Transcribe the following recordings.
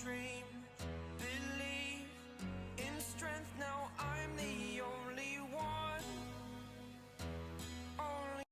dream, believe in strength. Now I'm the only one. Only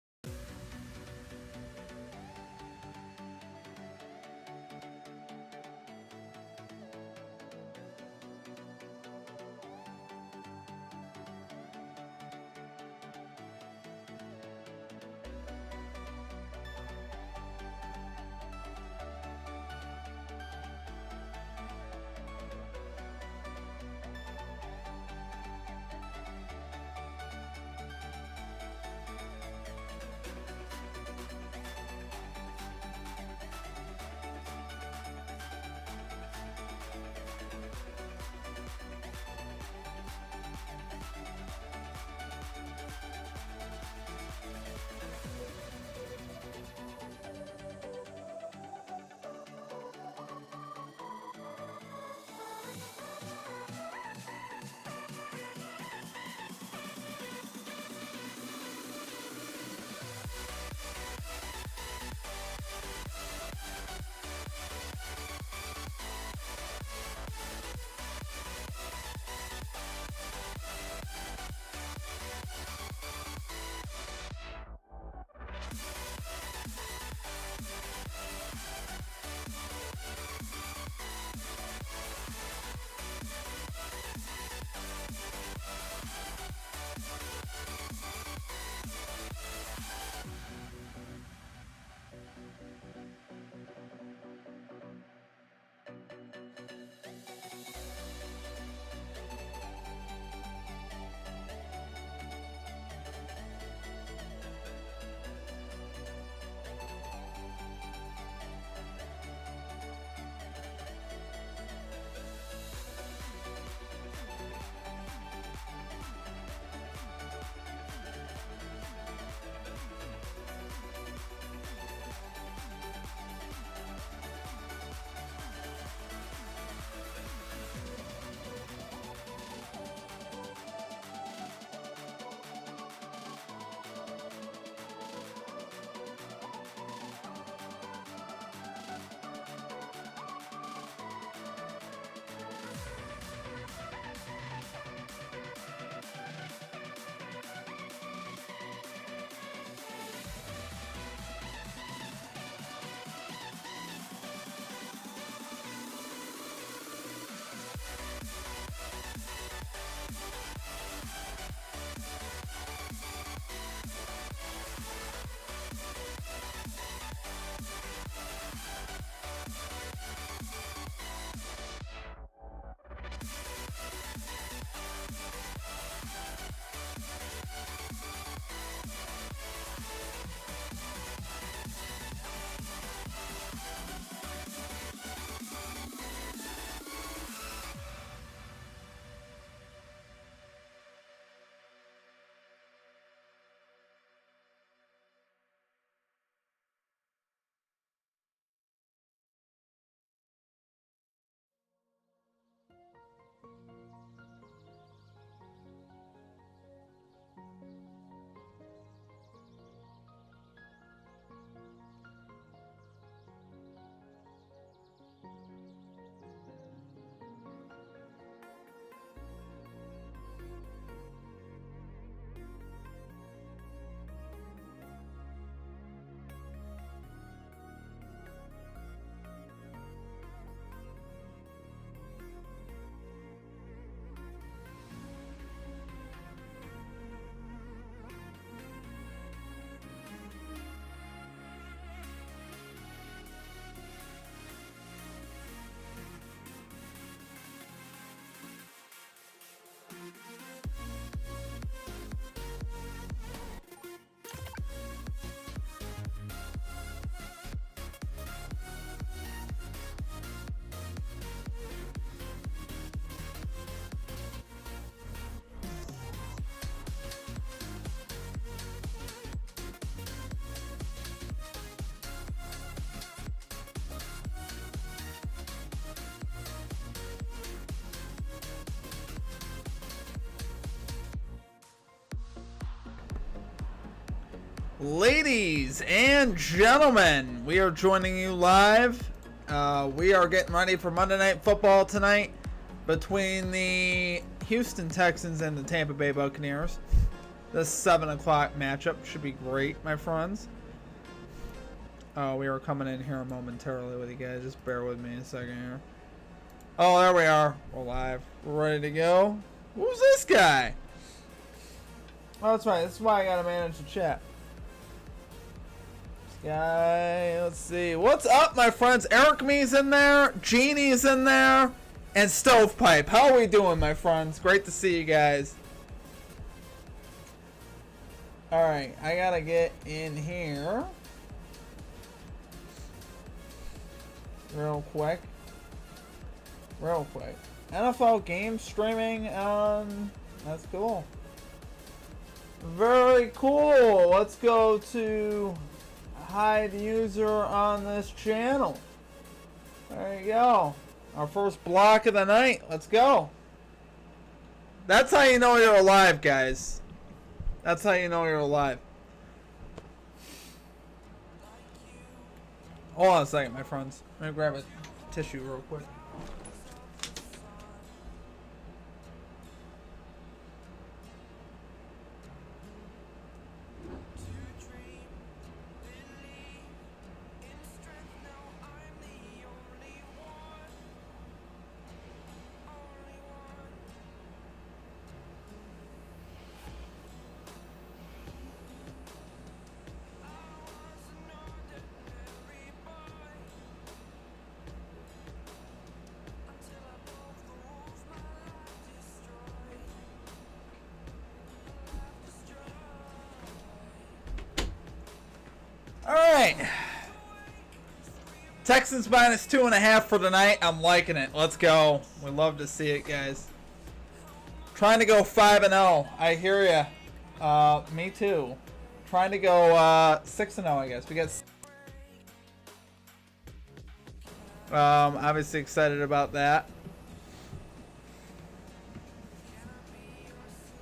Ladies and gentlemen, we are joining you live We are getting ready for Monday Night Football tonight between the Houston Texans and the Tampa Bay Buccaneers. This 7 o'clock matchup should be great, my friends. We are coming in here momentarily with you guys. Just bear with me a second here. Oh, there we are. We're live. We're ready to go. Who's this guy? Oh, that's right. That's why I gotta manage the chat. This guy, let's see. What's up, my friends? Eric Me's in there. Jeannie's in there. And Stovepipe. How are we doing, my friends? Great to see you guys. Alright, I gotta get in here real quick. NFL game streaming, that's cool. Very cool. Let's go to hide user on this channel. There you go. Our first block of the night. Let's go. That's how you know you're alive, guys. That's how you know you're alive. Hold on a second, my friends. Let me grab a tissue real quick. Alright. Texans minus 2.5 for tonight. I'm liking it. Let's go. We love to see it, guys. Trying to go 5-0. I hear ya. Me too. Trying to go 6-0, I guess. We got. Obviously excited about that.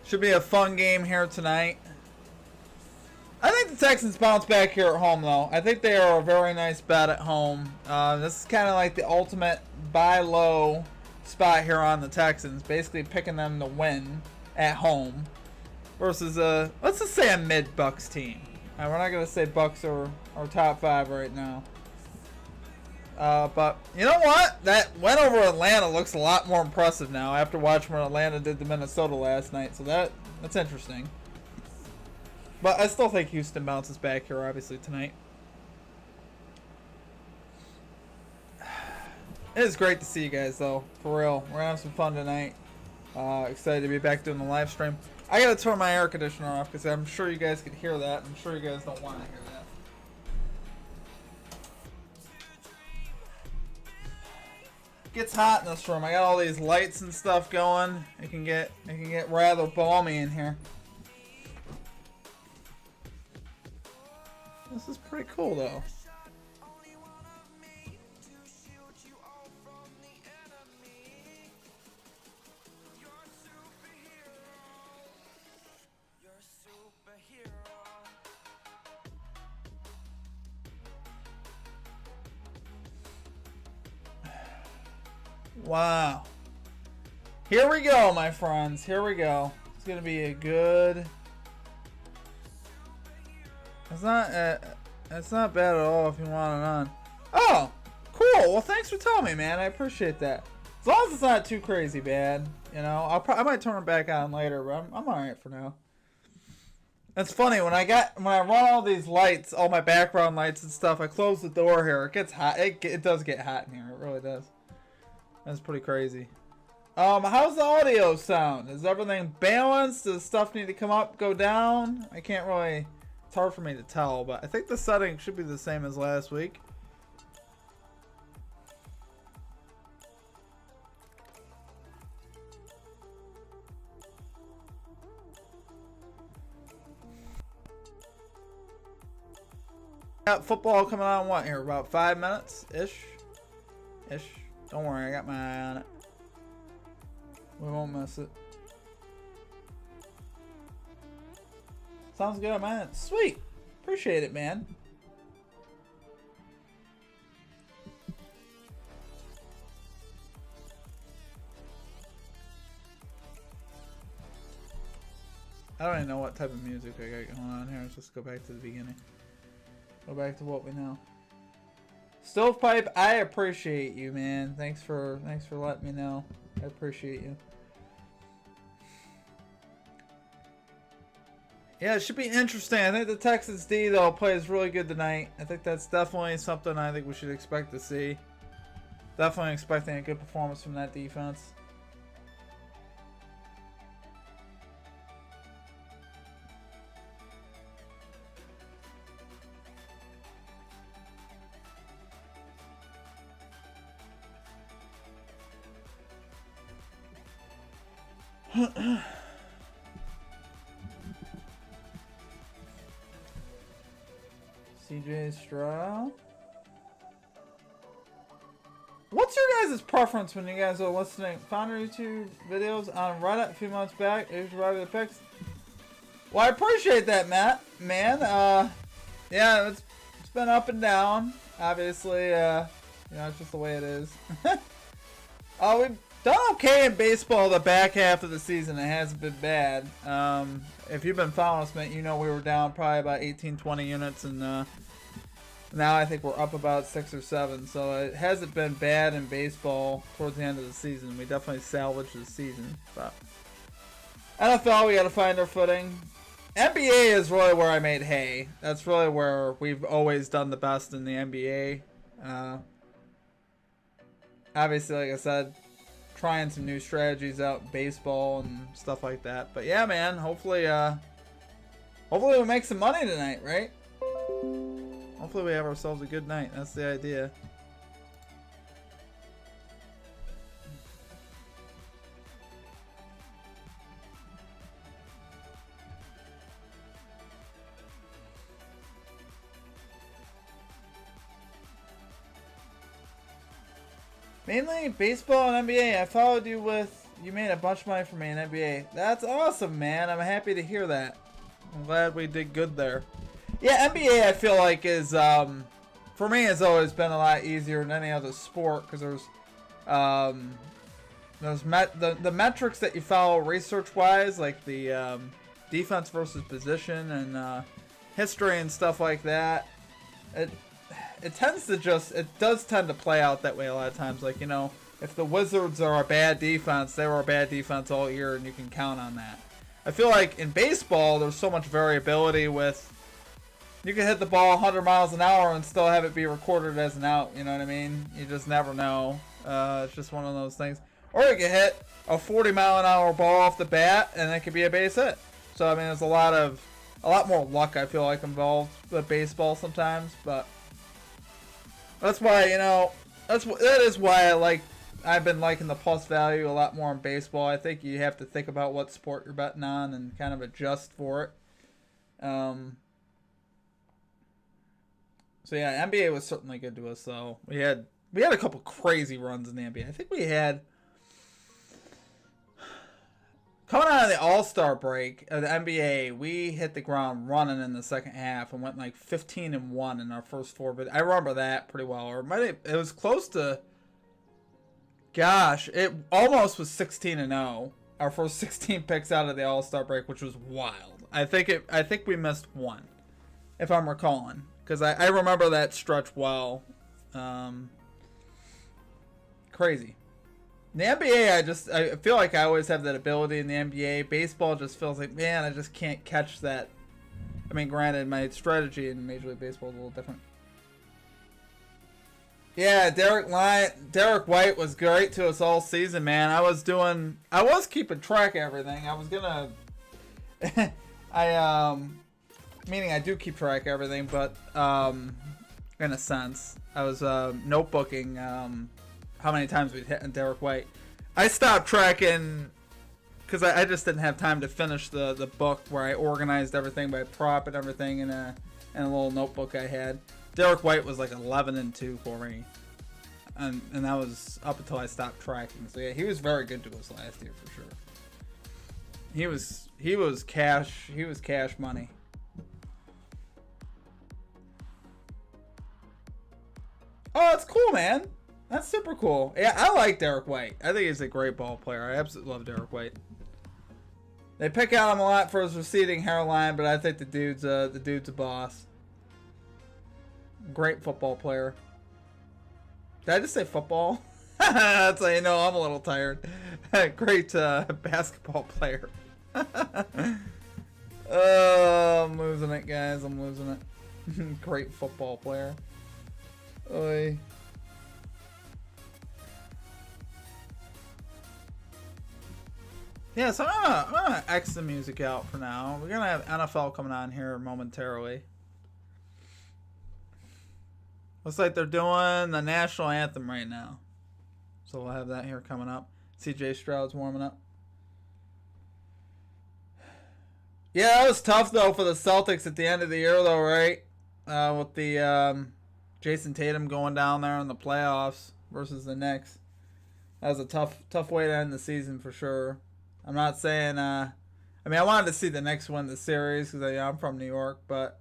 Should be a fun game here tonight. I think the Texans bounce back here at home, though. I think they are a very nice bet at home. This is kind of like the ultimate buy low spot here on the Texans. Basically picking them to win at home versus let's just say a mid-Bucs team. We're not going to say Bucs are top 5 right now. But you know what? That win over Atlanta looks a lot more impressive now after watching what Atlanta did to Minnesota last night. So that's interesting. But I still think Houston bounces back here, obviously, tonight. It is great to see you guys, though. For real. We're going to have some fun tonight. Excited to be back doing the live stream. I got to turn my air conditioner off because I'm sure you guys could hear that. I'm sure you guys don't want to hear that. It gets hot in this room. I got all these lights and stuff going. It can get rather balmy in here. This is pretty cool, though. Wow. Here we go, my friends. Here we go. It's going to be a good... It's not bad at all if you want it on. Oh, cool. Well, thanks for telling me, man. I appreciate that. As long as it's not too crazy bad, you know. I might turn it back on later, but I'm all right for now. It's funny when I run all these lights, all my background lights and stuff. I close the door here. It gets hot. It does get hot in here. It really does. That's pretty crazy. How's the audio sound? Is everything balanced? Does stuff need to come up, go down? I can't really. It's hard for me to tell, but I think the setting should be the same as last week. Got football coming on what here? About 5 minutes ish. Don't worry, I got my eye on it. We won't miss it. Sounds good, man. Sweet. Appreciate it, man. I don't even know what type of music I got going on here. Let's just go back to the beginning. Go back to what we know. Stovepipe, I appreciate you, man. Thanks for letting me know. I appreciate you. Yeah, it should be interesting. I think the Texans D though plays really good tonight. I think that's definitely something I think we should expect to see. Definitely expecting a good performance from that defense. CJ Stroud. What's your guys' preference when you guys are listening? Found YouTube videos on Reddit a few months back. Here's the picks. Well, I appreciate that, Matt. Man, yeah, it's been up and down. Obviously, you know, it's just the way it is. We've done okay in baseball the back half of the season. It hasn't been bad. If you've been following us, man, you know we were down probably about 18, 20 units, and now I think we're up about 6 or 7. So it hasn't been bad in baseball towards the end of the season. We definitely salvaged the season. But NFL, we got to find our footing. NBA is really where I made hay. That's really where we've always done the best in the NBA. Obviously, like I said, trying some new strategies out in baseball and stuff like that. But yeah, man, hopefully we make some money tonight, right? Hopefully we have ourselves a good night. That's the idea. Mainly baseball and NBA. I followed you with, you made a bunch of money for me in NBA. That's awesome, man. I'm happy to hear that. I'm glad we did good there. Yeah, NBA I feel like is, for me, has always been a lot easier than any other sport because there's the metrics that you follow research-wise, like the defense versus position and history and stuff like that. It tends to it does tend to play out that way a lot of times. Like, you know, if the Wizards are a bad defense, they were a bad defense all year, and you can count on that. I feel like in baseball, there's so much variability with, you can hit the ball 100 miles an hour and still have it be recorded as an out. You know what I mean? You just never know. It's just one of those things. Or you can hit a 40-mile-an-hour ball off the bat, and it could be a base hit. So, I mean, there's a lot more luck, I feel like, involved with baseball sometimes, but that's why, you know, that is why I've been liking the plus value a lot more in baseball. I think you have to think about what sport you're betting on and kind of adjust for it. So yeah, NBA was certainly good to us though. We had a couple crazy runs in the NBA. I think we had, coming out of the All-Star break of the NBA, we hit the ground running in the second half and went like 15-1 in our first 4. But I remember that pretty well. Or it was close to, gosh, it almost was 16-0. Our first 16 picks out of the All-Star break, which was wild. I think we missed one, if I'm recalling, because I remember that stretch well. Crazy. In the NBA, I feel like I always have that ability in the NBA. Baseball just feels like, man, I just can't catch that. I mean, granted, my strategy in Major League Baseball is a little different. Yeah, Derek White was great to us all season, man. I was keeping track of everything. I was gonna, meaning I do keep track of everything, but in a sense, I was notebooking how many times we'd hit on Derek White. I stopped tracking because I just didn't have time to finish the book where I organized everything by prop and everything in a little notebook I had. Derek White was like 11-2 for me, and that was up until I stopped tracking. So yeah, he was very good to us last year for sure. He was cash money. Oh, that's cool, man. That's super cool. Yeah, I like Derek White. I think he's a great ball player. I absolutely love Derek White. They pick on him a lot for his receding hairline, but I think the dude's a boss. Great football player. Did I just say football? That's how you know I'm a little tired. Great basketball player. Oh, I'm losing it, guys. I'm losing it. Great football player. Oy. Yeah, so I'm gonna X the music out for now. We're gonna have NFL coming on here momentarily. Looks like they're doing the national anthem right now. So we'll have that here coming up. CJ Stroud's warming up. Yeah, that was tough though for the Celtics at the end of the year though, right? With the Jason Tatum going down there in the playoffs versus the Knicks. That was a tough way to end the season for sure. I'm not saying I wanted to see the Knicks win the series because I'm from New York, but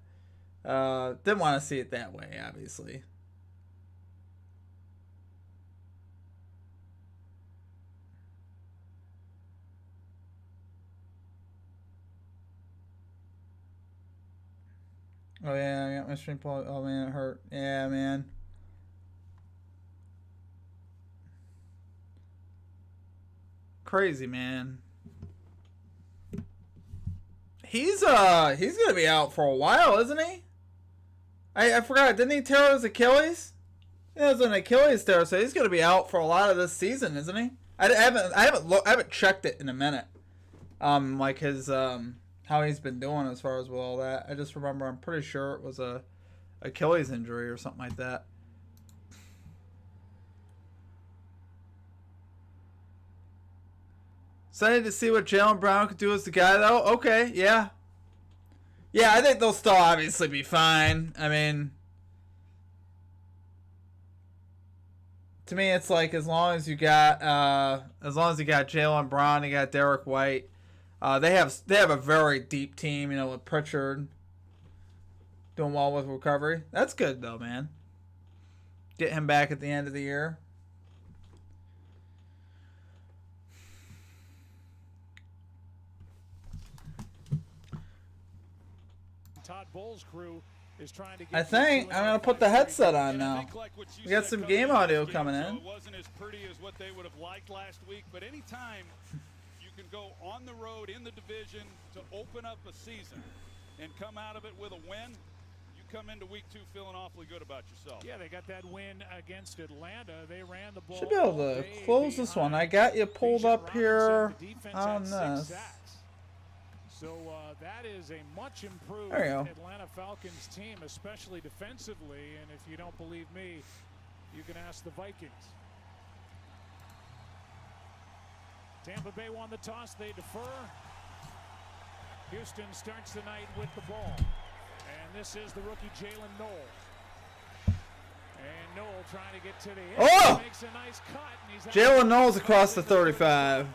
didn't want to see it that way, obviously. Oh yeah, I got my string pulled. Oh man, it hurt. Yeah, man. Crazy, man. He's gonna be out for a while, isn't he? I forgot. Didn't he tear his Achilles? Yeah, it was an Achilles tear, so he's gonna be out for a lot of this season, isn't he? I haven't checked it in a minute. Like his how he's been doing as far as with all that. I just remember I'm pretty sure it was a Achilles injury or something like that. Excited to see what Jaylen Brown could do as the guy, though. Okay, yeah. Yeah, I think they'll still obviously be fine. I mean, to me, it's like as long as you got Jaylen Brown, you got Derek White. They have a very deep team, you know, with Pritchard doing well with recovery. That's good though, man. Get him back at the end of the year. Todd Bowles' crew is trying to get I think I'm gonna put the headset on now. We got some game audio coming in. It wasn't as pretty as what they would have liked last week, but anytime you can go on the road in the division to open up a season and come out of it with a win, you come into week 2 feeling awfully good about yourself. Yeah, they got that win against Atlanta. They ran the ball. Should be able to close this one. I got you pulled up here on this. So that is a much improved Atlanta Falcons team, especially defensively. And if you don't believe me, you can ask the Vikings. Tampa Bay won the toss. They defer. Houston starts the night with the ball. And this is the rookie Jalen Noel. And Noel trying to get to the end. Oh! Makes a nice cut. Jalen Noel's across the 35.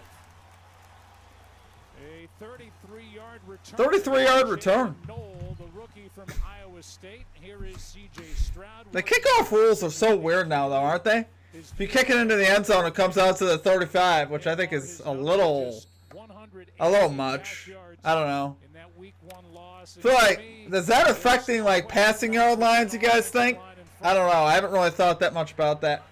A 33-yard return. 33-yard return. Noel, the rookie from Iowa State. Here is CJ Stroud. The kickoff rules are so weird now, though, aren't they? If you kick it into the end zone, it comes out to the 35, which I think is a little much. I don't know. I feel like, is that affecting like passing yard lines, you guys think? I don't know. I haven't really thought that much about that.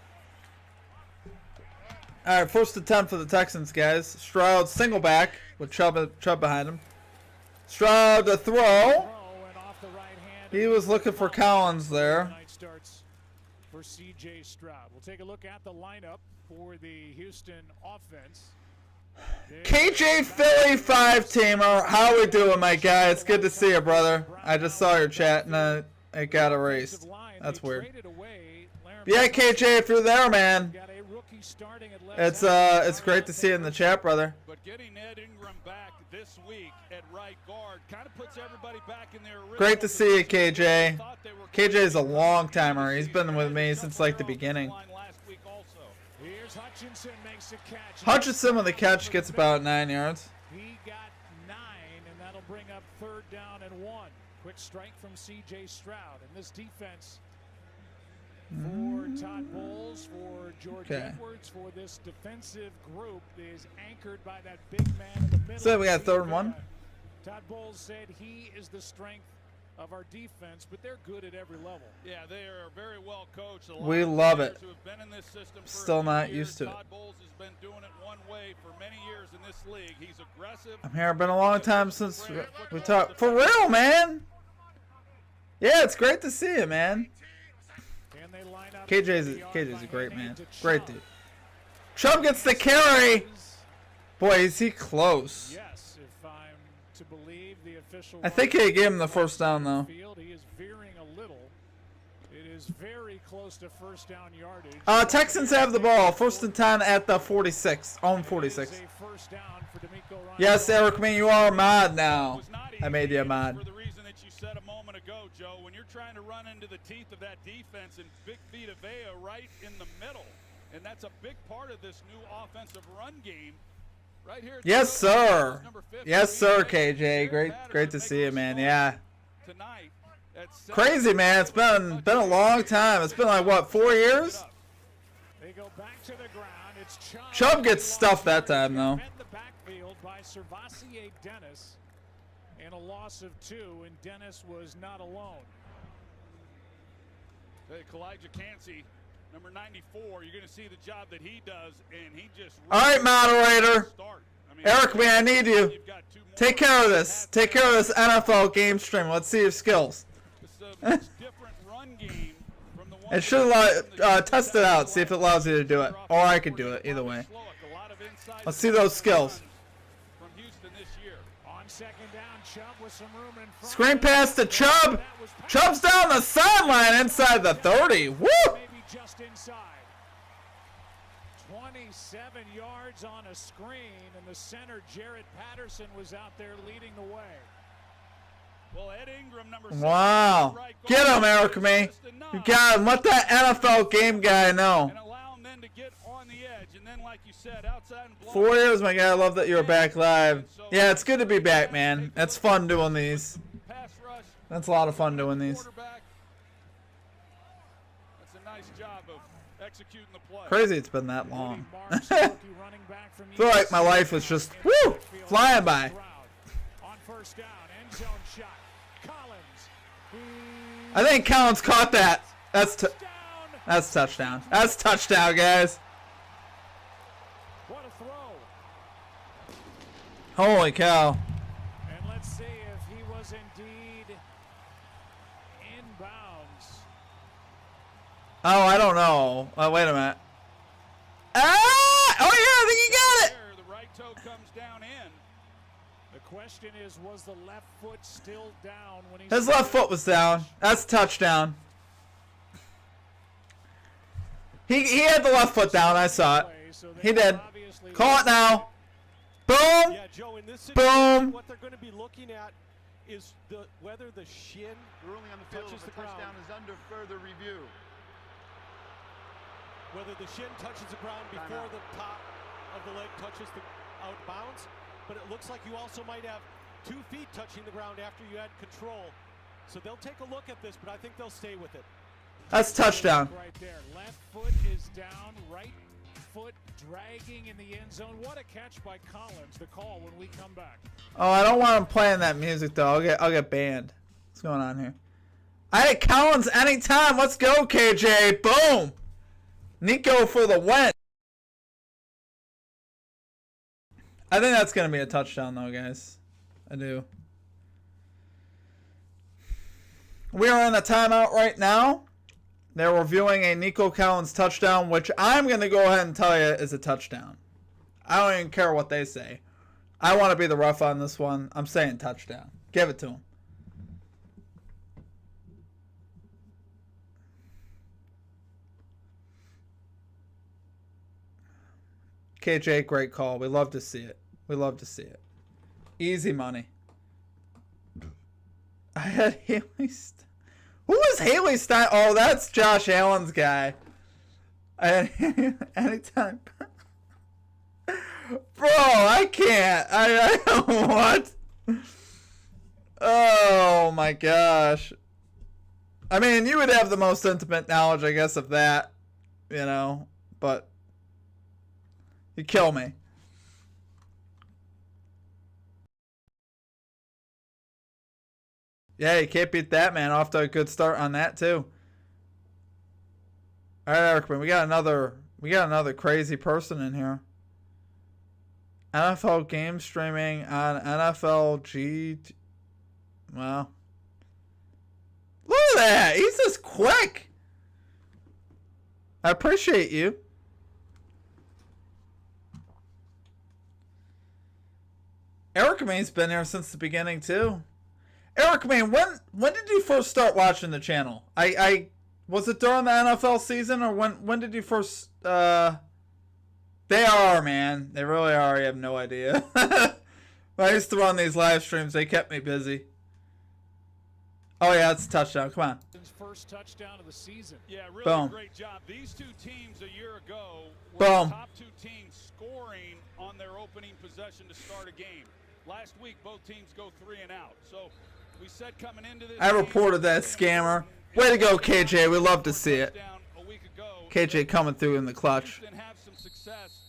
All right, first attempt for the Texans, guys. Stroud single back with Chubb behind him. Stroud to throw. He was looking for Collins there. For CJ Stroud. We'll take a look at the lineup for the Houston offense. KJ Philly 5-teamer. How we doing, my guy? It's good to see you, brother. I just saw your chat and it got erased. That's weird. Yeah, KJ, if you're there, man. It's great to see you in the chat, brother. But getting Ed Ingram back this week at right guard kind of puts everybody back in their rhythm. Great to see you, KJ. KJ is a long timer. He's been with me since like the beginning. Hutchinson with the catch gets about 9 yards. He got 9, and that'll bring up 3rd down and 1. Quick strike from CJ Stroud, and this defense. for Todd Bowles, for George Okay. Edwards, for this defensive group is anchored by that big man in the middle. So we got 3rd and 1. Todd Bowles said he is the strength of our defense, but they're good at every level. Yeah, they are very well coached. We love it. Who have been in this system for Still a few not years. used to it. Todd Bowles has been doing it one way for many years in this league. He's aggressive. I'm here. Been a long time since we talked. For real, man. Yeah, it's great to see you, man. And they line up KJ's a great man. Great dude. Chubb gets the carry. Boy, is he close. Yes, if I'm to believe the official. I think he gave him the 1st down, though. Field, he is veering a little. It is very close to 1st down yardage. Texans have the ball. 1st and 10 at the 46. On 46. It is a 1st down for D'Amico Ryan. Yes, Eric, man, you are a mod now. I made you a For mod. the reason that you said a moment ago, Joe, when you're trying to run into the teeth of that defense and Big Vita Vea right in the middle, and that's a big part of this new offensive run game. Right here. Yes, sir. Yes, sir, KJ. Great to see you, man. Yeah. Tonight. Crazy, man. It's been a long time. It's been like, what, 4 years? They go back to the ground. It's Chubb gets stuffed that time, though. Fed the backfield by Servassier Dennis, and a loss of 2, and Dennis was not alone. Hey, Kalijah Cansey, number 94, you're going to see the job that he does, and he just. All right, moderator. Eric, man, I need you. Take care of this. Take care of this NFL game stream. Let's see your skills. It should test it out, see if it allows you to do it. Or I could do it, either way. Let's see those skills. Screen pass to Chubb. Chubb's down the sideline inside the 30. Woo! Just inside. 27 yards on a screen, and the center, Jared Patterson, was out there leading the way. Well, Ed Ingram, number Wow. Get him, Eric, me. You got him. Let that NFL game guy know. And allow him then to get on the edge. And then, like you said, outside and 4 years, my guy. I love that you're back live. Yeah, it's good to be back, man. It's fun doing these. That's a lot of fun doing these. That's a nice job of executing the play. Crazy it's been that long. I feel like my life was just, woo, flying by. On 1st down, end zone shot. I think Collins caught that. That's touchdown. That's touchdown, guys. What a throw. Holy cow. And let's see if he was indeed inbounds. Oh, I don't know. Wait a minute. Ah! Oh, yeah, I think he got it. The right toe comes down in. The question is, was the left foot still down when he... His left foot was down. That's touchdown. He had the left foot down. I saw it. He did. Call it now. Boom. Yeah, Joe, in this situation, Boom. what they're going to be looking at is whether the shin ruling on the field touches of the the touchdown ground. is under further review. Whether the shin touches the ground before the top of the leg touches the out of bounds. But it looks like you also might have 2 feet touching the ground after you had control. So they'll take a look at this, but I think they'll stay with it. That's touchdown. Right there. Left foot is down. Right foot dragging in the end zone. What a catch by Collins. The call when we come back. Oh, I don't want him playing that music though. I'll get banned. What's going on here? I hit Collins anytime. Let's go, KJ. Boom. Nico for the win. I think that's going to be a touchdown though, guys. I do. We are in a timeout right now. They're reviewing a Nico Collins touchdown, which I'm going to go ahead and tell you is a touchdown. I don't even care what they say. I want to be the ref on this one. I'm saying touchdown. Give it to him. KJ, great call. We love to see it. We love to see it. Easy money. I had Haley Stein. Who was Haley Stein? Oh, that's Josh Allen's guy. I had anytime. Bro, I can't. I what? Oh my gosh. I mean, you would have the most intimate knowledge, I guess, of that, you know, but you kill me. Yeah, you can't beat that, man. Off to a good start on that too. All right, Erickman, we got another crazy person in here. NFL game streaming on NFL Wow. Look at that. He's just quick. I appreciate you. Erickman's been here since the beginning too. Erickman, when did you first start watching the channel? I was it during the NFL season, or when did you first They are, man. They really are. You have no idea. I used to run these live streams. They kept me busy. Oh, yeah, it's a touchdown. Come on. First touchdown of the season. Yeah, really Boom. Great job. These two teams a year ago were Boom. the top two teams scoring on their opening possession to start a game. Last week, both teams go 3 and out. So we said coming into this I reported that scammer. Way to go, KJ. We love to see it. KJ coming through in the clutch. Have some success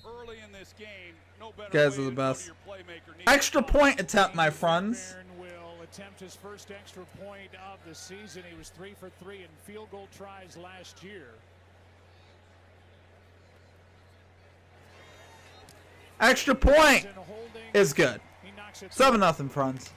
early in this game. No better Guys way are the to go to best. your playmaker. Extra point attempt, my friends. Bairn will attempt his first extra point of the season. He was 3 for 3 in field goal tries last year. Extra point is good. 7-0, friends.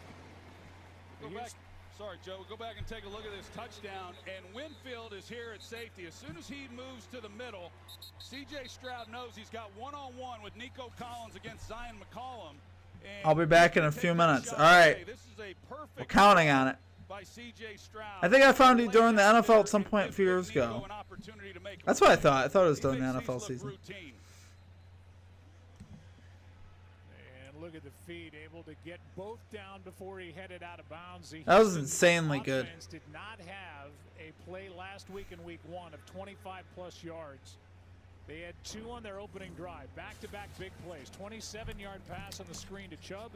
Go back. Sorry, Joe. Go back and take a look at this touchdown. And Winfield is here at safety. As soon as he moves to the middle, C.J. Stroud knows he's got one-on-one with Nico Collins against Zion McCollum. And I'll be back in a few minutes. All right. this is a perfect We're counting on it. by C.J. Stroud. I think I found you during the NFL at some point a few years ago. That's what I thought. I thought it was during the NFL season. And look at the feed, able to get both down before he headed out of bounds. The That was Houston insanely good. offense did not have a play last week in week 1 of 25-plus yards. They had 2 on their opening drive. Back-to-back big plays. 27-yard pass on the screen to Chubb,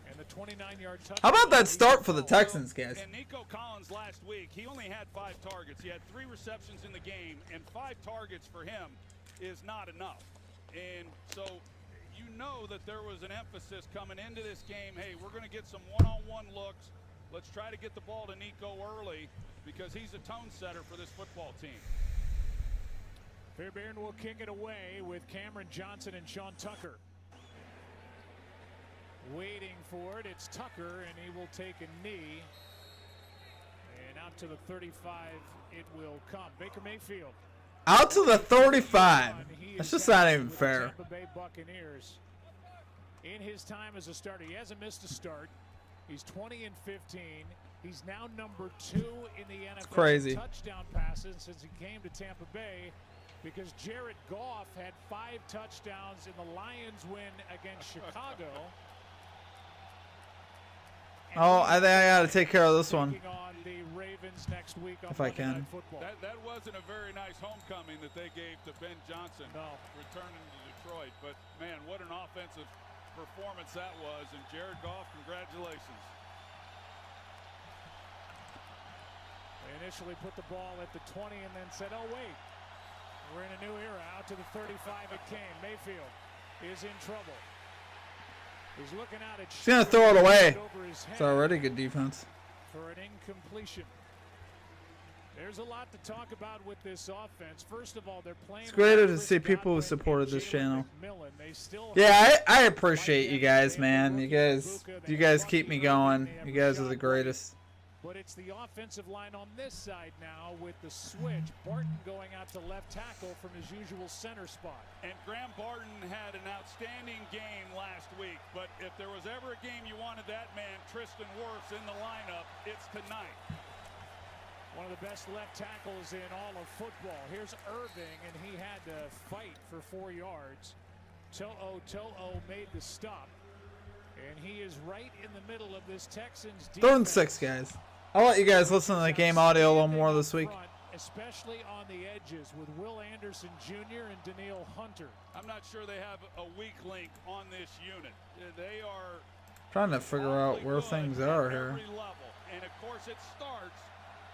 and the 29-yard touchdown. How about that start for the Texans, guys? And Nico Collins last week, he only had 5 targets. He had 3 receptions in the game, and 5 targets for him is not enough. And so you know that there was an emphasis coming into this game. Hey, we're going to get some one-on-one looks. Let's try to get the ball to Nico early because he's a tone setter for this football team. Fairbairn will kick it away with Cameron Johnson and Sean Tucker. Waiting for it, it's Tucker, and he will take a knee. And out to the 35 it will come. Baker Mayfield. Out to the 35. That's just not even fair. Tampa Bay Buccaneers. In his time as a starter, he hasn't missed a start. He's 20 and 15. He's now number 2 in the NFL crazy. touchdown passes since he came to Tampa Bay, because Jared Goff had 5 touchdowns in the Lions win against Chicago. Oh, I think I got to take care of this one. On the Ravens next week on If I Monday can. Night Football. That wasn't a very nice homecoming that they gave to Ben Johnson returning to Detroit. But, man, what an offensive performance that was. And Jared Goff, congratulations. They initially put the ball at the 20 and then said, oh, wait, we're in a new era. Out to the 35 it came. Mayfield is in trouble. He's looking out at. He's going to throw it away. It's already good defense. For an incompletion. There's a lot to talk about with this offense. First of all, they're playing. It's great to see people who supported this channel. Yeah, I appreciate you guys, man. You guys keep me going. You guys are the greatest. But it's the offensive line on this side now with the switch. Barton going out to left tackle from his usual center spot. And Graham Barton had an outstanding game last week. But if there was ever a game you wanted that man, Tristan Wirfs, in the lineup, it's tonight. One of the best left tackles in all of football. Here's Irving, and he had to fight for 4 yards. To'o made the stop. And he is right in the middle of this Texans defense. 3rd and 6, guys. I'll let you guys listen to the game audio a little more this week. Especially on the edges with Will Anderson Jr. and Danielle Hunter. I'm not sure they have a weak link on this unit. They are Trying to figure out where things are here. And of course it starts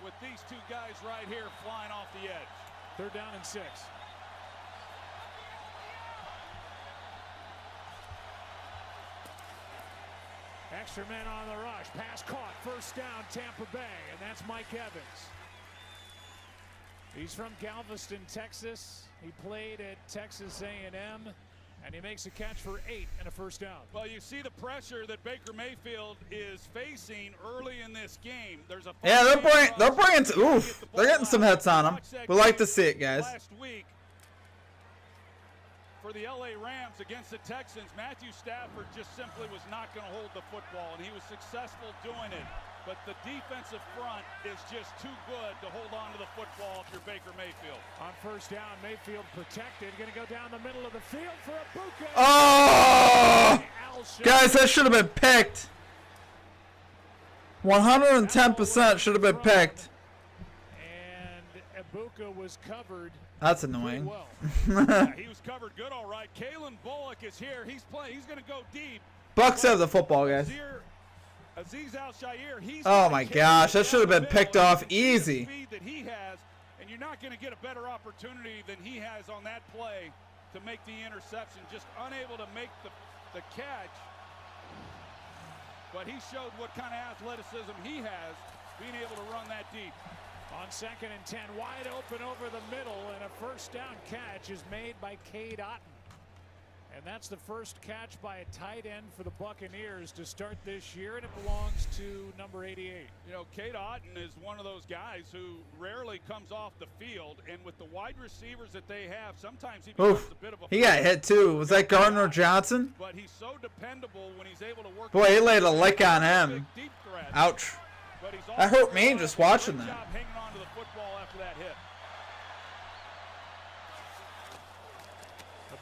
with these two guys right here flying off the edge. 3rd down and 6. Extra men on the rush. Pass caught. 1st down, Tampa Bay. And that's Mike Evans. He's from Galveston, Texas. He played at Texas A&M. And he makes a catch for 8 and a 1st down. Well, you see the pressure that Baker Mayfield is facing early in this game. There's a Yeah, they're bringing. Oof, they're getting some hits on him. We like to see it, guys. Last week for the LA Rams against the Texans, Matthew Stafford just simply was not going to hold the football, and he was successful doing it. But the defensive front is just too good to hold on to the football if you're Baker Mayfield. On 1st down, Mayfield protected. Going to go down the middle of the field for a Bucs. Oh! Guys, that should have been picked. 110% should have been picked. And Ibuka was covered. That's annoying. Well. Yeah, he was covered good, all right. Kalen Bullock is here. He's playing. He's going to go deep. Bucs have the football, guys. Azeez Al-Shaair, Oh my gosh, that should have been picked off easy. Speed that he has, and you're not going to get a better opportunity than he has on that play to make the interception. Just unable to make the catch. But he showed what kind of athleticism he has, being able to run that deep. On 2nd and 10, wide open over the middle, and a 1st down catch is made by Cade Otton. And that's the first catch by a tight end for the Buccaneers to start this year, and it belongs to number 88. You know, Cade Otton is one of those guys who rarely comes off the field, and with the wide receivers that they have, sometimes he becomes a bit of a... He got hit too. Was that Gardner Johnson? But he's so dependable when he's able to work... Boy, he laid a lick on him. Deep threat. Ouch. But he's That hurt me just watching great that. job hanging on to the football after that hit.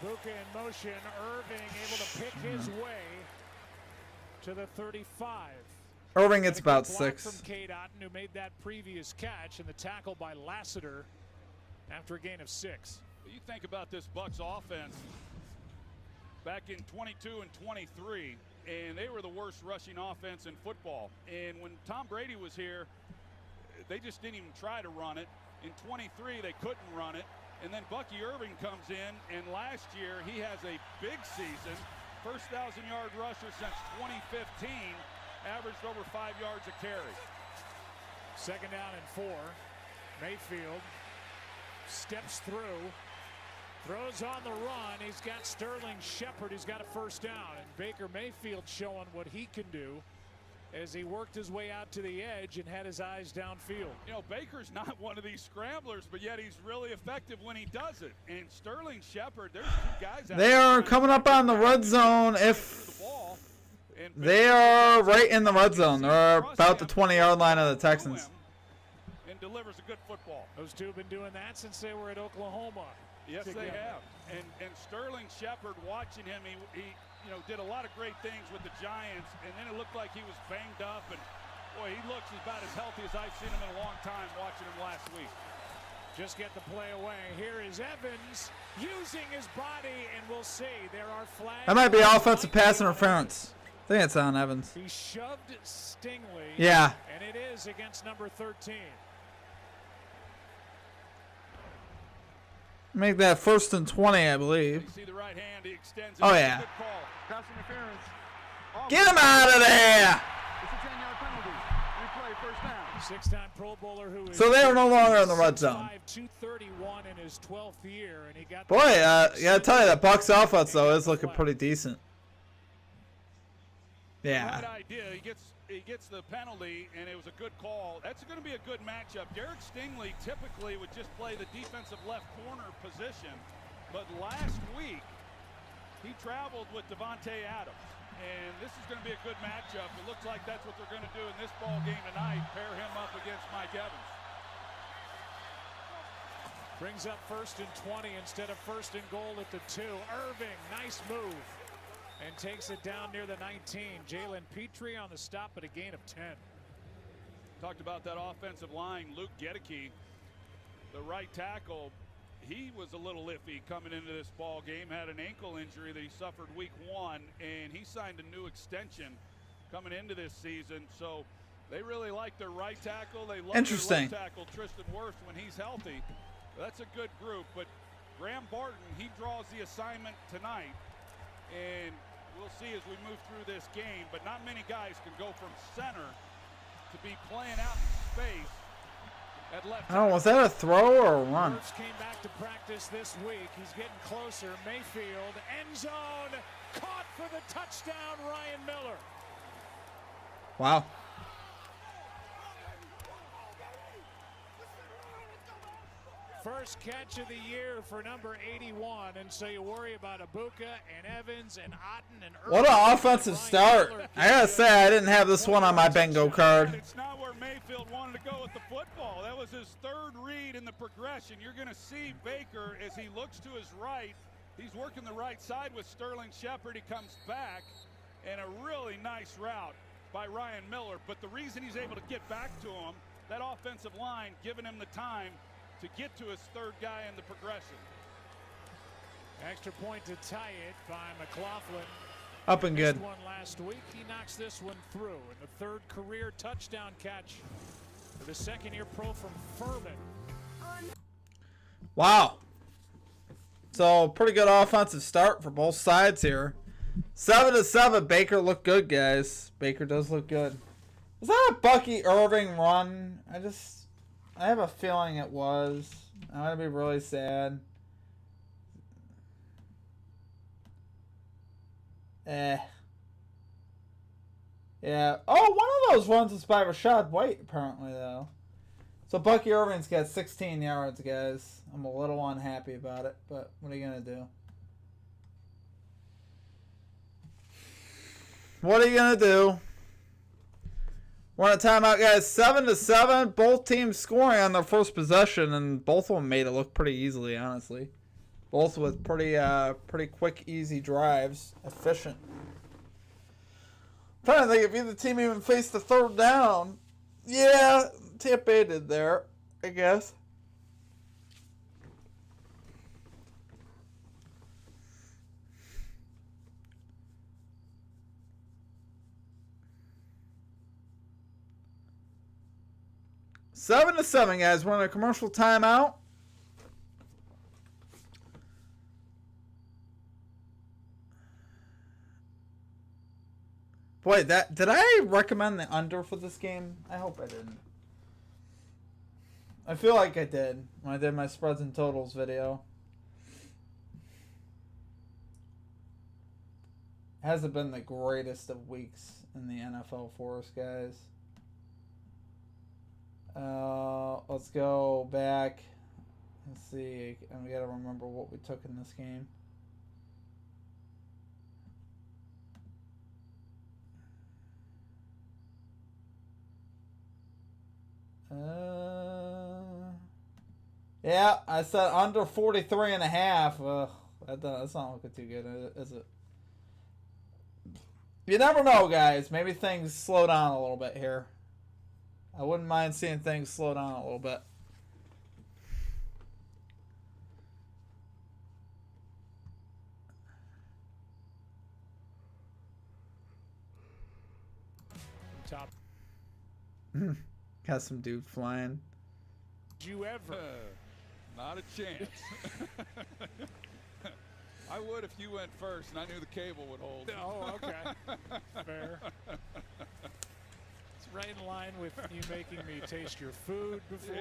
Ibuka in motion, Irving able to pick his way to the 35. Irving gets about Block 6. from Cade Otton, who made that previous catch, and the tackle by Lassiter after a gain of 6. You think about this Bucs offense back in 22 and 23, and they were the worst rushing offense in football. And when Tom Brady was here, they just didn't even try to run it. In 23, they couldn't run it. And then Bucky Irving comes in, and last year he has a big season. First 1,000-yard rusher since 2015, averaged over 5 yards a carry. 2nd down and 4. Mayfield steps through, throws on the run. He's got Sterling Shepard. He's got a 1st down. And Baker Mayfield showing what he can do as he worked his way out to the edge and had his eyes downfield. You know, Baker's not one of these scramblers, but yet he's really effective when he does it. And Sterling Shepard, there's 2 guys out They there are coming up on the red zone. If they are right in the red zone, they're about the 20-yard line of the Texans. And delivers a good football. Those two have been doing that since they were at Oklahoma. Yes, together. they have. And Sterling Shepard, watching him, he you know, did a lot of great things with the Giants, and then it looked like he was banged up, and boy, he looks about as healthy as I've seen him in a long time watching him last week. Just get the play away. Here is Evans using his body, and we'll see. There are flags. That might be offensive pass interference. I think it's on Evans. He shoved Stingley. Yeah. And it is against number 13. Make that 1st and 20, I believe. You see the right hand, he extends it. Oh, yeah. Good call. Pass interference. Get him out of there! It's a 10-yard penalty. Replay, 1st down. 6-time Pro Bowler who is So they are no longer in the red zone. 231 in his 12th year, and he got. Boy, gotta tell you, that Bucs offense, though, is looking pretty decent. Yeah. Right idea. He gets the penalty, and it was a good call. That's going to be a good matchup. Derek Stingley typically would just play the defensive left corner position, but last week he traveled with Devontae Adams, and this is going to be a good matchup. It looks like that's what they're going to do in this ball game tonight, pair him up against Mike Evans. Brings up 1st and 20 instead of 1st and goal at the 2. Irving, nice move. And takes it down near the 19. Jalen Petrie on the stop at a gain of 10. Talked about that offensive line. Luke Gedeke, the right tackle, he was a little iffy coming into this ball game. Had an ankle injury that he suffered week 1, and he signed a new extension coming into this season. So They really like their right tackle. They love Interesting. their left tackle, Tristan Wirfs, when he's healthy. That's a good group. But Graham Barton, he draws the assignment tonight. And we'll see as we move through this game. But not many guys can go from center to be playing out in space at left Oh, was that a throw or a run? Wirfs came back to practice this week. He's getting closer. Mayfield, end zone, caught for the touchdown, Ryan Miller. Wow. First catch of the year for number 81, and so you worry about Ibuka and Evans and Otten and Irvin. What an offensive start. I gotta say, I didn't have this one on my bingo card. It's not where Mayfield wanted to go with the football. That was his third read in the progression. You're going to see Baker as he looks to his right. He's working the right side with Sterling Shepard. He comes back, and a really nice route by Ryan Miller. But the reason he's able to get back to him, that offensive line giving him the time to get to his third guy in the progression. Extra point to tie it by McLaughlin. Up and good. Missed one last week. He knocks this one through. And the third career touchdown catch for the second-year pro from Furman. Wow. So, pretty good offensive start for both sides here. 7-7. Baker looked good, guys. Baker does look good. Was that a Bucky Irving run? I have a feeling it was. I'm going to be really sad. Yeah. Oh, one of those runs was by Rashad White, apparently, though. So Bucky Irving's got 16 yards, guys. I'm a little unhappy about it, but what are you going to do? What are you going to do? We're on a timeout, guys. 7-7. Both teams scoring on their first possession, and both of them made it look pretty easily, honestly. Both with pretty quick, easy drives. Efficient. I'm trying to think if either team even faced the third down. Yeah, Tampa did there, I guess. Seven to 7, guys. We're in a commercial timeout. Boy, did I recommend the under for this game? I hope I didn't. I feel like I did when I did my spreads and totals video. Hasn't been the greatest of weeks in the NFL for us, guys. Let's go back and see. And we got to remember what we took in this game. Yeah, I said under 43.5. That's not looking too good, is it? You never know, guys. Maybe things slow down a little bit here. I wouldn't mind seeing things slow down a little bit. Top. Got some dude flying. Did you ever? Not a chance. I would if you went first and I knew the cable would hold. Oh, okay. Fair. It's right in line with you making me taste your food before.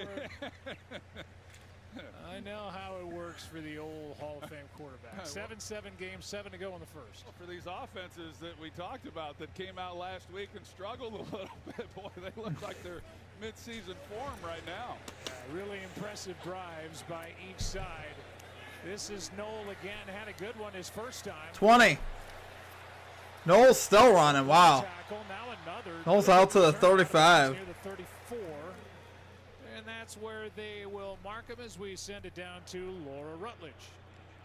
I know how it works for the old Hall of Fame quarterback. 7-7 games, 7 to go in the first. Well, for these offenses that we talked about that came out last week and struggled a little bit, boy, they look like they're mid-season form right now. Really impressive drives by each side. This is Noel again. Had a good one his first time. 20. Noel's still running. Wow. Now another. Noel's out to the 35. Near the 34. And that's where they will mark him as we send it down to Laura Rutledge.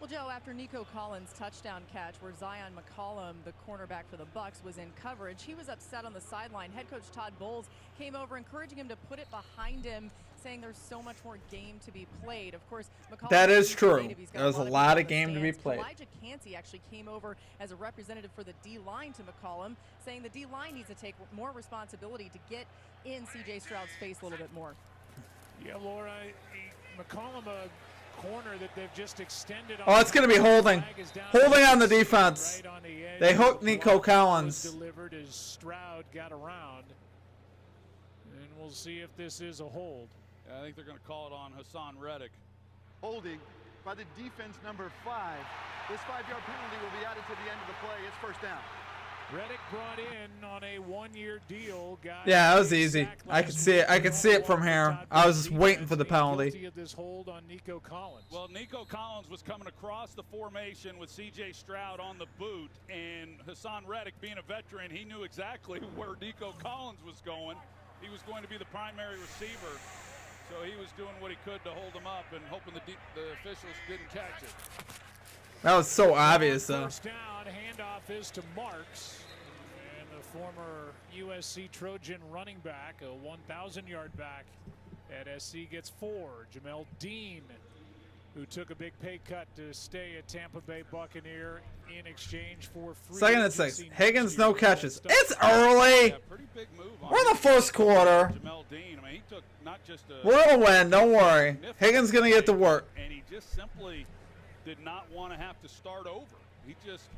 Well, Joe, after Nico Collins' touchdown catch where Zion McCollum, the cornerback for the Bucs, was in coverage, he was upset on the sideline. Head coach Todd Bowles came over encouraging him to put it behind him, saying there's so much more game to be played. Of course, McCollum, that is true. There's a lot of game to be played. Elijah Cansey actually came over as a representative for the D-line to McCollum, saying the D-line needs to take more responsibility to get in C.J. Stroud's face a little bit more. Yeah, Laura, McCollum, a corner that they've just extended. Oh, it's going to be holding. Holding on the defense. Right on the edge. They hooked Nico Collins. Delivered as Stroud got around. And we'll see if this is a hold. I think they're going to call it on Hassan Reddick. Holding by the defense number 5. This 5-yard penalty will be added to the end of the play. It's first down. Reddick brought in on a 1-year deal. Yeah, that was easy. I could see it. I could see it from here. I was just waiting for the penalty. Of this hold on Nico Collins. Well, Nico Collins was coming across the formation with C.J. Stroud on the boot, and Hassan Reddick, being a veteran, he knew exactly where Nico Collins was going. He was going to be the primary receiver, so he was doing what he could to hold him up and hoping the officials didn't catch it. That was so obvious, though. First down, handoff is to Marks. And the former USC Trojan running back, a 1,000-yard back at SC, gets 4. Jamel Dean, who took a big pay cut to stay a Tampa Bay Buccaneer in exchange for free. 2nd and 6. Higgins, no catches. It's early. Yeah, pretty big move on We're in the first quarter. Jamel Dean. I mean, he took not just a... We're going to win. Don't worry. Higgins going to get to work. And he just simply did not want to have to start over. He just,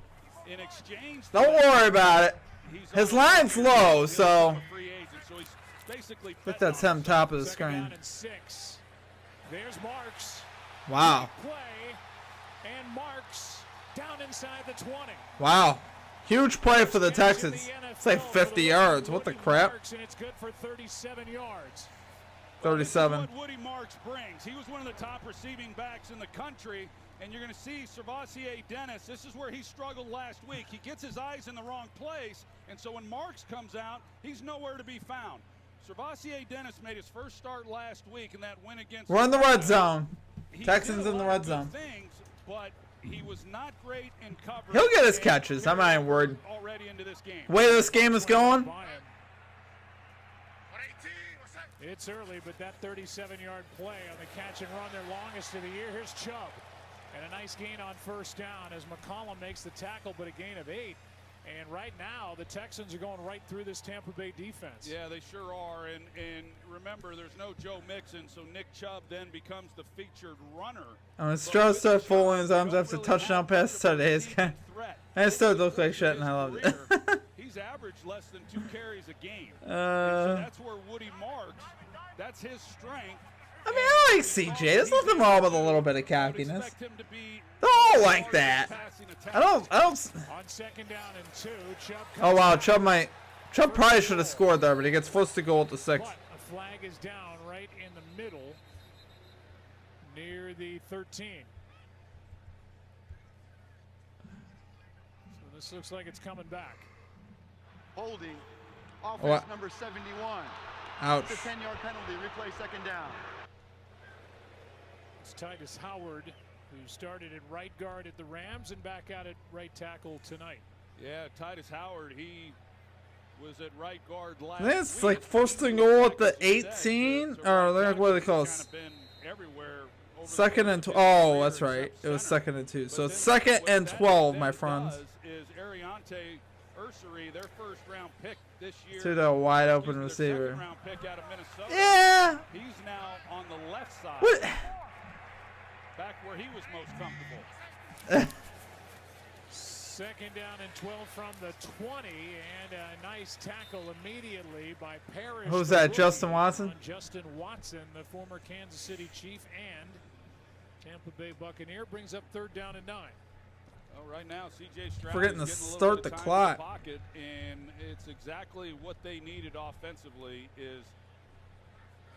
in exchange... Don't worry about it. His line's low, so... Put that him top of the screen. 6. There's Marks. Wow. Play, and Marks down inside the 20. Wow. Huge play for the Texans. It's like 50 yards. What the crap? And it's good for 37 yards. 37. What Woody Marks brings. He was one of the top receiving backs in the country, and you're going to see Servassier Dennis. This is where he struggled last week. He gets his eyes in the wrong place, and so when Marks comes out, he's nowhere to be found. Servassier Dennis made his first start last week in that win against... We're in the red zone. He Texans in the red zone. Things, but he was not great in coverage. He'll get his catches. I'm not even worried. Already into this game. The way this game is going... It's early, but that 37-yard play on the catch and run, their longest of the year. Here's Chubb. And a nice gain on first down as McCollum makes the tackle, but a gain of 8. And right now, the Texans are going right through this Tampa Bay defense. Yeah, they sure are. And remember, there's no Joe Mixon, so Nick Chubb then becomes the featured runner. When Stroud started folding his arms after a touchdown pass today's game. And it still looked like shit, and I loved it. He's averaged less than 2 carries a game. So that's where Woody Marks, that's his strength. I mean, I like CJ. There's nothing wrong with a little bit of cockiness. They're all like that. I don't. On 2nd down and 2, Chubb. Oh wow, Chubb probably should have scored there, but he gets forced to go at the 6. But a flag is down right in the middle, near the 13. So this looks like it's coming back. Holding. Offense number 71. Ouch. It's a 10-yard penalty. Replay 2nd down. It's Titus Howard, who started at right guard at the Rams and back out at right tackle tonight. Yeah, Titus Howard, he was at right guard last I think it's week. like first and goal at the 18, or what do they call it? 2nd and 12. Oh, that's right. It was 2nd and 2. So it's 2nd and 12, my friends. Is Ariante Ursery, their first round pick this year. To the wide open receiver. Round pick out of Minnesota. Yeah. He's now on the left side. What? Back where he was most comfortable. 2nd down and 12 from the 20, and a nice tackle immediately by Parrish. Who's that, Justin Watson? Justin Watson, the former Kansas City Chief and Tampa Bay Buccaneer, brings up 3rd down and 9. Oh, right now, C.J. Stroud Forgetting to is getting a start little bit the of time clock. in the pocket, and it's exactly what they needed offensively is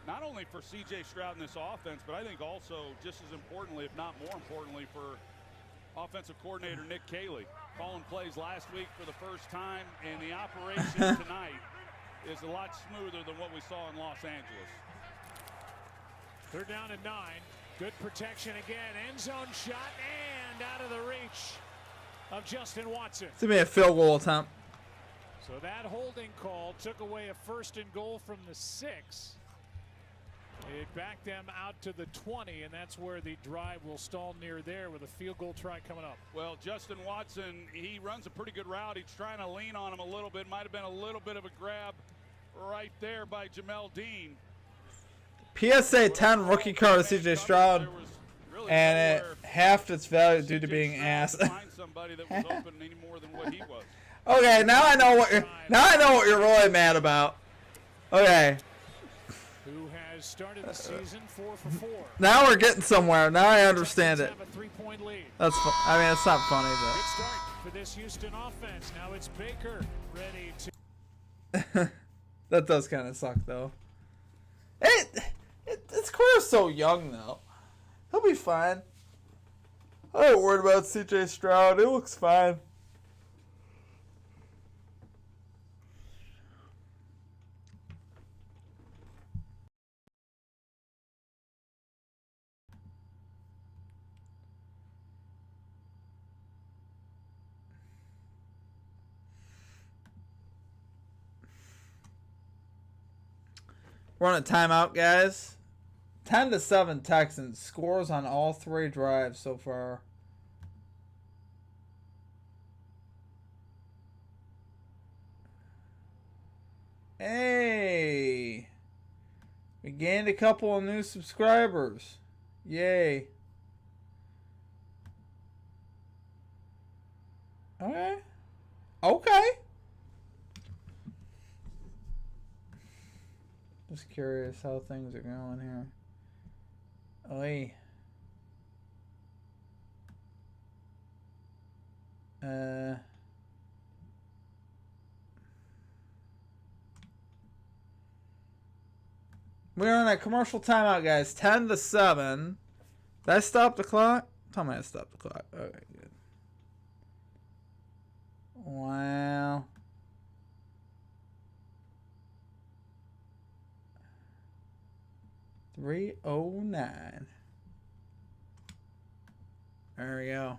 not only for C.J. Stroud in this offense, but I think also just as importantly, if not more importantly, for offensive coordinator Nick Caley. Calling plays last week for the first time, and the operation tonight is a lot smoother than what we saw in Los Angeles. 3rd down and 9. Good protection again. End zone shot, and out of the reach of Justin Watson. It's going to be a field goal attempt. So that holding call took away a 1st and goal from the 6. It backed them out to the 20, and that's where the drive will stall near there with a field goal try coming up. Well, Justin Watson, he runs a pretty good route. He's trying to lean on him a little bit. Might have been a little bit of a grab right there by Jamel Dean. PSA 10 rookie card of CJ Stroud, Really and it halved its value due to CJ being Stroud ass. to find somebody that was open any more than what he was. Okay, now I know what you're really mad about. Okay. Who has started the season 4 for 4. Now we're getting somewhere. Now I understand it. Have a 3-point lead. That's I mean, it's not funny, Good start for this Houston offense. Now it's Baker ready to. but that does kind of suck, though. His career's so young, though. He'll be fine. I ain't worried about CJ Stroud. It looks fine. We're on a timeout, guys. 10-7 Texans. Scores on all 3 drives so far. Hey! We gained a couple of new subscribers. Yay. Okay. Okay. Just curious how things are going here. Oi. We're on a commercial timeout, guys. 10-7. Did I stop the clock? Tell me I stopped the clock. Okay, good. Wow. $3:09. There we go.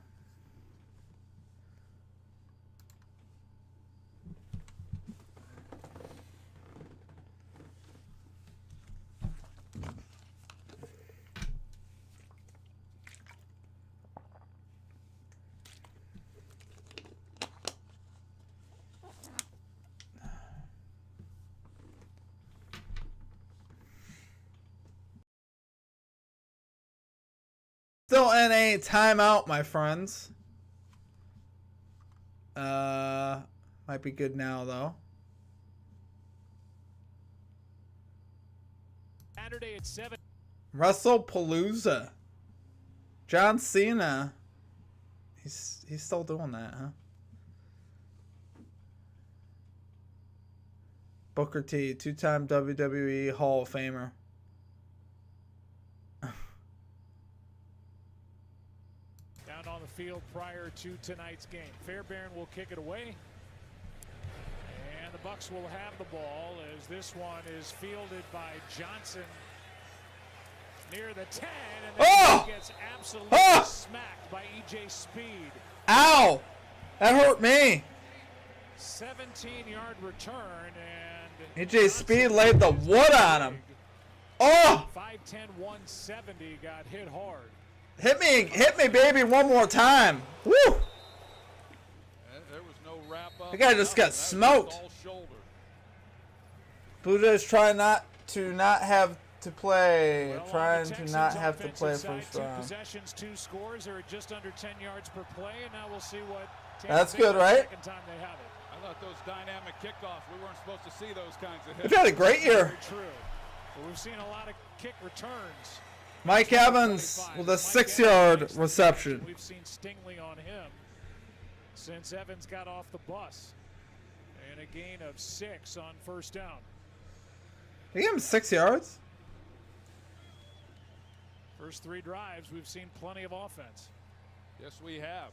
Still in a timeout, my friends. Might be good now, though. Saturday at 7. WrestlePalooza. John Cena. He's still doing that, huh? Booker T, 2-time WWE Hall of Famer. On the field prior to tonight's game. Fairbairn will kick it away. And the Bucs will have the ball as this one is fielded by Johnson near the 10. And then he gets absolutely smacked by E.J. Speed. Ow! That hurt me. 17-yard return. And E.J. Speed laid the wood on him. Oh! 5'10", 170 got hit hard. Hit me, baby, one more time. Woo! There was no wrap up. The guy just got smoked. Blue Jays trying not have to play. Well, Trying to not have to play first Two round. possessions, 2 scores, are just under 10 yards per play, and now we'll see what. That's good, right? Second time they have it. I thought those dynamic kickoffs, we weren't supposed to see those kinds of hits. We've had a great year. Very true. But we've seen a lot of kick returns. Mike Evans with a 6-yard reception. We've seen Stingley on him since Evans got off the bus. And a gain of 6 on first down. They gave him 6 yards? First 3 drives, we've seen plenty of offense. Yes, we have.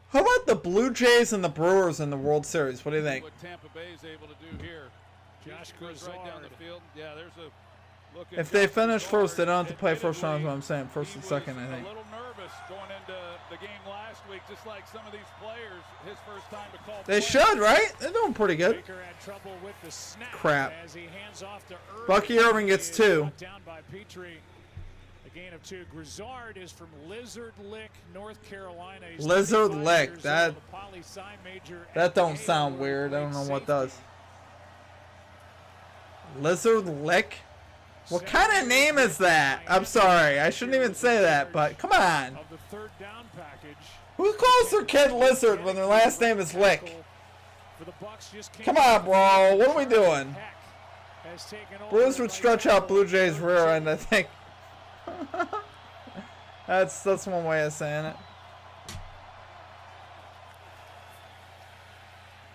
How about the Blue Jays and the Brewers in the World Series? What do you think? What Tampa Bay is able to do here. Josh goes Grizzard. right down the field. Yeah, there's a Look at If they Josh finish first, they Gard. don't have to play first round. Is what I'm saying. He First and was second, I think. a little nervous going into the game last week, just like some of these players. His first time to call They plays. should, right? They're doing pretty good. Baker had trouble with the snap Crap. as he hands off to Irving. Bucky Irving gets He is 2. brought down by Petrie. A gain of 2. Grizzard is from Lizard Lick, North Carolina. He's Lizard 35 Lick. years That- old, a poli-sci major That at don't Yale, sound where he weird. I don't played know what safety. does. Lizard Lick? What kind of name is that? I'm sorry. I shouldn't even say that, but come on. Of the third down package. Who calls their kid Lizard when their last name is Lick? For the Bucs just came Come on, bro. What are we doing? Heck has taken over Bruce would right stretch tackle out Blue Jays' for rear end, I think. That's one way of saying it.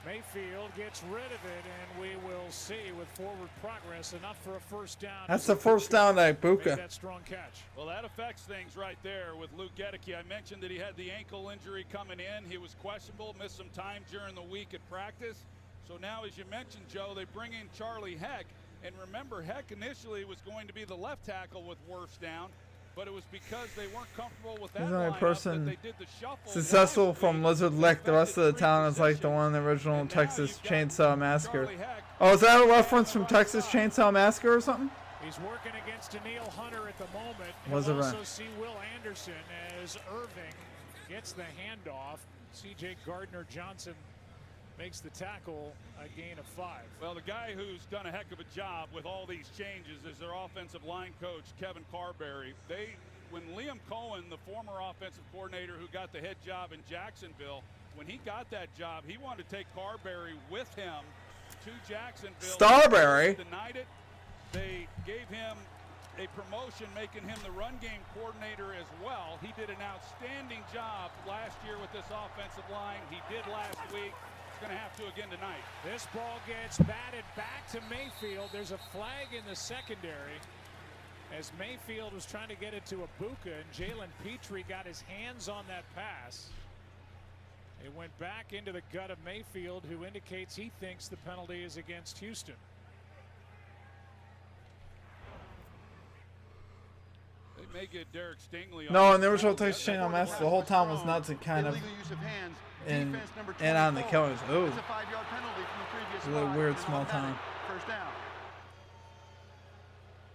Mayfield gets rid of it, and we will see with forward progress enough for a first down. That's the first down that Made Buka. that strong catch. Well, that affects things right there with Luke Gedeke. I mentioned that he had the ankle injury coming in. He was questionable, missed some time during the week at practice. So now, as you mentioned, Joe, they bring in Charlie Heck. And remember, Heck initially was going to be the left tackle with Wirfs down, but it was because they weren't comfortable with that He's the only lineup person that they did the shuffle Successful last from week. Lizard Lick. The rest of the Affected town is three like the one in the positions. original And now Texas you've got Chainsaw Massacre. Charlie Heck. Oh, is that a reference from Texas Chainsaw Massacre or something? He's working against Daniil Hunter at the moment. Was You'll it also right? see Will Anderson as Irving gets the handoff. C.J. Gardner-Johnson makes the tackle, a gain of 5. Well, the guy who's done a heck of a job with all these changes is their offensive line coach, Kevin Carberry. When Liam Cohen, the former offensive coordinator who got the head job in Jacksonville, when he got that job, he wanted to take Carberry with him to Jacksonville. Starberry? He denied it. They gave him a promotion, making him the run game coordinator as well. He did an outstanding job last year with this offensive line. He did last week. He's going to have to again tonight. This ball gets batted back to Mayfield. There's a flag in the secondary as Mayfield was trying to get it to Ibuka, and Jalen Petrie got his hands on that pass. It went back into the gut of Mayfield, who indicates he thinks the penalty is against Houston. They may get Derek Stingley. No, on in the original penalty. Texas That- Chainsaw that- Massacre, the whole town was nuts and kind of Illegal use of hands. in Defense number and on the 24. killers. Ooh. It's a 5-yard penalty from the previous A little drive, weird and small automatic town. First down.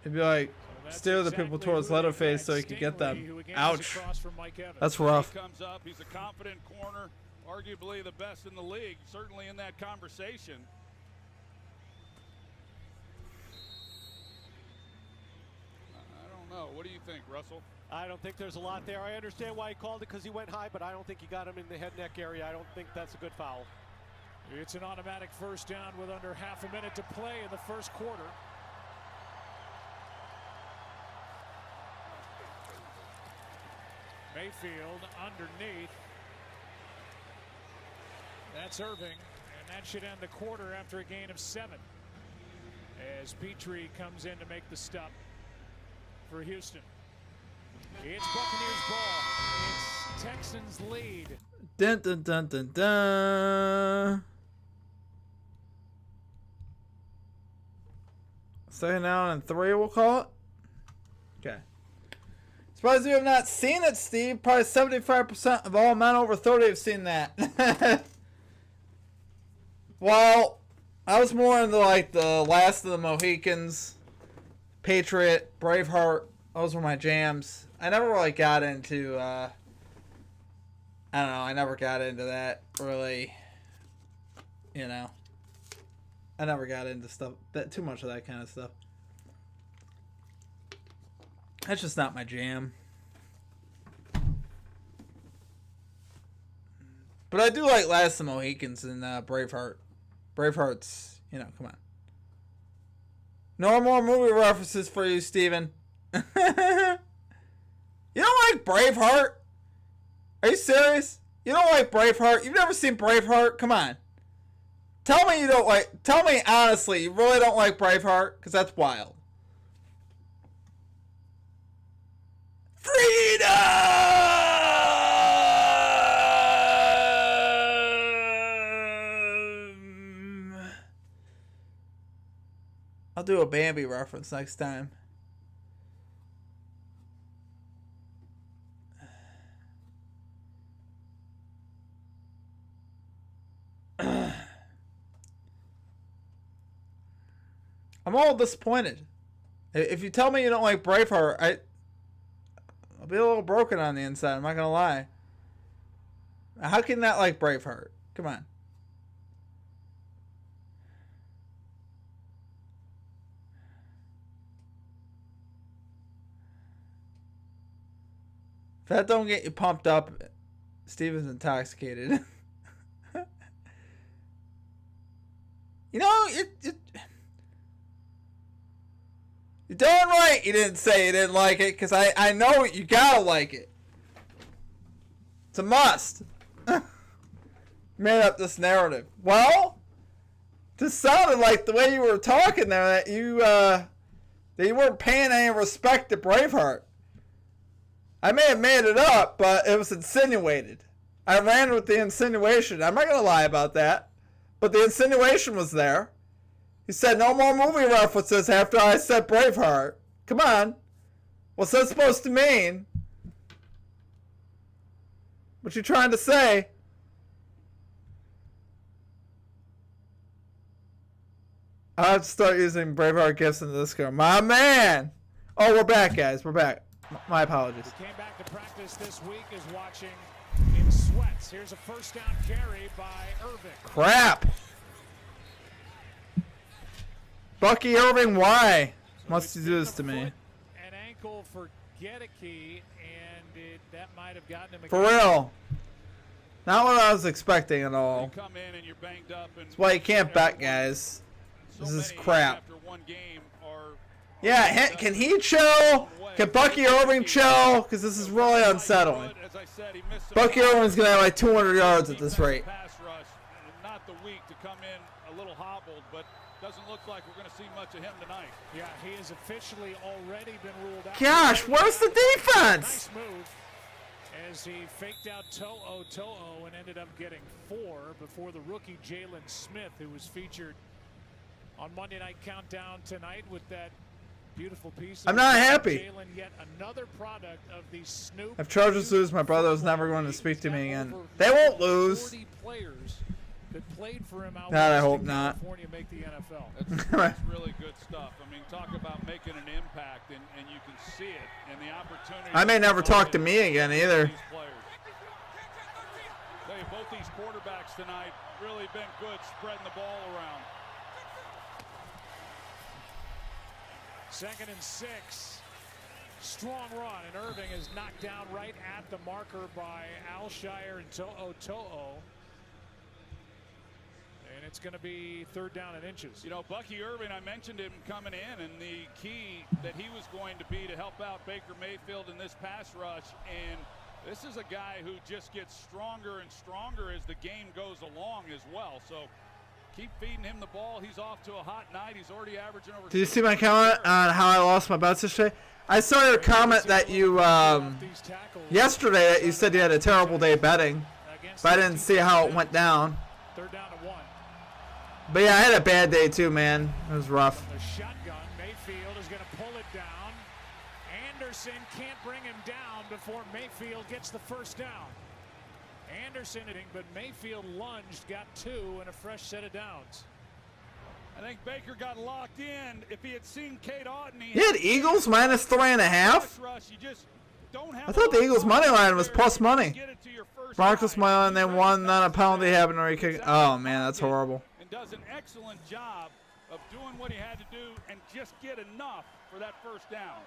It'd be like That's steer the people exactly towards who they Leatherface got. so he could get Stingley, who them. again is Ouch. across from Mike Evans. That's rough. He comes up. He's a confident corner, arguably the best in the league, certainly in that conversation. I don't know. What do you think, Russell? I don't think there's a lot there. I understand why he called it because he went high, but I don't think he got him in the head neck area. I don't think that's a good foul. It's an automatic first down with under half a minute to play in the first quarter. Mayfield underneath. That's Irving, and that should end the quarter after a gain of 7. As Petrie comes in to make the stop for Houston. It's Buccaneers ball. It's Texans lead. Dun dun dun dun dun. Second down and 3, we'll call it. Okay. Surprised you have not seen it, Steve. Probably 75% of all men over 30 have seen that. Well, I was more into like the Last of the Mohicans, Patriot, Braveheart. Those were my jams. I never really got into, I don't know, I never got into that really, you know. I never got into stuff, too much of that kind of stuff. That's just not my jam. But I do like Last of the Mohicans and Braveheart. Braveheart's, you know, come on. No more movie references for you, Steven. You don't like Braveheart? Are you serious? You don't like Braveheart? You've never seen Braveheart? Come on. Tell me you don't like... Tell me honestly, you really don't like Braveheart? Because that's wild. Freedom! I'll do a Bambi reference next time. I'm all disappointed. If you tell me you don't like Braveheart, I'll be a little broken on the inside. I'm not gonna lie. How can you not like Braveheart? Come on. If that don't get you pumped up, Steven's intoxicated. You know, you're darn right you didn't say you didn't like it, because I know you gotta like it. It's a must. Made up this narrative. Well, just sounded like the way you were talking there that you weren't paying any respect to Braveheart. I may have made it up, but it was insinuated. I ran with the insinuation. I'm not gonna lie about that. But the insinuation was there. He said no more movie references after I said Braveheart. Come on. What's that supposed to mean? What you trying to say? I have to start using Braveheart gifts in the Discord. My man! Oh, we're back, guys. We're back. My apologies. Who came back to practice this week is watching in sweats. Here's a first down carry by Irving. Crap! Bucky Irving, why must you do this to me? An ankle for Gedeke, and that might have gotten him again. For real. Not what I was expecting at all. You come in and you're banged up, and That's why you can't bet, guys. so This is many crap. after one game are Yeah, can he chill? Can Bucky Irving chill? Because this is really unsettling. As I said, he missed some Bucky Irving's going to have like 200 yards at this rate. pass rush, not the week to come in a little hobbled, but doesn't look like we're going to see much of him tonight. Yeah, he has officially already been ruled out. Gosh, where's the defense? Nice move as he faked out To'o and ended up getting 4 before the rookie Jalen Smith, who was featured on Monday Night Countdown tonight with that beautiful piece. I'm not happy. Jalen, yet another product of the Snoop. If Chargers lose, my brother was never going to speak to me again. They won't lose. 40 players that played for him out God, I west hope in not. California make the NFL. That's really good stuff. I mean, talk about making an impact, and you can see it, and the opportunity. I may never talk to me again either. These players. Tell you, both these quarterbacks tonight really been good spreading the ball around. 2nd and 6. Strong run, and Irving is knocked down right at the marker by Alshire and To'o. And it's going to be 3rd down and inches. You know, Bucky Irving, I mentioned him coming in, and the key that he was going to be to help out Baker Mayfield in this pass rush. And this is a guy who just gets stronger and stronger as the game goes along as well. So keep feeding him the ball. He's off to a hot night. He's already averaging over. Did you see my comment on how I lost my bets yesterday? I saw your comment that you, yesterday, that you said you had a terrible day betting, but I didn't see how it went down. 3rd down to 1. But yeah, I had a bad day too, man. It was rough. The shotgun. Mayfield is going to pull it down. Anderson can't bring him down before Mayfield gets the 1st down. Anderson hitting, but Mayfield lunged, got 2, and a fresh set of downs. I think Baker got locked in. If he had seen Kate Otten, You had Eagles minus 3.5? rush, you just don't have I thought the Eagles money line was plus money. Get it to your first Broncos drive. money line, then won, then a penalty happened, or he kicked. Oh man, that's horrible. And does an excellent job of doing what he had to do and just get enough for that 1st down.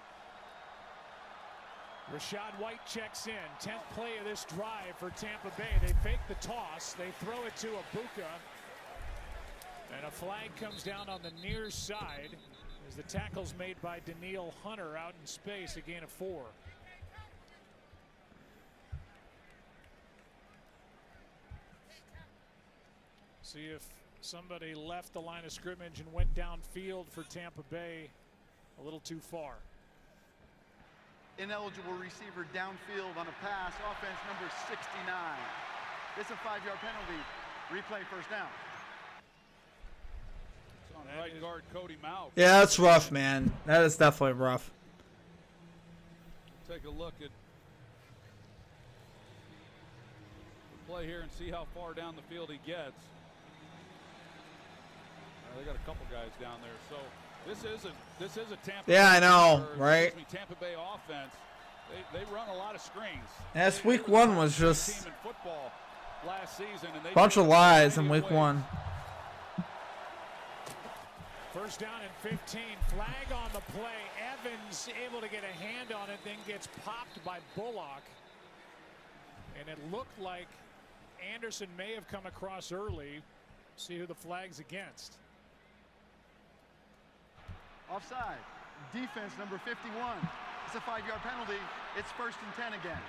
Rashad White checks in. 10th play of this drive for Tampa Bay. They fake the toss. They throw it to Abuka. And a flag comes down on the near side as the tackle's made by Daniil Hunter out in space, a gain of 4. See if somebody left the line of scrimmage and went downfield for Tampa Bay a little too far. Ineligible receiver downfield on a pass. Offense number 69. It's a 5-yard penalty. Replay 1st down. It's on right guard Cody Mount. Yeah, that's rough, man. That is definitely rough. Take a look at the play here and see how far down the field he gets. They got a couple guys down there, so This is a Tampa. Yeah, I know, or, right? excuse me, Tampa Bay offense. They run a lot of screens. Yes, They week were one the was best just team in football last season, and they bunch did of it lies in variety week of ways. one. First down and 15. Flag on the play. Evans able to get a hand on it, then gets popped by Bullock. And it looked like Anderson may have come across early. See who the flag's against. Offside. Defense number 51. It's a 5-yard penalty. It's 1st and 10 again.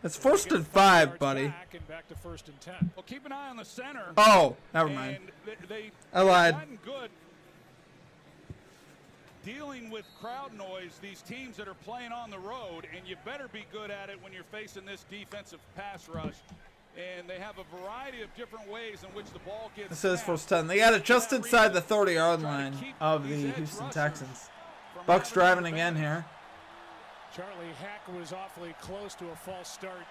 It's 1st and 5, 5 buddy. Back and back to 1st and 10. Well, keep an eye on the center. Oh, never mind. And I lied. gotten good dealing with crowd noise, these teams that are playing on the road, and you better be good at it when you're facing this defensive pass rush. And they have a variety of different ways in which the ball gets This is snapped. 1st 10. They got it just inside the 30-yard line of the Houston Texans. Bucs driving again here. Charlie Heck was awfully close to a false start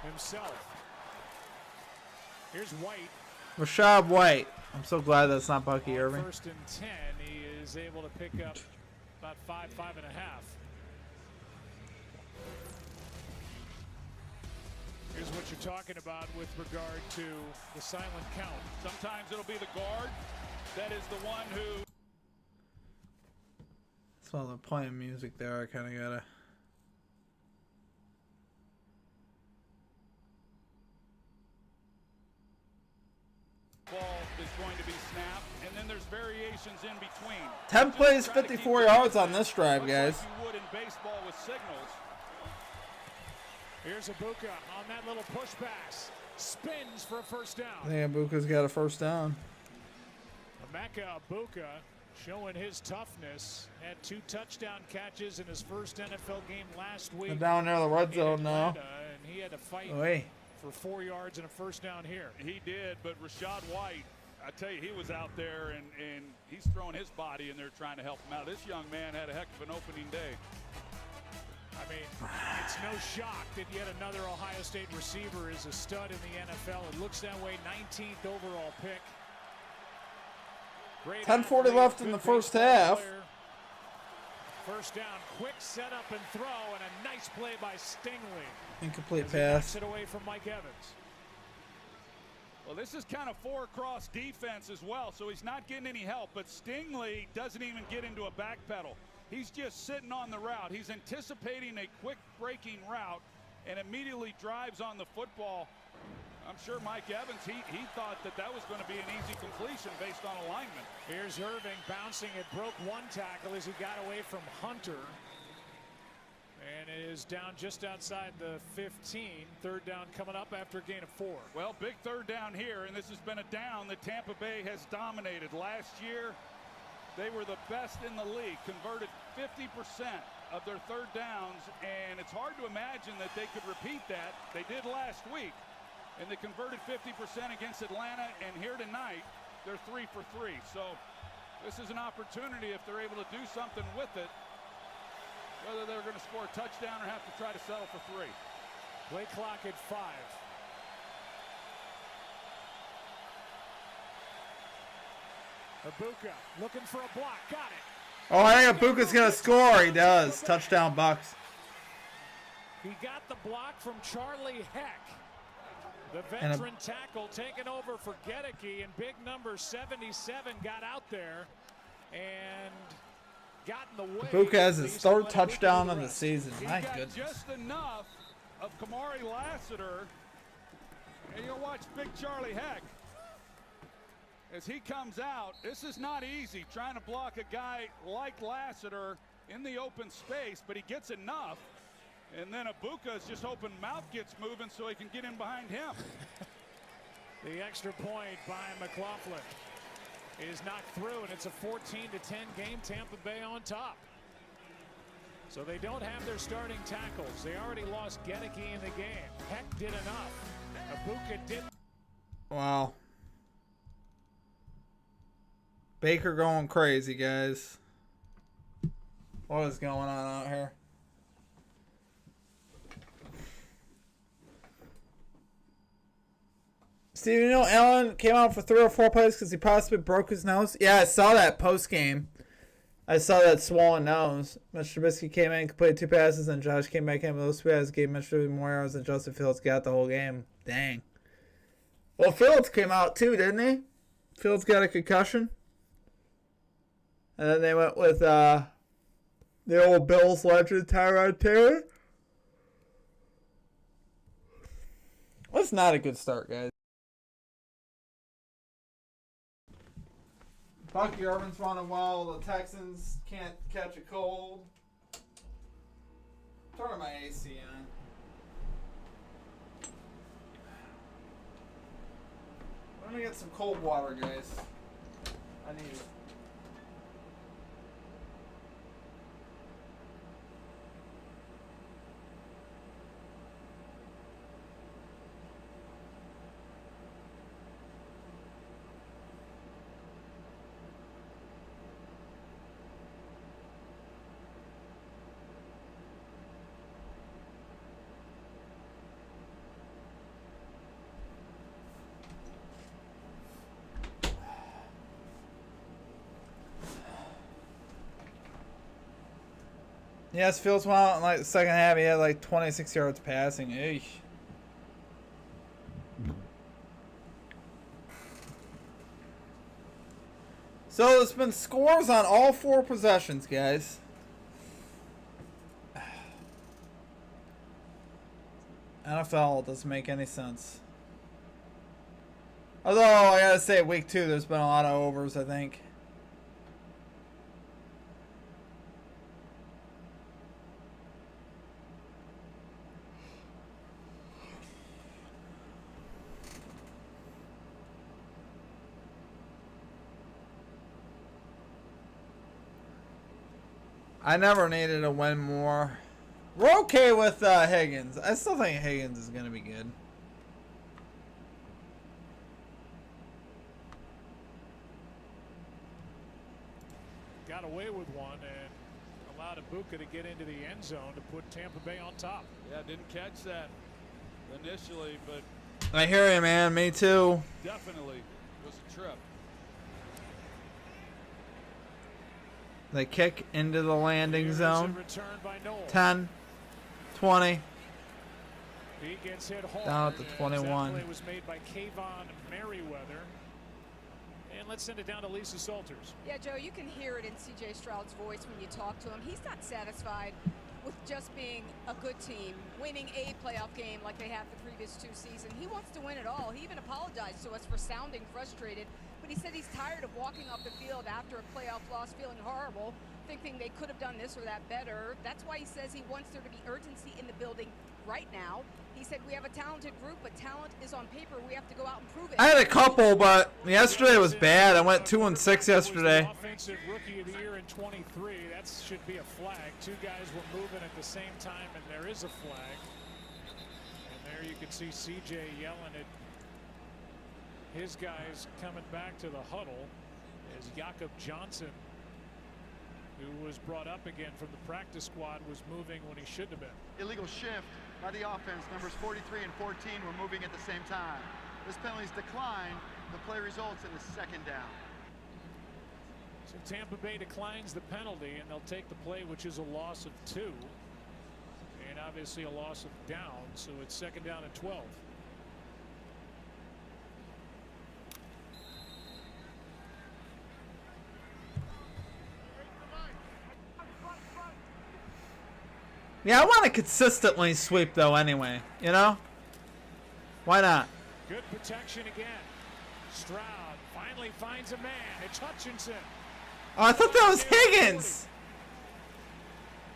himself. Here's White. Rashad White. I'm so glad that's not Bucky On Irving. 1st and 10, he is able to pick up about 5.5. Here's what you're talking about with regard to the silent count. Sometimes it'll be the guard that is the one who. So they're playing music there. I kind of gotta. Ball is going to be snapped, and then there's variations in between. 10 plays, Try to keep 54 it yards on this drive, much guys. like you would in baseball with signals. Here's Ibuka on that little push pass. Spins for a first down. I think Ibuka's got a 1st down. Emeka Ibuka showing his toughness. Had 2 touchdown catches in his first NFL game last week. They're down near the red in zone now. Atlanta, and he had to fight Oi. for 4 yards and a first down here. He did, but Rashad White, I tell you, he was out there, and he's throwing his body in there trying to help him out. This young man had a heck of an opening day. I mean, it's no shock that yet another Ohio State receiver is a stud in the NFL. It looks that way. 19th overall pick. Great 10:40 athlete, left in good the first baseball half. player. First down, quick setup and throw, and a nice play by Stingley. Incomplete As he knocks pass. it away from Mike Evans. Well, this is kind of 4-cross defense as well, so he's not getting any help. But Stingley doesn't even get into a back pedal. He's just sitting on the route. He's anticipating a quick breaking route and immediately drives on the football. I'm sure Mike Evans, he thought that was going to be an easy completion based on alignment. Here's Irving bouncing. It broke 1 tackle as he got away from Hunter. And it is down just outside the 15. 3rd down coming up after a gain of 4. Well, big 3rd down here, and this has been a down that Tampa Bay has dominated. Last year, they were the best in the league, converted 50% of their 3rd downs, and it's hard to imagine that they could repeat that. They did last week, and they converted 50% against Atlanta, and here tonight, they're 3 for 3. So this is an opportunity if they're able to do something with it, whether they're going to score a touchdown or have to try to settle for 3. Play clock at 5. Ibuka looking for a block. Got it. Oh, I think Ibuka's going to score. He does. Touchdown, Bucs. He got the block from Charlie Heck. The And veteran tackle taking over for Gedeke, and big number 77 got out there and got in the way. Ibuka has his He's 3rd let Ibuka touchdown do of the rest. season. He My got goodness. just enough of Kamari Lassiter, and you'll watch Big Charlie Heck as he comes out. This is not easy trying to block a guy like Lassiter in the open space, but he gets enough. And then Ibuka's just hoping Mouth gets moving so he can get in behind him. The extra point by McLaughlin is knocked through, and it's a 14-10 game. Tampa Bay on top. So they don't have their starting tackles. They already lost Gedeke in the game. Heck did enough. Ibuka did. Wow. Baker going crazy, guys. What is going on out here? Steve, you know Allen came out for 3 or 4 plays because he possibly broke his nose? Yeah, I saw that post game. I saw that swollen nose. Mitch Trubisky came in, completed 2 passes, and Josh came back in with those 2 passes, gave Mitch Trubisky more yards, and Justin Fields got the whole game. Dang. Well, Fields came out too, didn't he? Fields got a concussion. And then they went with the old Bills legend, Tyrod Taylor. That's not a good start, guys. Bucky Irvin's running well. The Texans can't catch a cold. Turning my AC on. Let me get some cold water, guys. I need it. Yes, Fields went out in like the second half. He had like 26 yards passing. Eesh. So there's been scores on all 4 possessions, guys. NFL doesn't make any sense. Although I gotta say, week 2 there's been a lot of overs, I think. I never needed to win more. We're okay with Higgins. I still think Higgins is going to be good. Got away with one and allowed Ibuka to get into the end zone to put Tampa Bay on top. Yeah, didn't catch that initially, but I hear you, man. Me too. definitely was a trip. They kick into the landing Here's a zone. return by Noel. 10, 20. He gets hit hard. Down at the 21. That play was made by Kayvon Merriweather. And let's send it down to Lisa Salters. Yeah, Joe, you can hear it in C.J. Stroud's voice when you talk to him. He's not satisfied with just being a good team, winning a playoff game like they have the previous 2 seasons. He wants to win it all. He even apologized to us for sounding frustrated. But he said he's tired of walking off the field after a playoff loss feeling horrible, thinking they could have done this or that better. That's why he says he wants there to be urgency in the building right now. He said we have a talented group, but talent is on paper. We have to go out and prove it. I had a couple, but yesterday was bad. I went 2-6 yesterday. Offensive rookie of the year in 23. That should be a flag. 2 guys were moving at the same time, and there is a flag. And there you can see CJ yelling at his guys coming back to the huddle as Jakob Johnson, who was brought up again from the practice squad, was moving when he shouldn't have been. Illegal shift by the offense. Numbers 43 and 14 were moving at the same time. This penalty's declined. The play results in a 2nd down. So Tampa Bay declines the penalty, and they'll take the play, which is a loss of 2. And obviously a loss of down, so it's 2nd down and 12. Yeah, I want to consistently sweep, though, anyway. You know? Why not? Good protection again. Stroud finally finds a man. It's Hutchinson. Oh, I thought that was Higgins.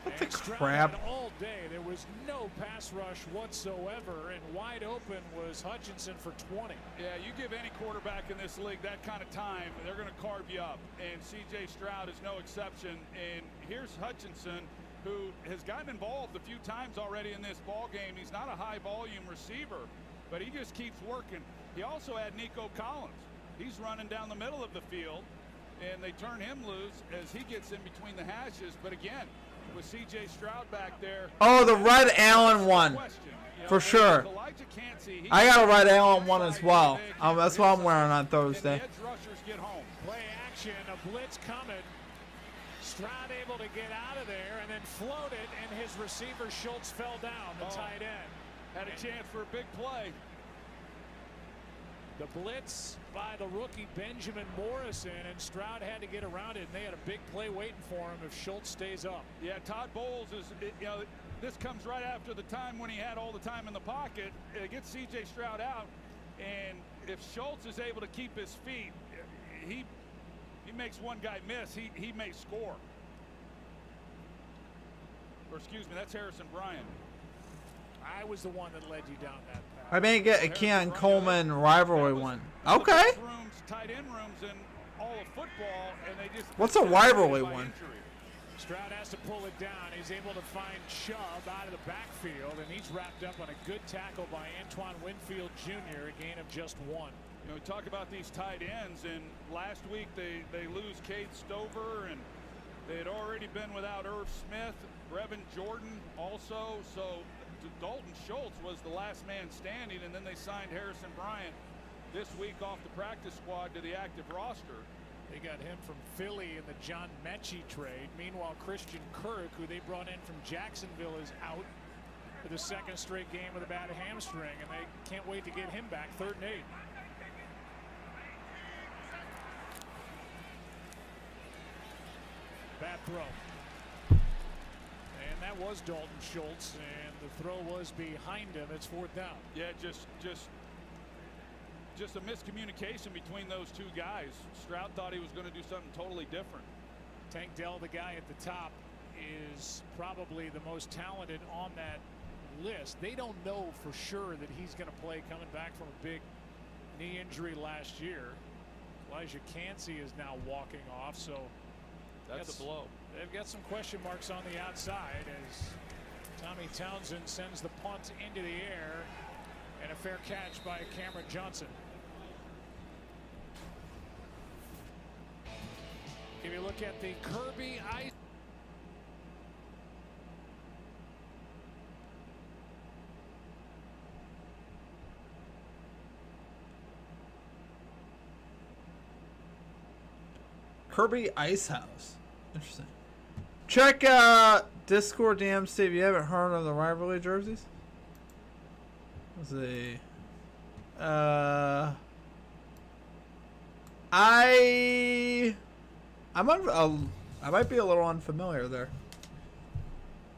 What the And Stroud crap? had all day. There was no pass rush whatsoever, and wide open was Hutchinson for 20. Yeah, you give any quarterback in this league that kind of time, they're going to carve you up. And C.J. Stroud is no exception. And here's Hutchinson, who has gotten involved a few times already in this ball game. He's not a high-volume receiver, but he just keeps working. He also had Nico Collins. He's running down the middle of the field, and they turn him loose as he gets in between the hashes. But again, with C.J. Stroud back there. Oh, the Red Allen one. For sure. I got a Red Allen one as well. That's what I'm wearing on Thursday. Play action, a blitz coming. Stroud able to get out of there and then float it, and his receiver Schultz fell down, the tight end. Had a chance for a big play. The blitz by the rookie Benjamin Morrison, and Stroud had to get around it, and they had a big play waiting for him if Schultz stays up. Yeah, Todd Bowles is, this comes right after the time when he had all the time in the pocket. It gets C.J. Stroud out, and if Schultz is able to keep his feet, he makes one guy miss, he may score. Or excuse me, that's Harrison Bryant. I was the one that led you down that path. I may get a Keon Coleman rivalry one. Okay. Tight end rooms in all of football, and they just. What's a rivalry one? Stroud has to pull it down. He's able to find Chubb out of the backfield, and he's wrapped up on a good tackle by Antoine Winfield Jr., a gain of just 1. You know, we talk about these tight ends, and last week they lose Cade Stover, and they had already been without Irv Smith, Brevin Jordan also. So Dalton Schultz was the last man standing, and then they signed Harrison Bryant this week off the practice squad to the active roster. They got him from Philly in the John Mechie trade. Meanwhile, Christian Kirk, who they brought in from Jacksonville, is out for the second straight game with a bad hamstring, and they can't wait to get him back. 3rd and 8. Bad throw. And that was Dalton Schultz, and the throw was behind him. It's 4th down. Yeah, just a miscommunication between those two guys. Stroud thought he was going to do something totally different. Tank Dell, the guy at the top, is probably the most talented on that list. They don't know for sure that he's going to play coming back from a big knee injury last year. Elijah Cansey is now walking off, so that's a blow. They've got some question marks on the outside as Tommy Townsend sends the punt into the air, and a fair catch by Cameron Johnson. If you look at the Kirby Ice. Kirby Icehouse. Interesting. Check Discord DM, Steve. You haven't heard of the rivalry jerseys? Let's see. I might be a little unfamiliar there.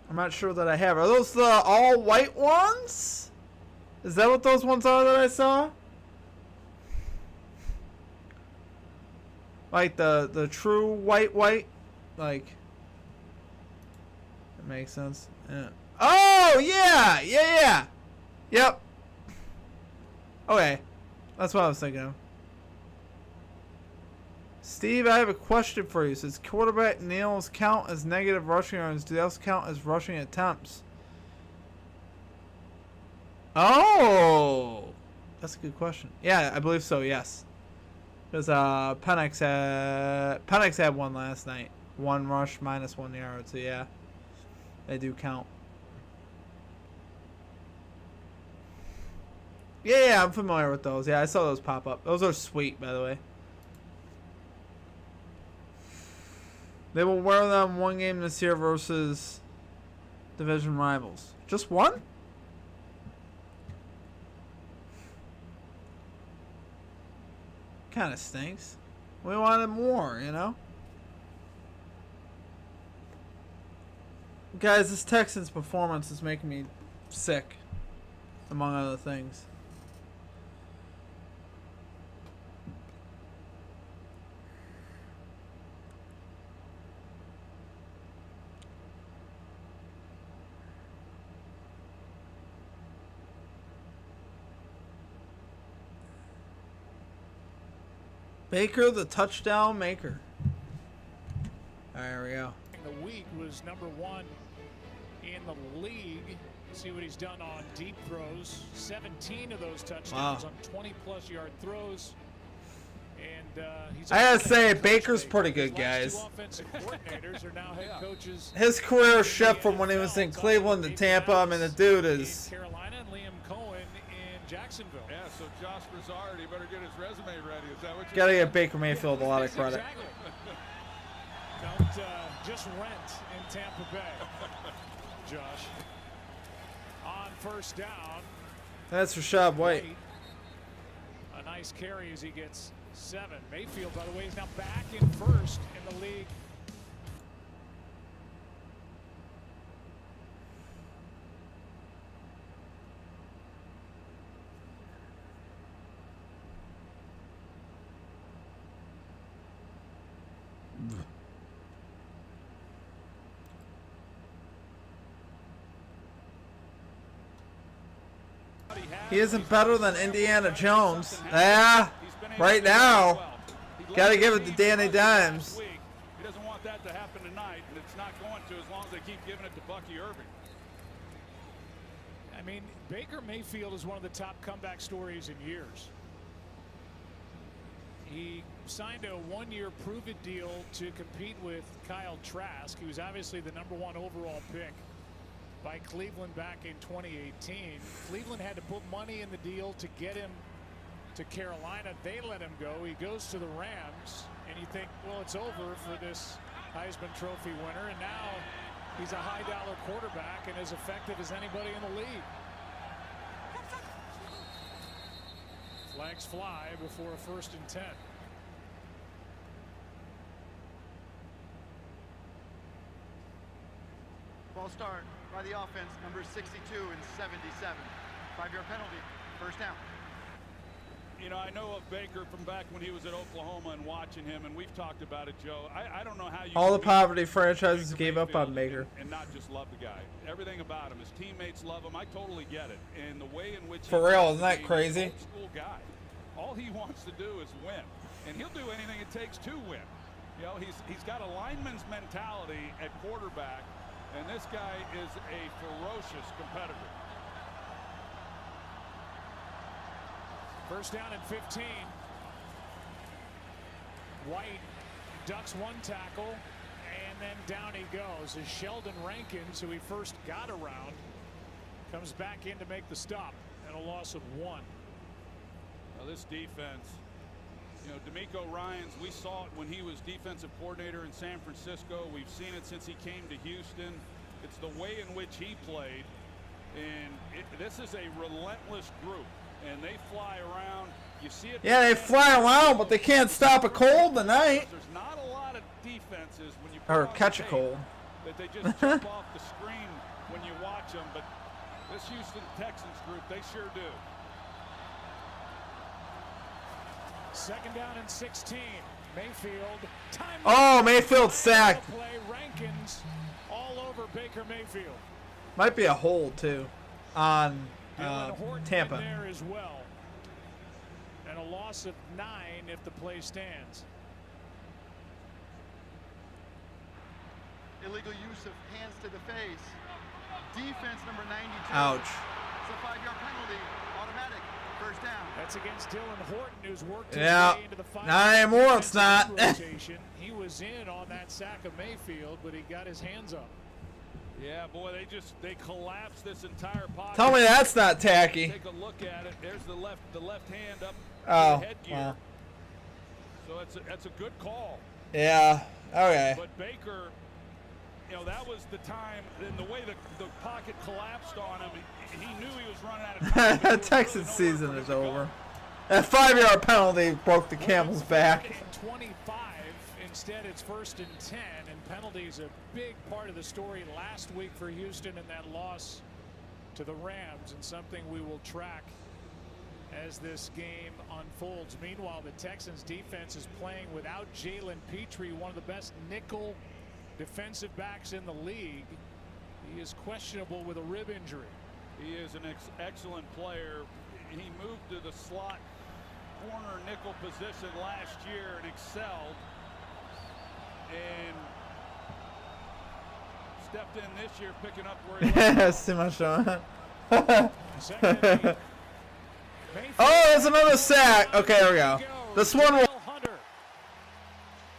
I'm not sure that I have. Are those the all white ones? Is that what those ones are that I saw? Like the true white, like, that makes sense. Yeah. Oh yeah. Yep. Okay, that's what I was thinking of. Steve, I have a question for you. Says quarterback nails count as negative rushing yards? Do they also count as rushing attempts? Oh, that's a good question. Yeah, I believe so. Yes. Because Penix had one last night. 1 rush, -1 yard. So yeah, they do count. Yeah, I'm familiar with those. Yeah, I saw those pop up. Those are sweet, by the way. They will wear them one game this year versus division rivals. Just one? Kind of stinks. We wanted more, you know? Guys, this Texans performance is making me sick, among other things. Baker, the touchdown maker. There we go. The week was #1 in the league. See what he's done on deep throws. 17 of those touchdowns on 20-plus yard throws. And he's I gotta also say, head coach Baker's Baker. pretty good, His last guys. two offensive coordinators are now head coaches. His career in shift the from when he was in NFL. Cleveland to Tampa. I mean, the dude in is. Carolina and Liam Cohen in Jacksonville. Yeah, so Josh Broussard, he better get his resume ready. Is that what you're Gotta saying? give Baker Mayfield a lot of credit. Exactly. Don't just rent in Tampa Bay, Josh. On first down. That's Rashad White. A nice carry as he gets 7. Mayfield, by the way, is now back in first in the league. He isn't better than Indiana Jones. Yeah, right now. Gotta give it to Danny Dimes. He doesn't want that to happen tonight, and it's not going to as long as they keep giving it to Bucky Irving. I mean, Baker Mayfield is one of the top comeback stories in years. He signed a 1-year prove-it deal to compete with Kyle Trask, who was obviously the #1 overall pick by Cleveland back in 2018. Cleveland had to put money in the deal to get him to Carolina. They let him go. He goes to the Rams, and you think, well, it's over for this Heisman Trophy winner, and now he's a high-dollar quarterback and as effective as anybody in the league. Flags fly before a 1st and 10. Ball start by the offense, numbers 62 and 77. 5-yard penalty, first down. You know, I know of Baker from back when he was at Oklahoma and watching him, and we've talked about it, Joe. I don't know how you All the can beat poverty franchises Baker gave up on Mayfield Baker. and not just love the guy. Everything about him, his teammates love him. I totally get it. And the way in which For he real, plays isn't the that game, crazy? he's an old school guy. All he wants to do is win, and he'll do anything it takes to win. You know, he's got a lineman's mentality at quarterback, and this guy is a ferocious competitor. First down and 15. White ducks one tackle, and then down he goes as Sheldon Rankins, who he first got around, comes back in to make the stop at a loss of 1. Now this defense, you know, DeMeco Ryans, we saw it when he was defensive coordinator in San Francisco. We've seen it since he came to Houston. It's the way in which he played, and this is a relentless group, and they fly around. You see it. Yeah, they fly around, but they can't stop a cold tonight. There's not a lot of defenses when you Or put on catch a tape cold. that they just jump off the screen when you watch them, but this Houston Texans group, they sure do. 2nd down and 16. Mayfield. Time Oh, Mayfield sacked. play. Rankins all over Baker Mayfield. Might be a hold, too, on Dylan Horton Tampa. in there as well. And a loss of 9 if the play stands. Illegal use of hands to the face. Defense number 92. Ouch. It's a 5-yard penalty, automatic, first down. That's against Dylan Horton, who's worked his Yeah. way into the Not anymore, it's defensive not. rotation. He was in on that sack of Mayfield, but he got his hands up. Yeah, boy, they collapsed this entire pocket. Tell me that's not tacky. Take a look at it. There's the left hand up Oh, the headgear. wow. So that's a good call. Yeah, okay. But Baker, you know, that was the time, and the way the pocket collapsed on him, he knew he was running out of time. but there was Texas really nowhere season for is him to go. over. That 5-yard penalty broke the camel's back. 25. Instead, it's 1st and 10, and penalties a big part of the story last week for Houston in that loss to the Rams, and something we will track as this game unfolds. Meanwhile, the Texans defense is playing without Jalen Petrie, one of the best nickel defensive backs in the league. He is questionable with a rib injury. He is an excellent player. He moved to the slot corner nickel position last year and excelled, and stepped in this year picking up where he left off. See my shot. Second and 8. Oh, there's another sack. Okay, here we go. This one will. Hunter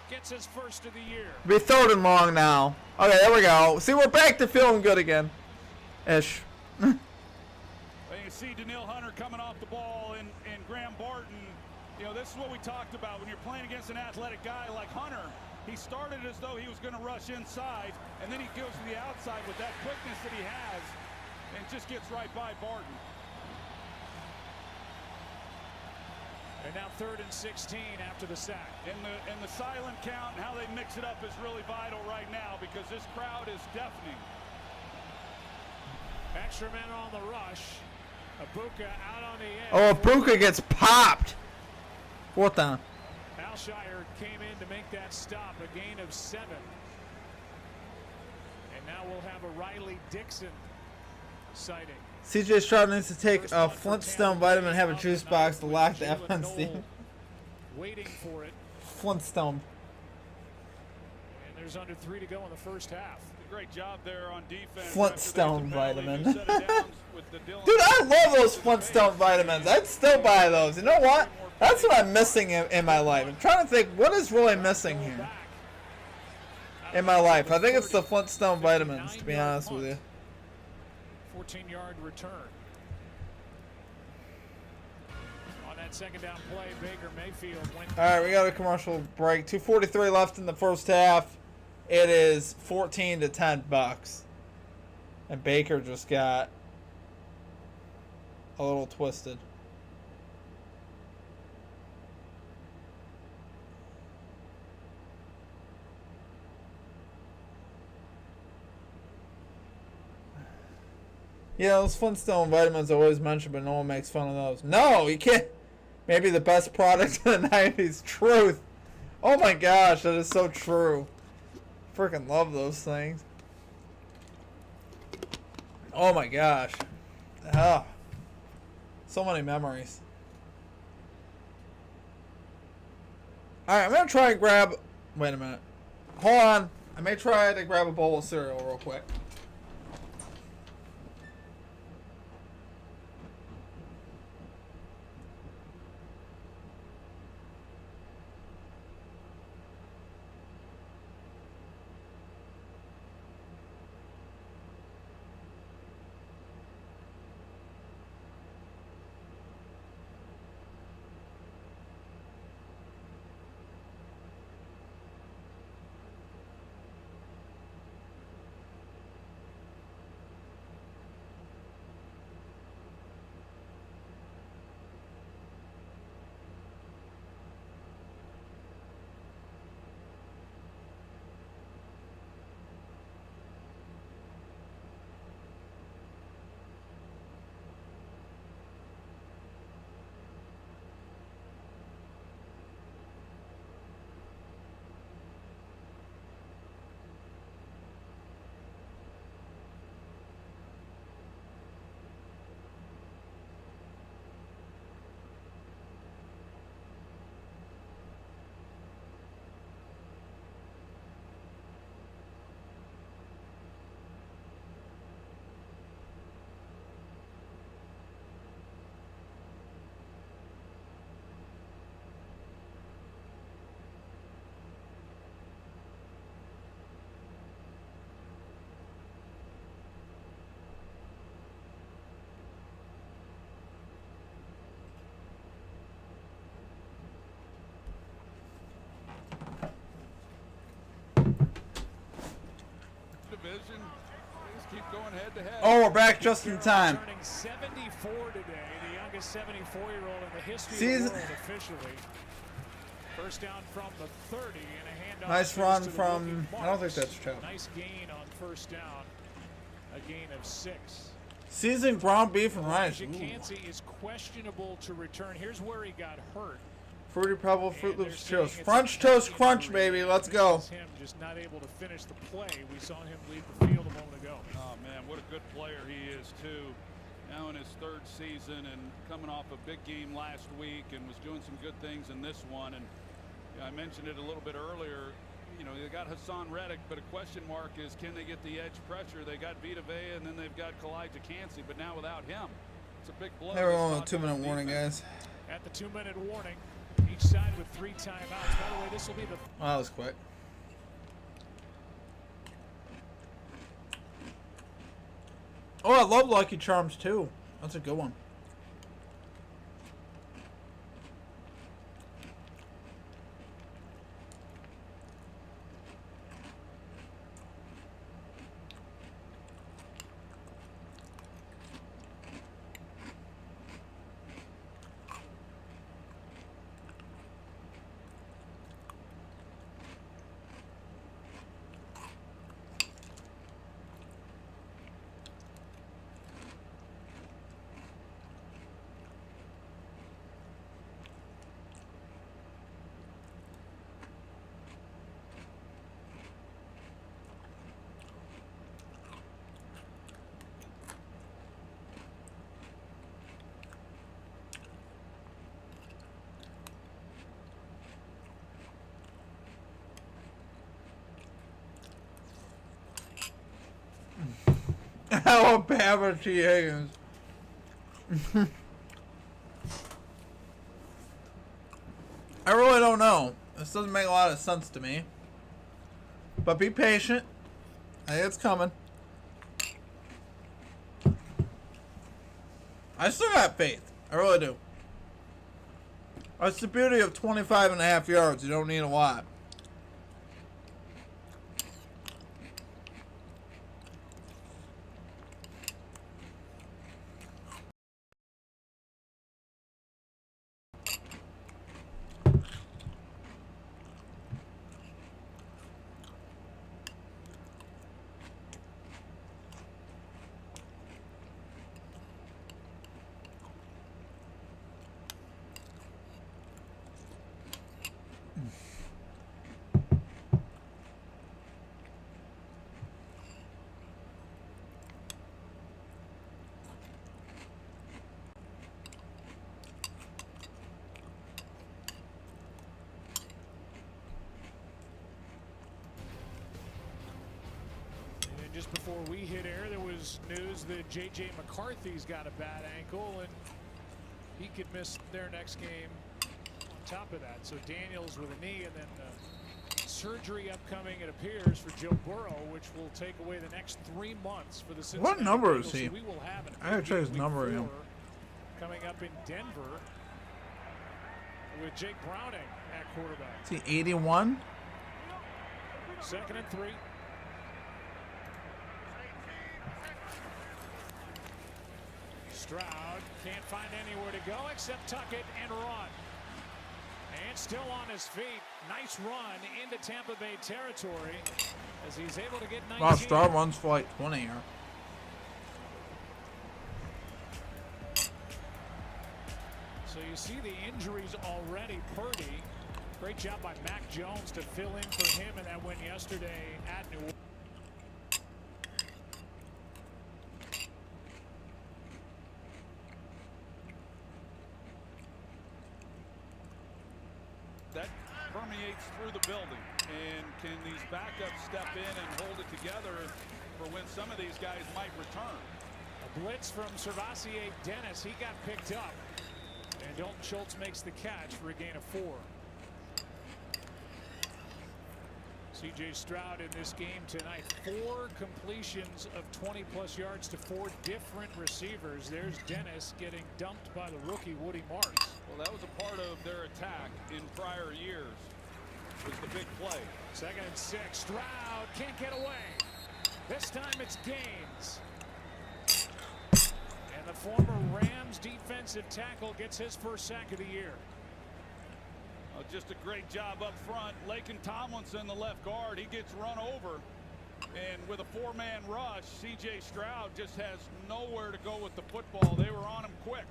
gets his first of the year. Be 3rd and long now. Okay, there we go. See, we're back to feeling good again. Ish. Well, you see Daniil Hunter coming off the ball and Graham Barton. You know, this is what we talked about when you're playing against an athletic guy like Hunter. He started as though he was going to rush inside, and then he goes to the outside with that quickness that he has and just gets right by Barton. And now 3rd and 16 after the sack. And the silent count and how they mix it up is really vital right now because this crowd is deafening. Extra men on the rush. Ibuka out on the edge. Oh, Ibuka gets popped. 4th down. Alshire came in to make that stop, a gain of 7. And now we'll have a Riley Dixon sighting. CJ Stroud needs to take a Flintstone vitamin and have a juice box to lock the FNC. Waiting for it. Flintstone. And there's under 3 to go in the first half. Great job there on defense. Flintstone vitamin. Dude, I love those Flintstone vitamins. I'd still buy those. You know what? That's what I'm missing in my life. I'm trying to think what is really missing here in my life. I think it's the Flintstone vitamins, to be honest with you. 14-yard return. On that second down play, Baker Mayfield went. All right, we got a commercial break. 2:43 left in the first half. It is 14-10 Bucs. And Baker just got a little twisted. Yeah, those Flintstone vitamins are always mentioned, but no one makes fun of those. No, you can't. Maybe the best product of the 90s. Truth. Oh my gosh, that is so true. Freaking love those things. Oh my gosh. Ah, so many memories. Alright, I'm going to try and grab... Wait a minute. Hold on. I may try to grab a bowl of cereal real quick. Division. Just keep going head to head. Oh, we're back just in time. Turning 74 today, the youngest 74-year-old in the history Season. of the world officially. First down from the 30 and a handoff. Nice run to the from... rookie I don't think Marks. that's true. Nice gain on first down. A gain of 6. Seasoned ground beef and rice. Ooh. Cansey is questionable to return. Here's where he got hurt. Fruity Pebble, Fruit And they're Loops saying Cheerios. it's French a Toast knee Crunch, injury. baby. Let's This go. is him just not able to finish the play. We saw him leave the field a moment ago. Oh, man, what a good player he is, too. Now in his 3rd season and coming off a big game last week and was doing some good things in this one. And I mentioned it a little bit earlier. You know, they got Hassan Reddick, but a question mark is can they get the edge pressure? They got Vita Vea, and then they've got Kalijah Cansey, but now without him, it's a big blow. Hey, we're on a 2-minute warning, guys. At the 2-minute warning, each side with 3 timeouts. By the way, this will be the... Oh, that was quick. Oh, I love Lucky Charms too. That's a good one. Alabama T. Higgins. I really don't know. This doesn't make a lot of sense to me. But be patient. I think it's coming. I still got faith. I really do. That's the beauty of 25.5 yards. You don't need a lot. Just before we hit air, there was news that J.J. McCarthy's got a bad ankle, and he could miss their next game on top of that. So Daniels with a knee, and then surgery upcoming, it appears, for Joe Burrow, which will take away the next 3 months for the Cincinnati What number Bengals. is he? So we will have I gotta check his number again. coming up in Denver with Jake Browning at quarterback. Is he 81? 2nd and 3. Stroud can't find anywhere to go except tuck it and run. And still on his feet. Nice run into Tampa Bay territory as he's able to get 19. Wow, Stroud runs for like 20 here. So you see the injuries already. Purdy, great job by Mac Jones to fill in for him in that win yesterday at New Orleans. That permeates through the building. And can these backups step in and hold it together for when some of these guys might return? A blitz from Servassier Dennis. He got picked up. And Dalton Schultz makes the catch for a gain of 4. C.J. Stroud in this game tonight. 4 completions of 20-plus yards to 4 different receivers. There's Dennis getting dumped by the rookie Woody Marks. Well, that was a part of their attack in prior years, was the big play. 2nd and 6. Stroud can't get away. This time it's Gaines. And the former Rams defensive tackle gets his first sack of the year. Just a great job up front. Laken Tomlinson, the left guard, he gets run over. And with a 4-man rush, C.J. Stroud just has nowhere to go with the football. They were on him quick.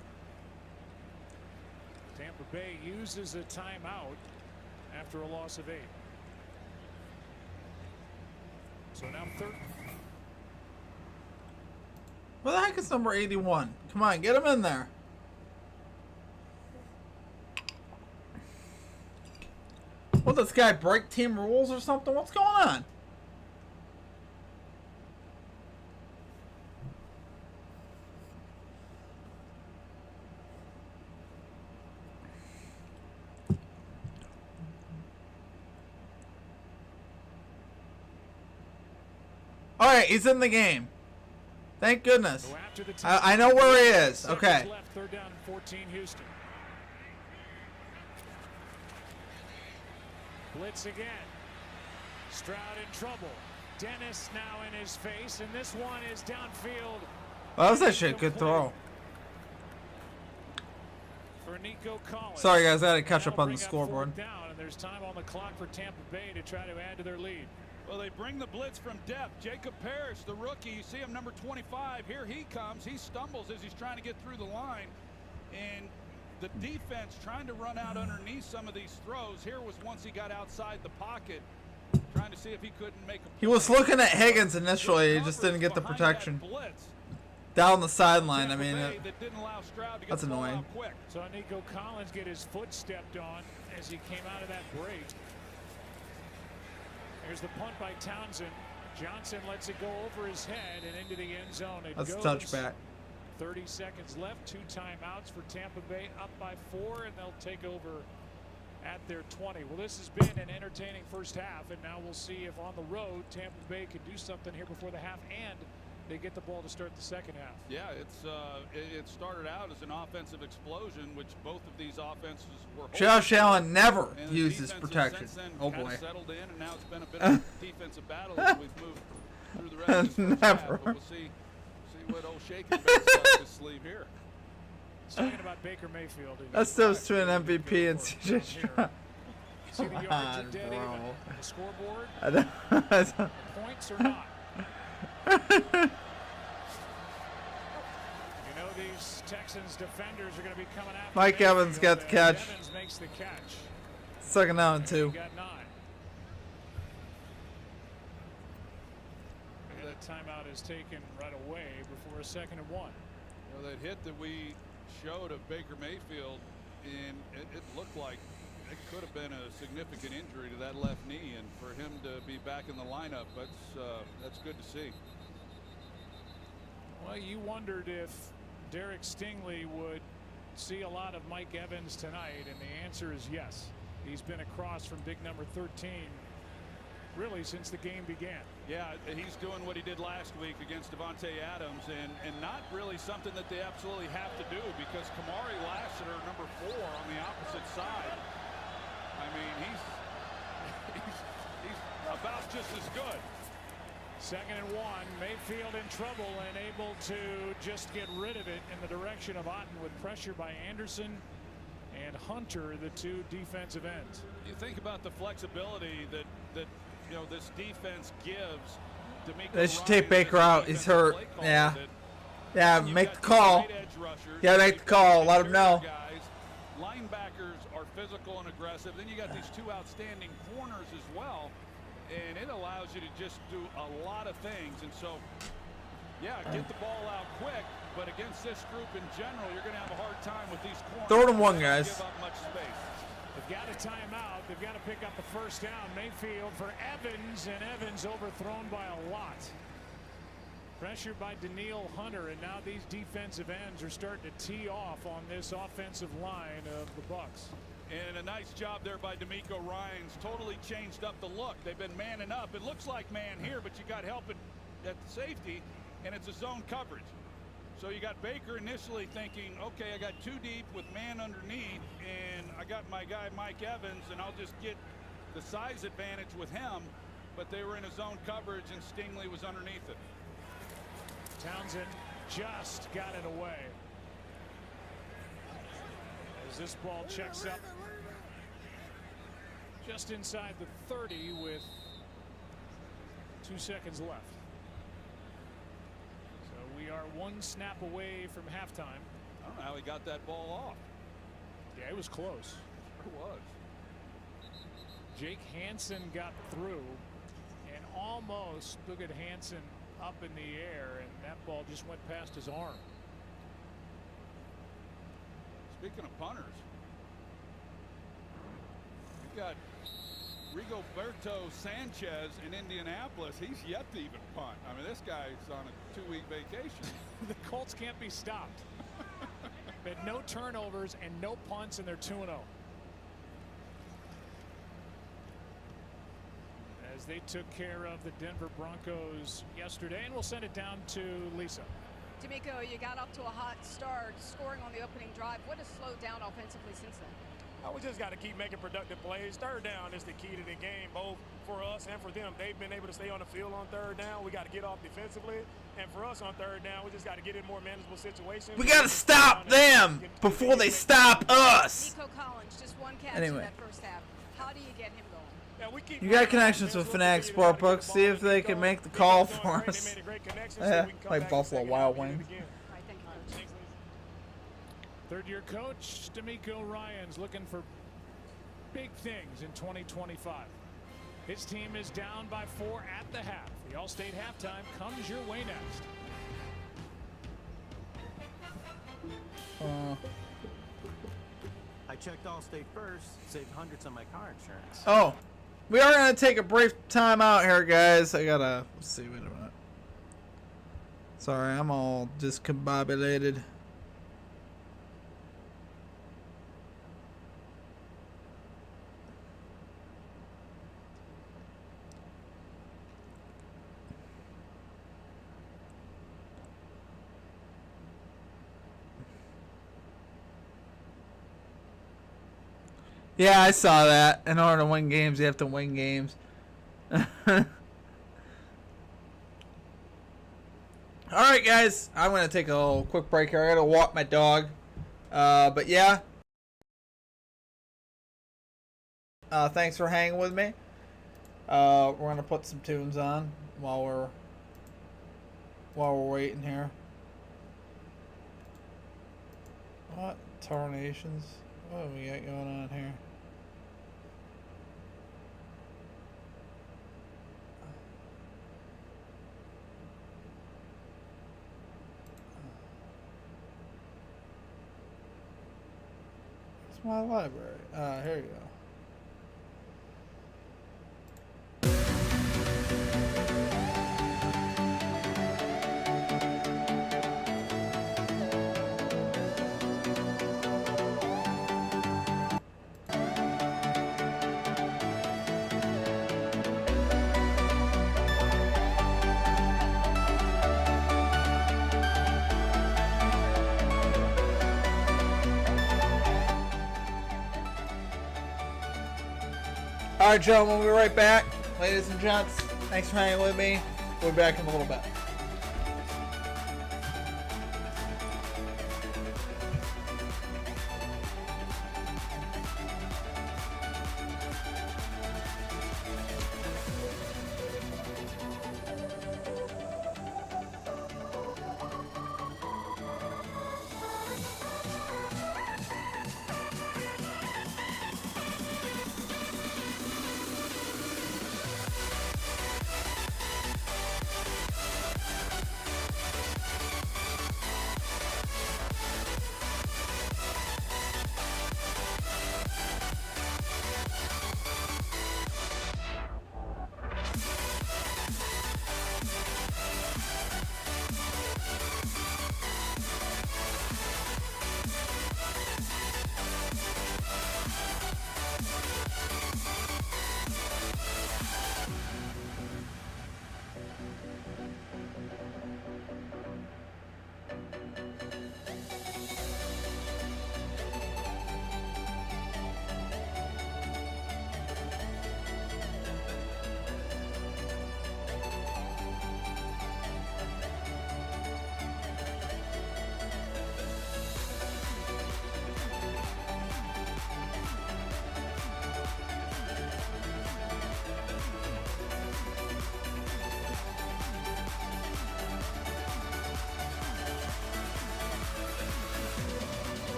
Tampa Bay uses a timeout after a loss of 8. So now 3rd. What the heck is number 81? Come on, get him in there. What, this guy break team rules or something? What's going on? All right, he's in the game. Thank goodness. So after the I know where he is. seconds Okay. left, third down and 14, Houston. Blitz again. Stroud in trouble. Dennis now in his face, and this one is downfield. Well, that was actually a good throw. For Nico Collins. Sorry, guys. I had to catch up That'll on the bring scoreboard. fourth down, and there's time on the clock for Tampa Bay to try to add to their lead. Well, they bring the blitz from depth. Jacob Parrish, the rookie, you see him, number 25. Here he comes. He stumbles as he's trying to get through the line. And the defense trying to run out underneath some of these throws. Here was once he got outside the pocket, trying to see if he couldn't make a He was looking at Higgins initially. He just didn't get the protection. Down the sideline. I mean, that's annoying. So Nico Collins get his foot stepped on as he came out of that break. Here's the punt by Townsend. Johnson lets it go over his head and into the end zone. It That's a goes. touchback. 30 seconds left. 2 timeouts for Tampa Bay, up by 4, and they'll take over at their 20. Well, this has been an entertaining first half, and now we'll see if on the road Tampa Bay can do something here before the half, and they get the ball to start the second half. Yeah, it started out as an offensive explosion, which both of these offenses were. Josh Allen never and the uses defenses protection. since then Oh kinda boy. settled in, and now it's been a bit of a defensive battle as we've moved through the rest of this first half. Never. But we'll see what old Shaky Bear's got up his sleeve here. Talking about Baker Mayfield. That's those to an MVP and CJ Stroud. See the Come yardage on, are dead bro. even. The scoreboard, I don't- points or not. You know these Texans defenders are going to be coming after Mike Mayfield, Evans got the and catch. Evans makes the catch. Second down and 2. He got 9. And that timeout is taken right away before a 2nd and 1. You know, that hit that we showed of Baker Mayfield, and it looked like it could have been a significant injury to that left knee, and for him to be back in the lineup, that's good to see. Well, you wondered if Derek Stingley would see a lot of Mike Evans tonight, and the answer is yes. He's been across from big number 13 really since the game began. Yeah, he's doing what he did last week against Devontae Adams, and not really something that they absolutely have to do, because Kamari Lassiter, number 4 on the opposite side, I mean, he's about just as good. 2nd and 1. Mayfield in trouble and able to just get rid of it in the direction of Otten with pressure by Anderson and Hunter, the 2 defensive ends. You think about the flexibility that you know this defense gives. They should take Baker out. He's hurt. Yeah. Yeah, make the call. Yeah, make the call. Let him know. Linebackers are physical and aggressive. Then you got these 2 outstanding corners as well, and it allows you to just do a lot of things. And so, yeah, get the ball out quick, but against this group in general, you're going to have a hard time with these corners. 3rd and 1, guys. Give up much space. They've got a timeout. They've got to pick up the 1st down. Mayfield for Evans, and Evans overthrown by a lot. Pressured by Daniil Hunter, and now these defensive ends are starting to tee off on this offensive line of the Bucs. And a nice job there by D'Amico Ryans. Totally changed up the look. They've been manning up. It looks like man here, but you got help at the safety, and it's a zone coverage. So you got Baker initially thinking, okay, I got 2 deep with man underneath, and I got my guy Mike Evans, and I'll just get the size advantage with him. But they were in a zone coverage, and Stingley was underneath it. Townsend just got it away. As this ball checks up just inside the 30 with 2 seconds left. So we are 1 snap away from halftime. I don't know how he got that ball off. Yeah, it was close. It was. Jake Hansen got through and almost look at Hansen up in the air, and that ball just went past his arm. Speaking of punters, you got Rigoberto Sanchez in Indianapolis. He's yet to even punt. I mean, this guy's on a 2-week vacation. The Colts can't be stopped. They had no turnovers and no punts, and they're 2-0. As as they took care of the Denver Broncos yesterday, and we'll send it down to Lisa. D'Amico, you got off to a hot start, scoring on the opening drive. What has slowed down offensively since then? We just got to keep making productive plays. Third down is the key to the game, both for us and for them. They've been able to stay on the field on third down. We got to get off defensively. And for us on third down, we just got to get in more manageable situations. We got to stop them before they stop us. Nico Collins, just one catch Anyway. in that first half. How do you get him going? Yeah, we keep You got connections with Fanatic Sportbooks. See if they can make the call for us. Like Buffalo Wild Wings. All right, thank you, Coach. Third-year coach D'Amico Ryans looking for big things in 2025. His team is down by 4 at the half. The All-State halftime comes your way next. I checked Allstate first, saved hundreds on my car insurance. Oh, we are going to take a brief time out here, guys. I got to, let's see, wait a minute. Sorry, I'm all discombobulated. Yeah, I saw that. In order to win games, you have to win games. Alright, guys. I'm going to take a little quick break here. I got to walk my dog. But yeah. Thanks for hanging with me. We're going to put some tunes on while we're waiting here. What? Tarnations? What do we got going on here? It's my library. Here you go. Alright, gentlemen, we'll be right back. Ladies and gents, thanks for hanging with me. We'll be back in a little bit.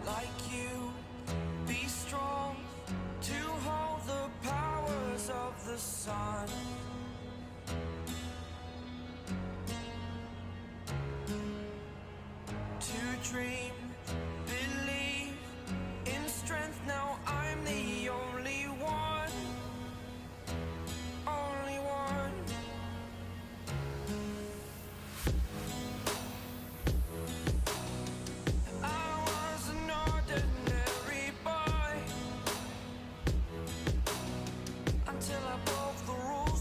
like you. Be strong to hold the powers of the sun. To dream, believe in strength. Now I'm the only one. Only one. I was an ordinary boy until I broke the rules.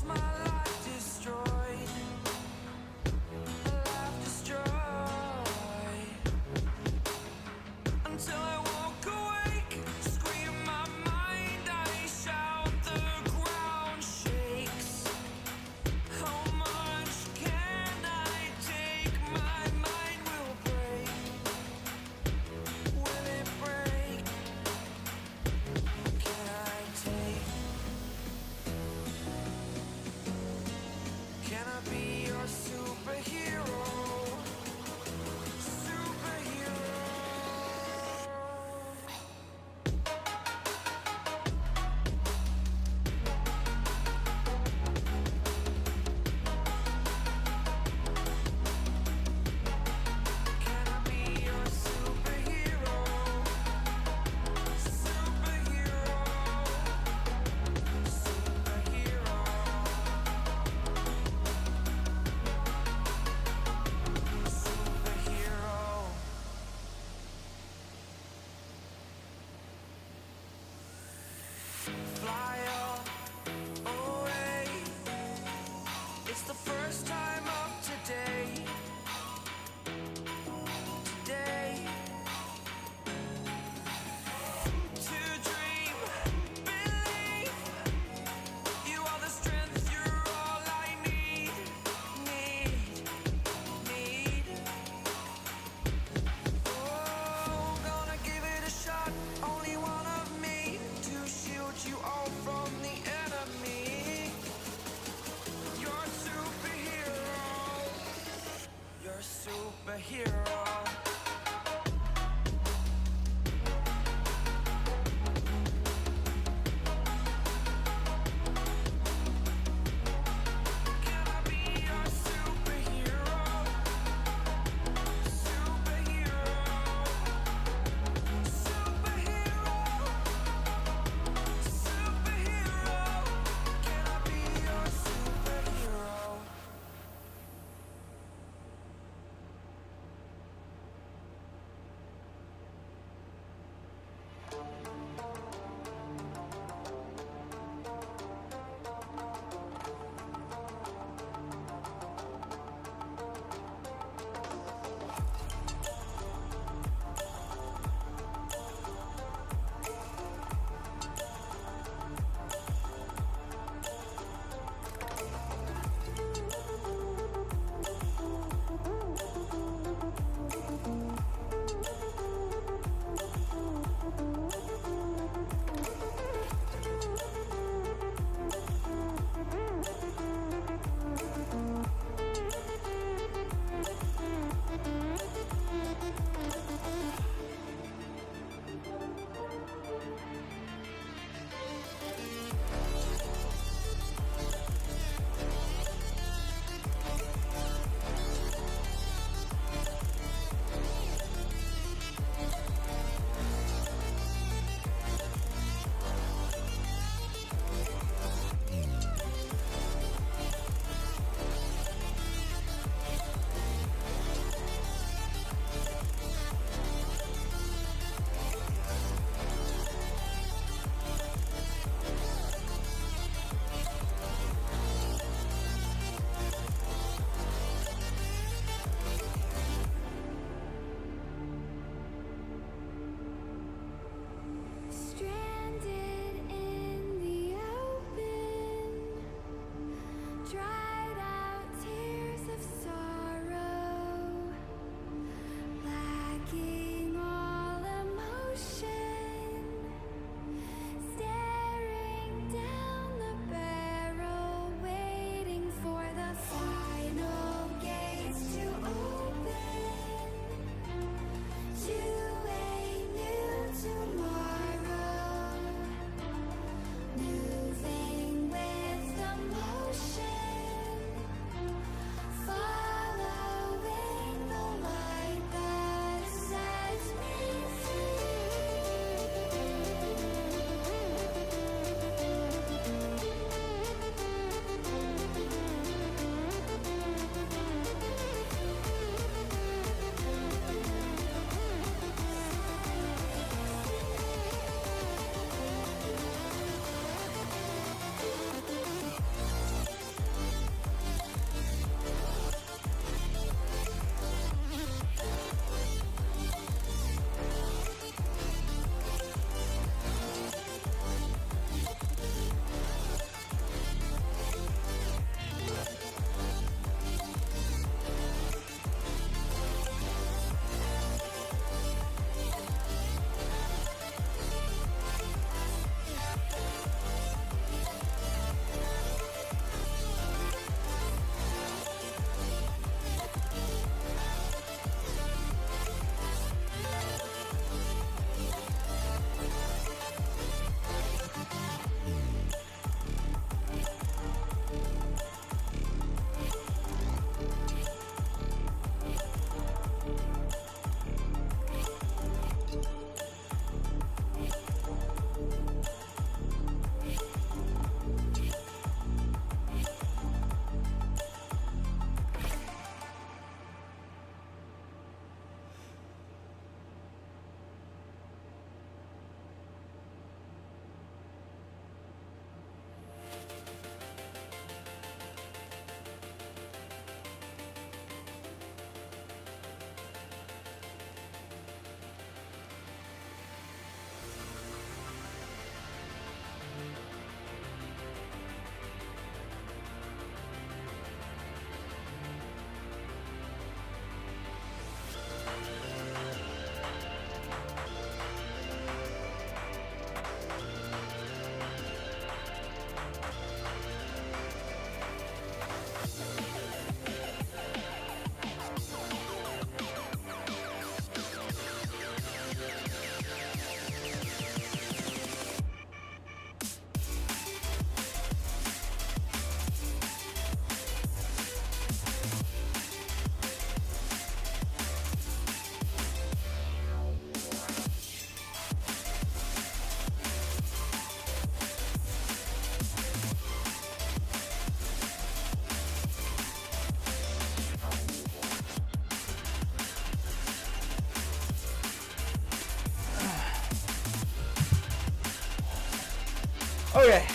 Okay.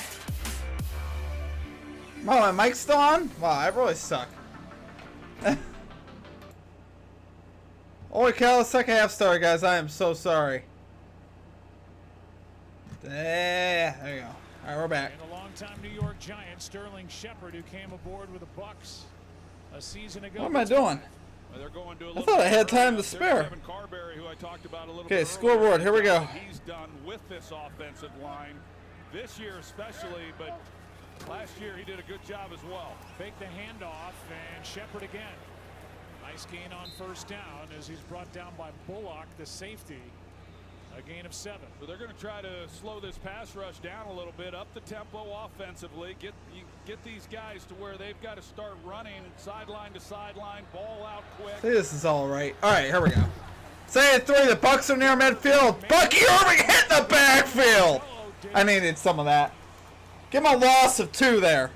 Oh, my mic's still on? Wow, I really suck. Holy cow, the second half started, guys. I am so sorry. There you go. Alright, we're back. And a longtime New York Giant, Sterling Shepard, who came aboard with the Bucs a season ago. What am I doing? Well, they're going to a I little thought I had bit time to early. spare. Kevin Carberry, who I talked about a little Okay, bit scoreboard. earlier, Here we go. He's done with this offensive line this year especially, but last year he did a good job as well. Fake the handoff, and Shepard again. Nice gain on first down as he's brought down by Bullock, the safety. A gain of 7. So they're going to try to slow this pass rush down a little bit, up the tempo offensively, get these guys to where they've got to start running sideline to sideline, ball out quick. See, this is all right. All right, here we go. Second 3, the Bucs are near midfield. Bucky Irving hit the backfield. I needed some of that. Give him a loss of 2 there.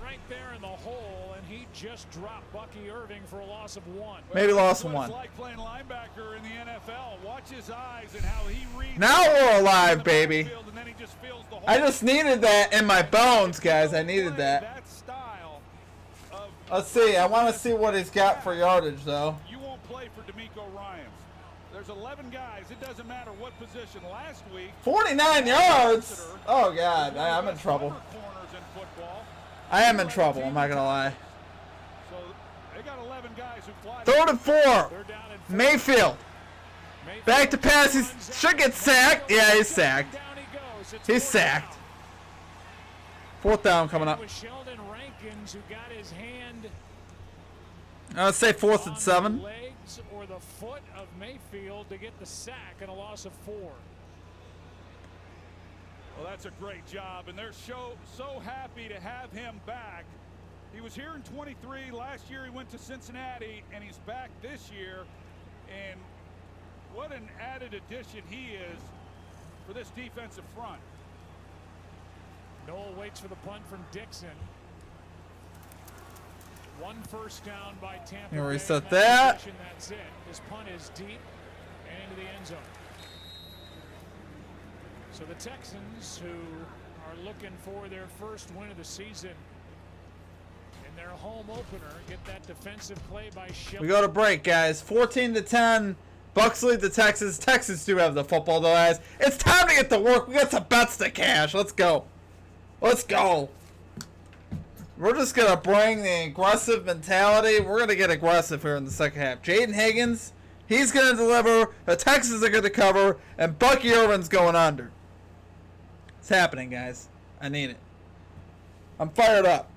Right there in the hole, and he just dropped Bucky Irving for a loss of 1. Maybe lost What 1. it's like playing linebacker in the NFL. Watch his eyes and how he reads. Now we're alive, baby. And then he just feels the I just needed that in my bones, guys. I needed that. That style of, Let's see. I want to see what he's got for yardage, though. you won't play for D'Amico Ryans. There's 11 guys. It doesn't matter what position. Last week, 49 yards. Oh, God. I'm in trouble. corners in football. I am in trouble. I'm not going to lie. So they got 11 guys who fly. 3rd and 4. They're down in 4. Mayfield. Back to pass. He should get sacked. Yeah, he's sacked. Down he goes. It's He's 4th sacked. down. 4th down coming up. It was Sheldon Rankins who got his hand Let's say 4th on and the 7. legs or the foot of Mayfield to get the sack and a loss of 4. Well, that's a great job, and they're so happy to have him back. He was here in 23. Last year he went to Cincinnati, and he's back this year. And what an added addition he is for this defensive front. Noel waits for the punt from Dixon. 1 first down by Tampa You Bay. reset that. Possession, that's it. His punt is deep and into the end zone. So the Texans, who are looking for their first win of the season in their home opener, get that defensive play by Sheldon. We go to break, guys. 14-10. Bucs lead the Texans. Texans do have the football, though, guys. It's time to get to work. We got some bets to cash. Let's go. Let's go. We're just going to bring the aggressive mentality. We're going to get aggressive here in the second half. Jaden Higgins, he's going to deliver. The Texans are going to cover. And Bucky Irvin's going under. It's happening, guys. I need it. I'm fired up.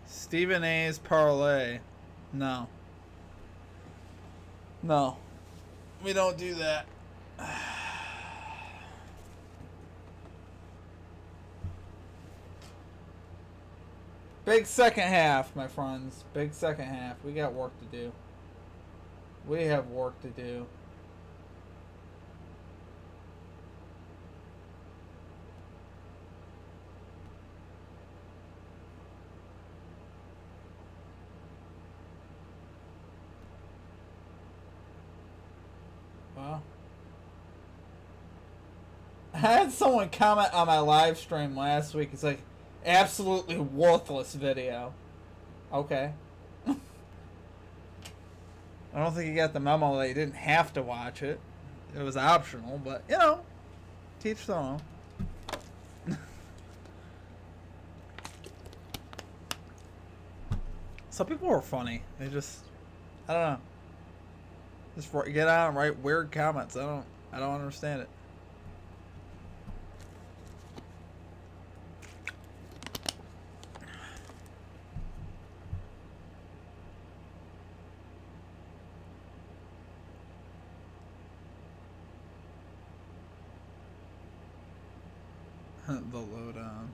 Stephen A's parlay. No. No. We don't do that. Big second half, my friends. Big second half. We got work to do. We have work to do. Well, I had someone comment on my live stream last week. It's like, absolutely worthless video. Okay. I don't think you got the memo that you didn't have to watch it. It was optional, but, you know, teach their own. Some people are funny. They just, I don't know. Just get out and write weird comments. I don't understand it. The lowdown.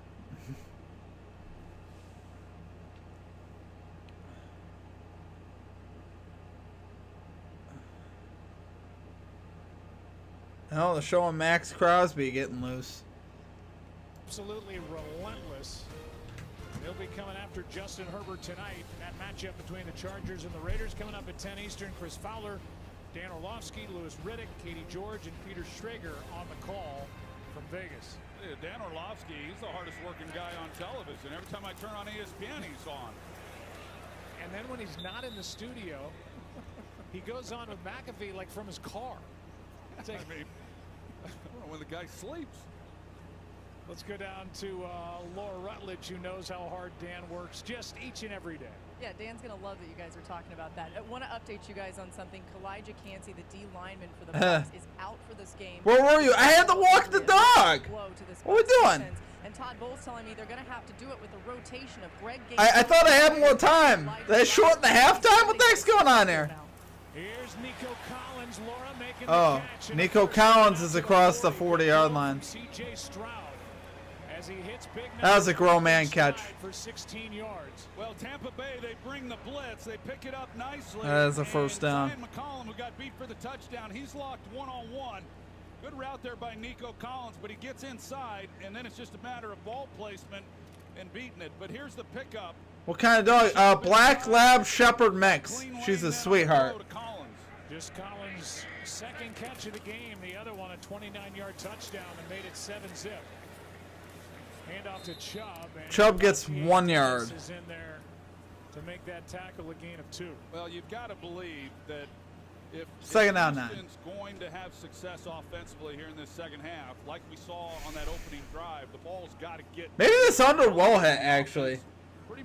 Oh, they're showing Max Crosby getting loose. Absolutely relentless They'll be coming after Justin Herbert tonight. That matchup between the Chargers and the Raiders coming up at 10 Eastern. Chris Fowler, Dan Orlovsky, Louis Riddick, Katie George, and Peter Schrager on the call from Vegas. Yeah, Dan Orlovsky, he's the hardest working guy on television. Every time I turn on ESPN, he's on. And then when he's not in the studio, he goes on with McAfee like from his car. I mean, when the guy sleeps. Let's go down to Laura Rutledge, who knows how hard Dan works just each and every day. Yeah, Dan's going to love that you guys are talking about that. I want to update you guys on something. Kalijah Cansey, the D lineman for the Bucs, is out for this game. Where were you? I had to walk the dog. What are we doing? And Todd Bowles telling me they're going to have to do it with a rotation of Greg Gaines. I thought I had more time. They shortened the halftime? What the heck's going on there? Here's Nico Collins, Laura making Oh, the catch. Nico Collins is across the 40-yard line. CJ Stroud as he hits big. That was a grown man catch. For 16 yards. Well, Tampa Bay, they bring the blitz. They pick it up nicely. That is a first down. Zion McCollum, who got beat for the touchdown, he's locked one-on-one. Good route there by Nico Collins, but he gets inside, and then it's just a matter of ball placement and beating it. But here's the pickup. What kind of dog? Black Lab Shepherd mix. She's a sweetheart. Just Collins' second catch of the game. The other one, a 29-yard touchdown that made it 7-zip. Handoff to Chubb. Chubb gets 1 yard. Is in there to make that tackle a gain of 2. Well, you've got to believe that if Second down, Houston's going to have success offensively here in this second half, like we saw on that opening drive, the ball's got to get. Maybe this under will hit, actually.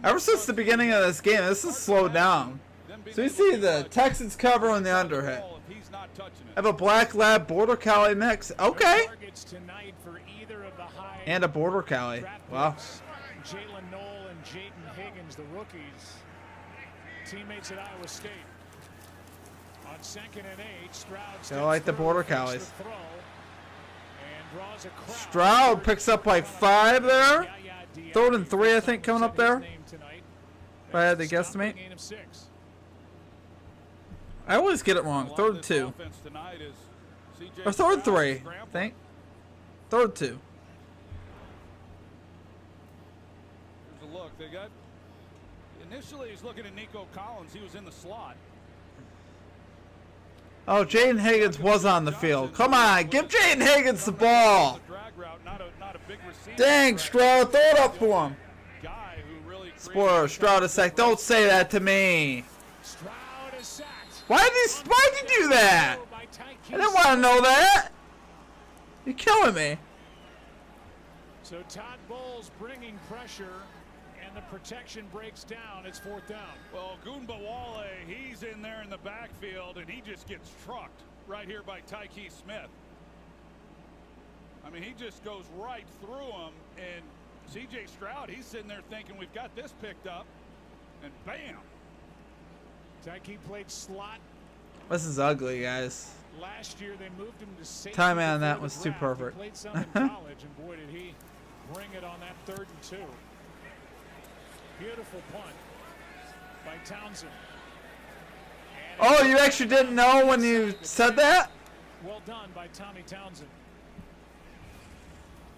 Ever since the beginning of this game, this has slowed down. So you see the Texans cover on the under hit. I have a Black Lab Border Collie mix. Okay. And a Border Collie. Wow. Jalen Knoll and Jaden Higgins, the rookies, teammates at Iowa State. On 2nd and 8, Stroud. I like the Border Collies. Stroud picks up like 5 there. 3rd and 3, I think, coming up there. If I had to guesstimate. I always get it wrong. 3rd and 2. Or 3rd and 3, I think. 3rd and 2. Here's a look. They got. Initially, he's looking at Nico Collins. He was in the slot. Oh, Jaden Higgins was on the field. Come on, give Jaden Higgins the ball. Dang, Stroud, throw it up for him. Spoiler, Stroud is sacked. Don't say that to me. Why did you do that? I didn't want to know that. You're killing me. So Todd Bowles bringing pressure, and the protection breaks down. It's 4th down. Well, Goombawale, he's in there in the backfield, and he just gets trucked right here by Tyke Smith. I mean, he just goes right through him, and C.J. Stroud, he's sitting there thinking, we've got this picked up, and bam. Tyke played slot. This is ugly, guys. Last year they moved him to safety. Timing on that was too perfect. He played some in college, and boy, did he bring it on that 3rd and 2. Beautiful punt by Townsend. Oh, you actually didn't know when you said that? Well done by Tommy Townsend.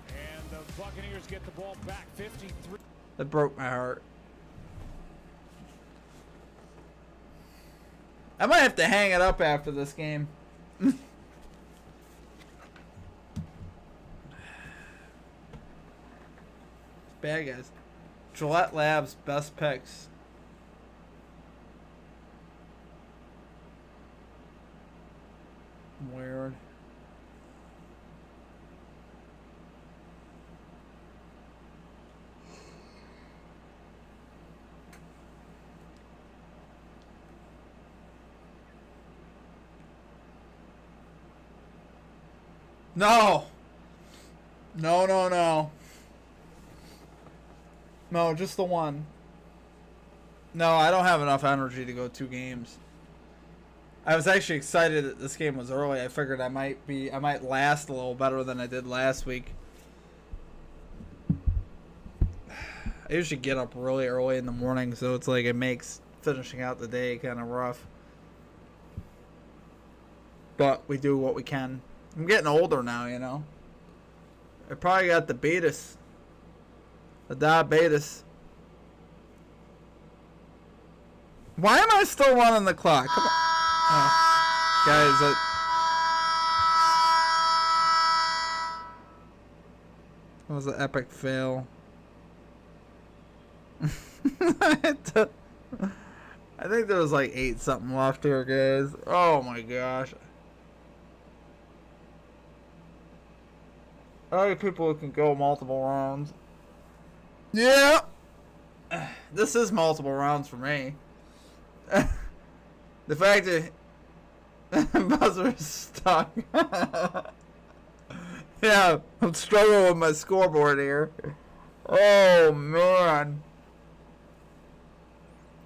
And the Buccaneers get the ball back 53. That broke my heart. I might have to hang it up after this game. Bad guys. Gillette Labs best picks. Weird. No. No. No, just the one. No, I don't have enough energy to go 2 games. I was actually excited that this game was early. I figured I might last a little better than I did last week. I usually get up really early in the morning, so it's like it makes finishing out the day kind of rough. But we do what we can. I'm getting older now, you know. I probably got the beatus. The diabetes. Why am I still running the clock? Come on. Oh, guys, that was an epic fail. I think there was like 8 something left here, guys. Oh my gosh. I like people who can go multiple rounds. Yeah. This is multiple rounds for me. The fact that buzzer is stuck. Yeah, I'm struggling with my scoreboard here. Oh man.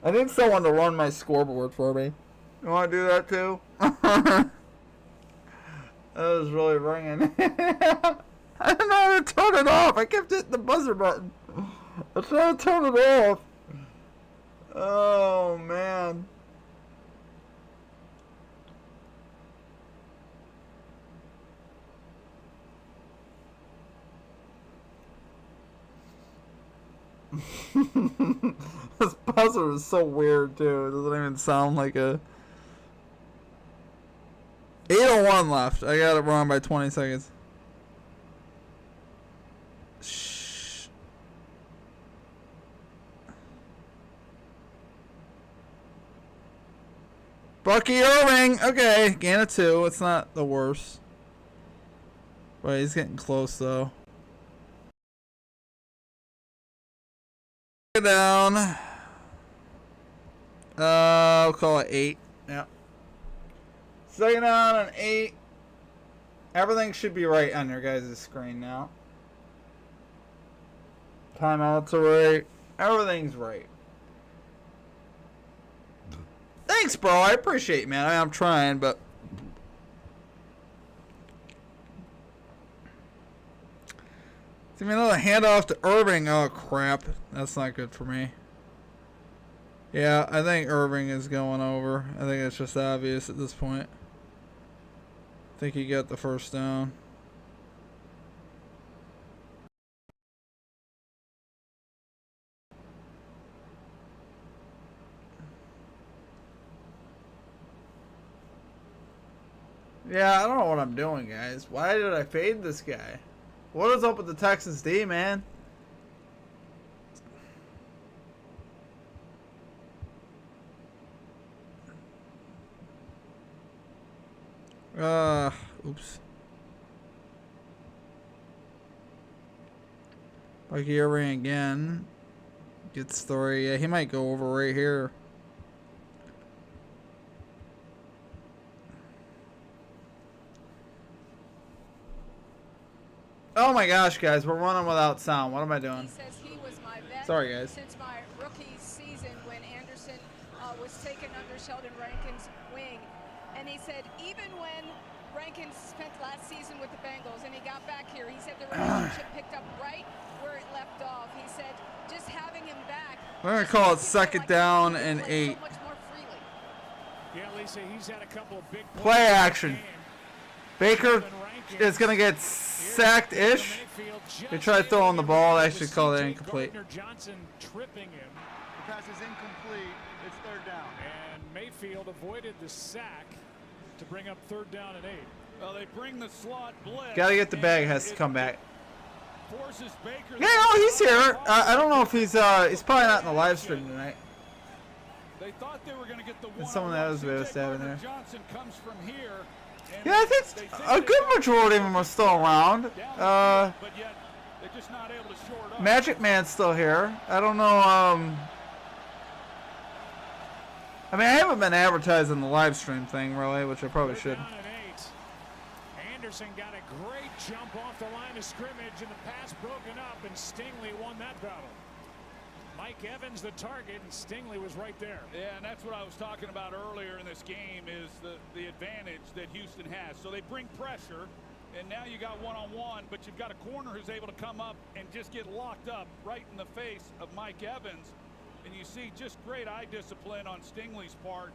I need someone to run my scoreboard for me. You want to do that too? That was really ringing. I don't know how to turn it off. I kept hitting the buzzer button. I'm trying to turn it off. Oh man. This buzzer is so weird too. It doesn't even sound like a 8:01 left. I got it wrong by 20 seconds. Shh. Bucky Irving. Okay, gain of 2. It's not the worst. But he's getting close though. Down. I'll call it 8. Yeah. Second down and 8. Everything should be right on your guys' screen now. Timeouts are right. Everything's right. Thanks, bro. I appreciate it, man. I'm trying, but give me another handoff to Irving. Oh, crap. That's not good for me. Yeah, I think Irving is going over. I think it's just obvious at this point. I think he got the first down. Yeah, I don't know what I'm doing, guys. Why did I fade this guy? What is up with the Texans D, man? Oops. Bucky Irving again. Good story. Yeah, he might go over right here. Oh my gosh, guys, we're running without sound. What am I doing? He says he was my vet. Sorry, guys. Since my rookie season when Anderson was taken under Sheldon Rankins' wing. And he said even when Rankins spent last season with the Bengals and he got back here, he said the relationship picked up right where it left off. He said just having him back. We're going to call it second down and 8. So much more freely. Yeah, Lisa, he's had a couple of big Play action. Baker is going to get sacked-ish. They tried throwing the ball. I actually call that incomplete. Johnson tripping him. The pass is incomplete. It's third down. And Mayfield avoided the sack to bring up third down and 8. Well, they bring the slot blitz. Got to get the bag. Has to come back. Forces Baker. Yeah, no, he's here. I don't know if he's probably not in the live stream tonight. They thought they were going to get the one. Someone that was very sad in there. Johnson comes from here. Yeah, I think a good majority of them are still around. But yet they're just not able to short up. Magic Man's still here. I don't know. I mean, I haven't been advertising the live stream thing really, which I probably should. Down and 8. Anderson got a great jump off the line of scrimmage, and the pass broken up, and Stingley won that battle. Mike Evans the target, and Stingley was right there. Yeah, and that's what I was talking about earlier in this game is the advantage that Houston has. So they bring pressure, and now you got one-on-one, but you've got a corner who's able to come up and just get locked up right in the face of Mike Evans. And you see just great eye discipline on Stingley's part.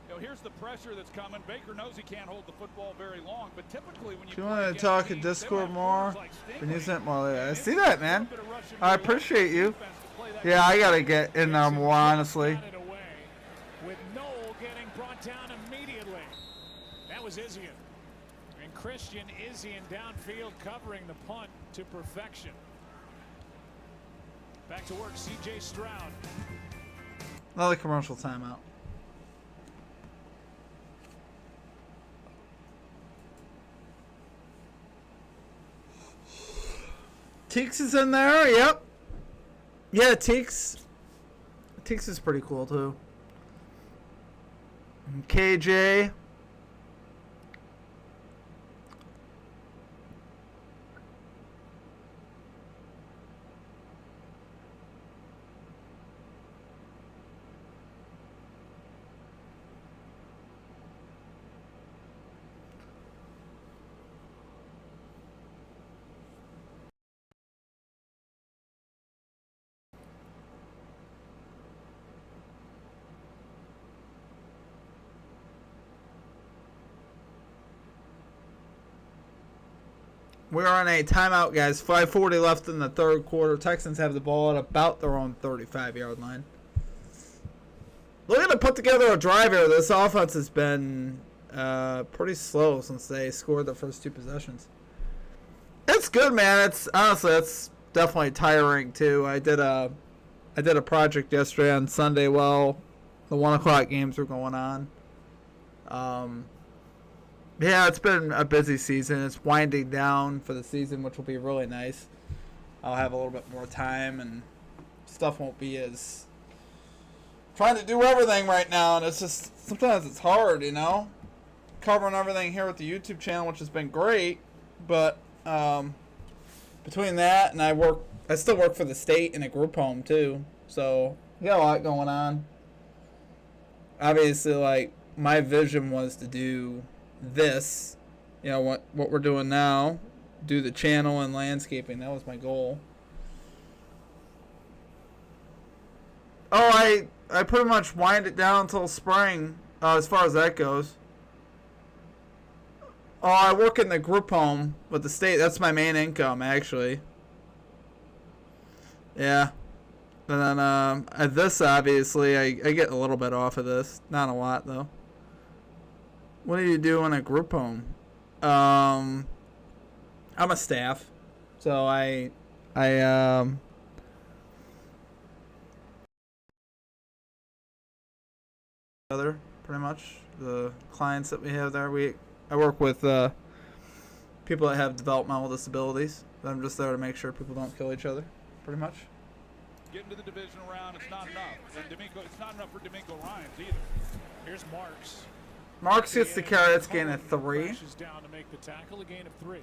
You know, here's the pressure that's coming. Baker knows he can't hold the football very long, but typically when Do you want to talk in Discord more? When you sent more, I see that, man. I appreciate you. Yeah, I gotta get in there more, honestly. was Izzian. And Christian Izzian downfield covering the punt to perfection. Back to work, C.J. Stroud. Another commercial timeout. Teeks is in there, yep. Yeah, Teeks is pretty cool too. And KJ. We're on a timeout, guys. 5:40 left in the third quarter. Texans have the ball at about their own 35-yard line. Looking to put together a drive here. This offense has been pretty slow since they scored the first two possessions. It's good, man. It's honestly, it's definitely tiring too. I did a project yesterday on Sunday while the 1 o'clock games were going on. Yeah, it's been a busy season. It's winding down for the season, which will be really nice. I'll have a little bit more time, and stuff won't be as trying to do everything right now. And it's just sometimes it's hard, you know, covering everything here with the YouTube channel, which has been great. But between that and I still work for the state in a group home too, so we got a lot going on. Obviously, like my vision was to do this, you know, what we're doing now, do the channel and landscaping. That was my goal. Oh, I pretty much wind it down until spring, as far as that goes. Oh, I work in the group home with the state. That's my main income, actually. Yeah. And then at this, obviously, I get a little bit off of this. Not a lot, though. What do you do in a group home? I'm a staff, so I other pretty much the clients that we have there. I work with people that have developmental disabilities. I'm just there to make sure people don't kill each other, pretty much. Getting to the divisional round, it's not enough. And it's not enough for D'Amico Ryans either. Here's Marks. Marks gets the carry. That's gain of 3. Down to make the tackle, a gain of 3.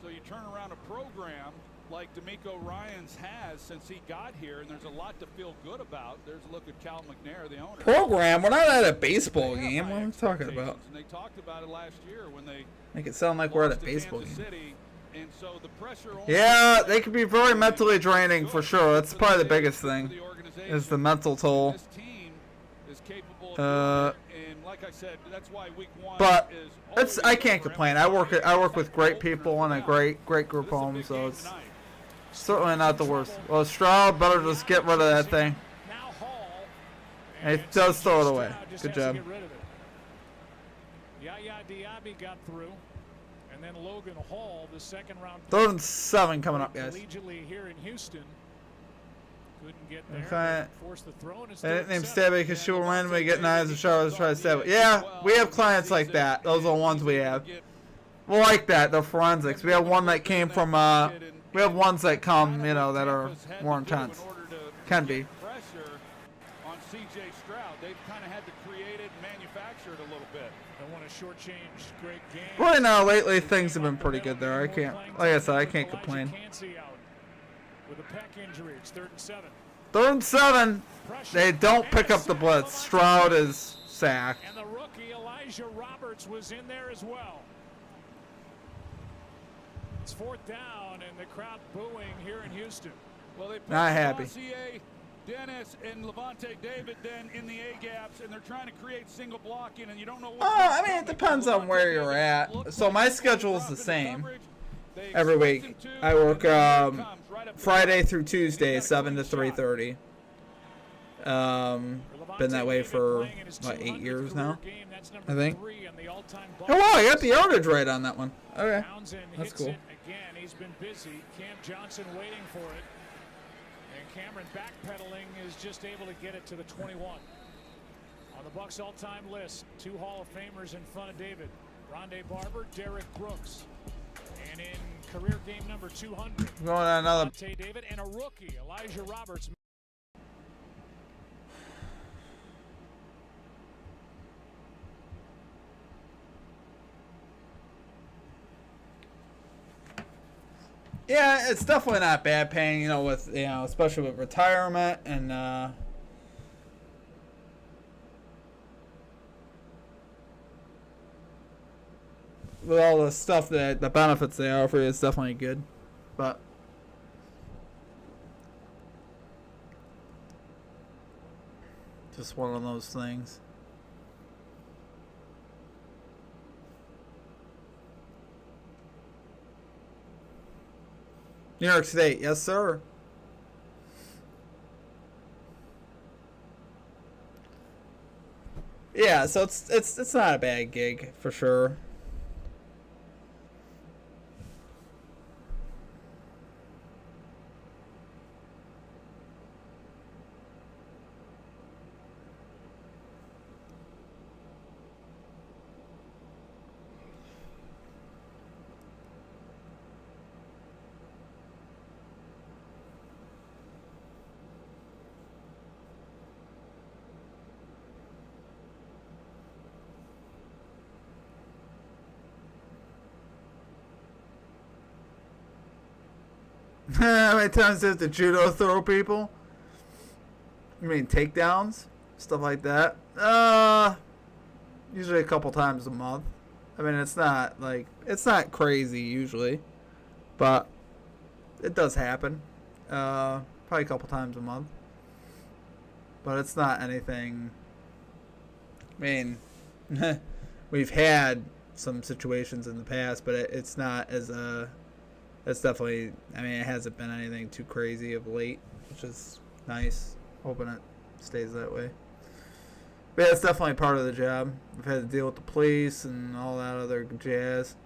So you turn around a program like D'Amico Ryans has since he got here, and there's a lot to feel good about. There's a look at Cal McNair, the owner. Program? We're not at a baseball game. What are we talking about? And they talked about it last year when they make it sound like we're at a baseball game. City, and so the pressure yeah, they can be very mentally draining for sure. That's probably the biggest thing, is the mental toll. This team is capable of and like I said, that's why week 1 but is I can't complain. I work with great people in a great group home, so it's certainly not the worst. Well, Stroud better just get rid of that thing. And he does throw it away. Good job. Yaya Diaby got through, and then Logan Hall, the second round. 3rd and 7 coming up, guys. Collegiately here in Houston. Couldn't get there. Okay. Forced the throw, and it's I didn't name Stabby because she will randomly get knives and showers try to stab it. Yeah, we have clients like that. Those are the ones we have. We're like that. They're forensics. We have one that came from, we have ones that come, you know, that are more intense. Can be. Pressure on C.J. Stroud. They've kind of had to create it and manufacture it a little bit. They want to shortchange great game. Right now, lately, things have been pretty good there. I can't, like I said, I can't complain. With a pec injury, it's 3rd and 7. 3rd and 7. They don't pick up the blitz. Stroud is sacked. And the rookie Elijah Roberts was in there as well. It's 4th down, and the crowd booing here in Houston. Well, they put not happy. Dennis and Levante David then in the A gaps, and they're trying to create single blocking, and you don't know what. I mean, it depends on where you're at. So my schedule is the same. Every week, I work Friday through Tuesday, 7 to 3:30. Been that way for what, 8 years now, I think. Oh wow, I got the yardage right on that one. Okay, that's cool. Again, he's been busy. Cam Johnson waiting for it, and Cameron backpedaling is just able to get it to the 21. On the Bucs all-time list, 2 Hall of Famers in front of David: Rondé Barber, Derek Brooks, and in career game number 200, Going on another. David, and a rookie, Elijah Roberts. Yeah, it's definitely not bad paying, you know, with, you know, especially with retirement and with all the stuff that the benefits they offer, it's definitely good. But just one of those things. New York State, yes sir. Yeah, so it's not a bad gig for sure. How many times does the judo throw people? You mean takedowns? Stuff like that? Usually a couple times a month. I mean, it's not crazy usually, but it does happen. Probably a couple times a month. But it's not anything. I mean, we've had some situations in the past, but it's not as It's definitely, I mean, it hasn't been anything too crazy of late, which is nice. Hoping it stays that way. But yeah, it's definitely part of the job. I've had to deal with the police and all that other jazz.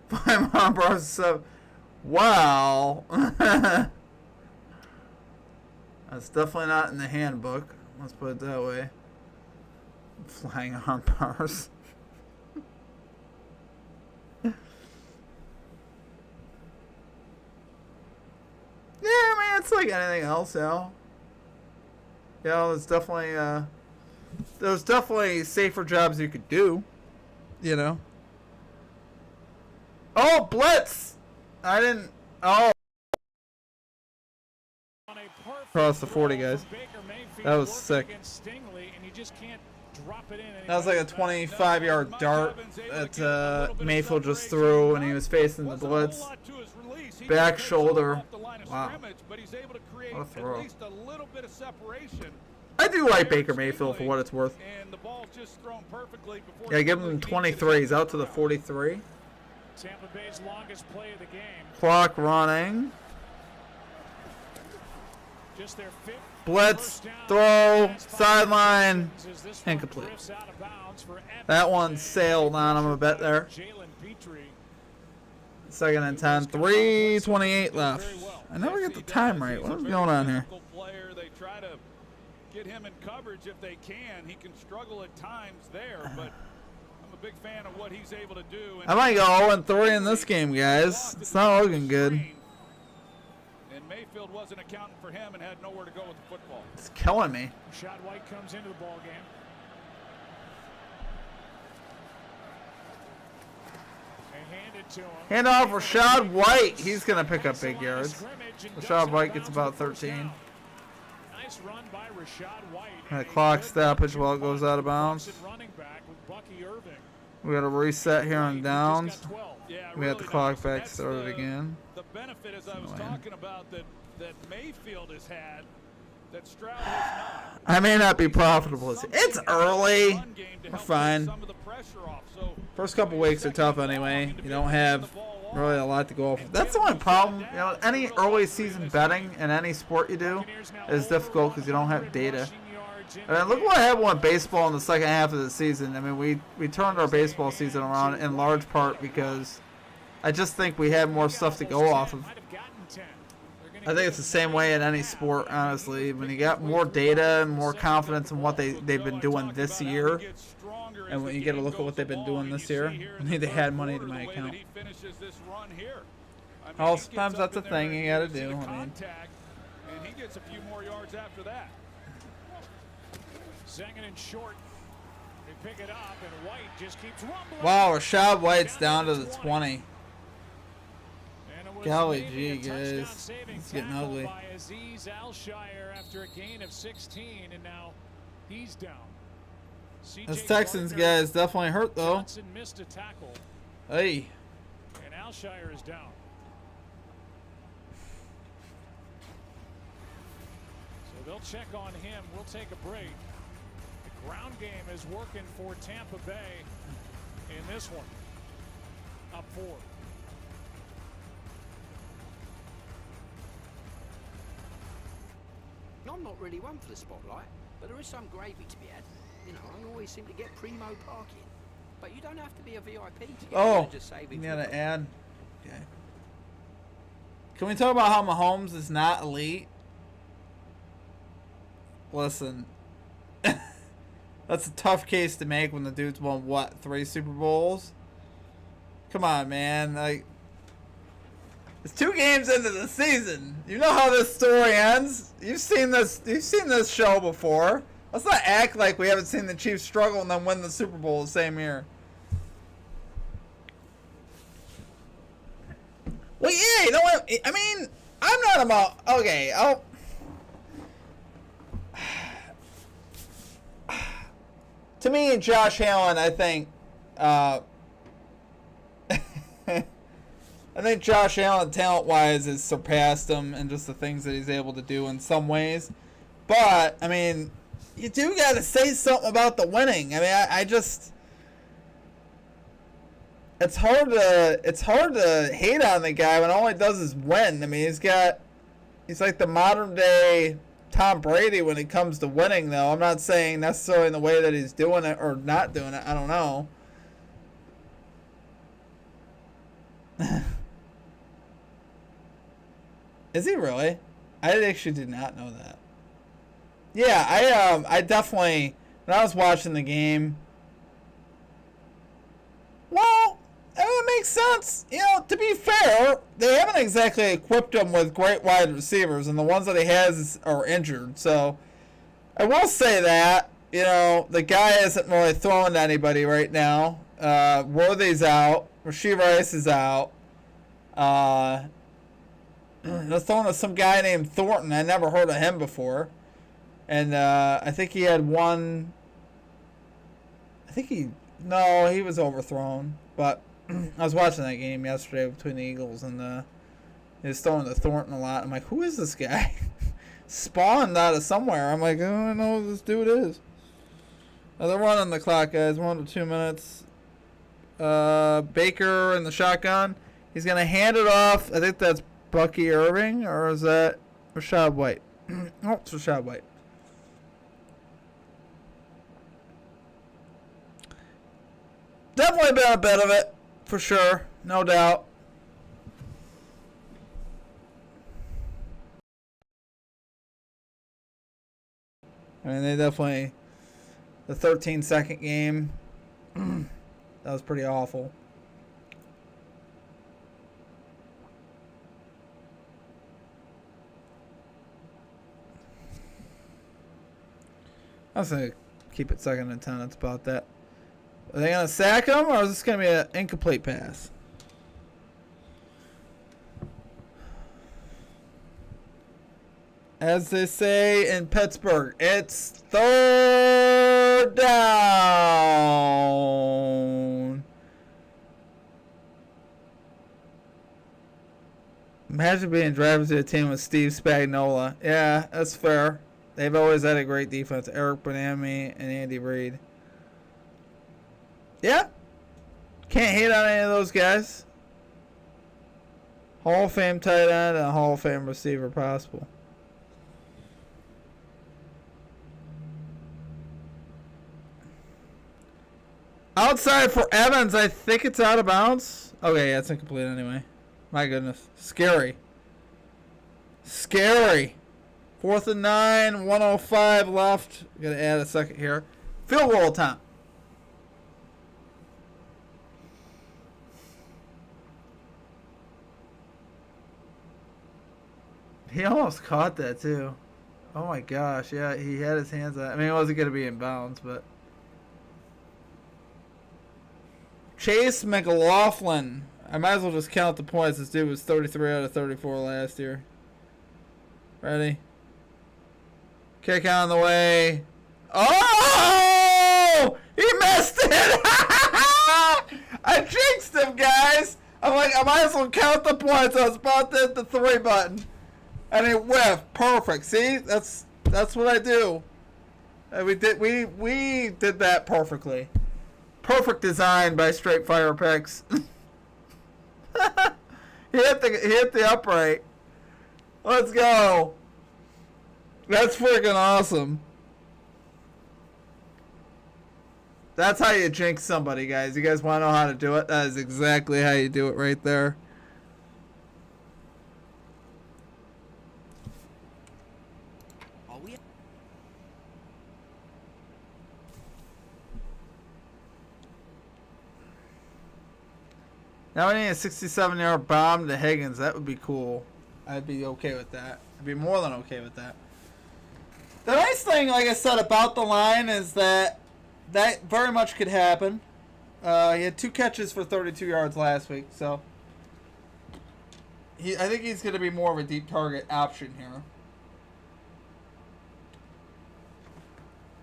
5 arm bars and stuff. Wow. That's definitely not in the handbook. Let's put it that way. Flying arm bars. Yeah, I mean, it's like anything else, you know. You know, there's definitely safer jobs you could do, you know. Oh, blitz! I didn't. Oh. Across the 40, guys. That was sick. That was like a 25-yard dart that Mayfield just threw, and he was facing the blitz. Back shoulder. Wow. What a throw. I do like Baker Mayfield for what it's worth. Yeah, give him 23. He's out to the 43. Tampa Bay's longest play of the game. Clock running. Just their fifth. Blitz, throw, sideline, incomplete. That one sailed on him a bit there. Second and 10, 3:28 left. I never get the time right. What is going on here? They try to get him in coverage if they can. He can struggle at times there, but I'm a big fan of what he's able to do. I might go 0-3 in this game, guys. It's not looking good. And Mayfield wasn't accounting for him and had nowhere to go with the football. It's killing me. Rashad White comes into the ball game. Hand off Rashad White. He's going to pick up big yards. Rashad White gets about 13. Nice run by Rashad White. And a clock stoppage while it goes out of bounds. We got a reset here on downs. We got the clock back started again. The benefit, as I was talking about, that Mayfield has had, that Stroud has not. I may not be profitable. It's early. We're fine. First couple weeks are tough anyway. You don't have really a lot to go off of. That's the only problem. You know, any early season betting in any sport you do is difficult because you don't have data. I mean, look what happened with baseball in the second half of the season. I mean, we turned our baseball season around in large part because I just think we had more stuff to go off of. I think it's the same way in any sport, honestly. When you got more data and more confidence in what they've been doing this year, and when you get a look at what they've been doing this year, I mean, they had money to my account. Well, sometimes that's a thing you got to do. I mean, and he gets a few more yards after that. Second and short. They pick it up, and White just keeps rumbling. wow, Rashad White's down to the 20. Golly gee, guys, it's getting ugly. By Azeez Alshire after a gain of 16, and now he's down. This Texans guy is definitely hurt though. Johnson missed a tackle. Hey. And Alshire is down. So they'll check on him. We'll take a break. The ground game is working for Tampa Bay in this one. Up 4. I'm not really one for the spotlight, but there is some gravy to be had. You know, I always seem to get primo parking. But you don't have to be a VIP to get just saving. You got an ad. Okay. Can we talk about how Mahomes is not elite? Listen, that's a tough case to make when the dude's won what, 3 Super Bowls? Come on, man. Like, it's 2 games into the season. You know how this story ends. You've seen this show before. Let's not act like we haven't seen the Chiefs struggle and then win the Super Bowl the same year. Well, yeah, you know what? I mean, I'm not about... Okay, to me, Josh Allen, I think... I think Josh Allen, talent-wise, has surpassed him in just the things that he's able to do in some ways. But, I mean, you do got to say something about the winning. I mean, I just... It's hard to hate on the guy when all he does is win. I mean, he's like the modern-day Tom Brady when it comes to winning, though. I'm not saying necessarily in the way that he's doing it or not doing it. I don't know. Is he really? I actually did not know that. Yeah, I definitely, when I was watching the game, well, I mean, it makes sense. You know, to be fair, they haven't exactly equipped him with great wide receivers, and the ones that he has are injured. So, I will say that, you know, the guy isn't really throwing to anybody right now. Worthy's out. Rasheed Rice is out. They're throwing to some guy named Thornton. I never heard of him before. And I think he had one... he was overthrown. But I was watching that game yesterday between the Eagles, and he was throwing to Thornton a lot. I'm like, who is this guy? Spawned out of somewhere. I'm like, I don't know who this dude is. They're running the clock, guys. 1 to 2 minutes. Baker in the shotgun. He's going to hand it off. I think that's Bucky Irving, or is that Rashad White? Oh, it's Rashad White. Definitely been a bit of it, for sure. No doubt. I mean, they definitely... The 13-second game... That was pretty awful. I was going to keep it 2nd and 10. That's about that. Are they going to sack him, or is this going to be an incomplete pass? As they say in Pittsburgh, it's 3rd down. Imagine being drivers to a team with Steve Spagnuolo. Yeah, that's fair. They've always had a great defense. Eric Bieniemy and Andy Reid. Yeah. Can't hate on any of those guys. Hall of Fame tight end and Hall of Fame receiver possible. Outside for Evans, I think it's out of bounds. Okay, yeah, it's incomplete anyway. My goodness. Scary. Scary. 4th and 9, 1:05 left. Gotta add a second here. Field goal time. He almost caught that too. Oh my gosh, yeah, he had his hands on it. I mean, it wasn't gonna be in bounds, but Chase McLaughlin. I might as well just count the points. This dude was 33 out of 34 last year. Ready? Kick on the way. Oh! He missed it! I jinxed him, guys! I'm like, I might as well count the points. I was about to hit the 3 button. And it whiffed. Perfect. See? That's what I do. And we did that perfectly. Perfect design by Straight Fire Picks. he hit the upright. Let's go. That's freaking awesome. That's how you jinx somebody, guys. You guys want to know how to do it? That is exactly how you do it right there. Now we need a 67-yard bomb to Higgins. That would be cool. I'd be okay with that. I'd be more than okay with that. The nice thing, like I said, about the line is that very much could happen. He had 2 catches for 32 yards last week, so I think he's going to be more of a deep target option here.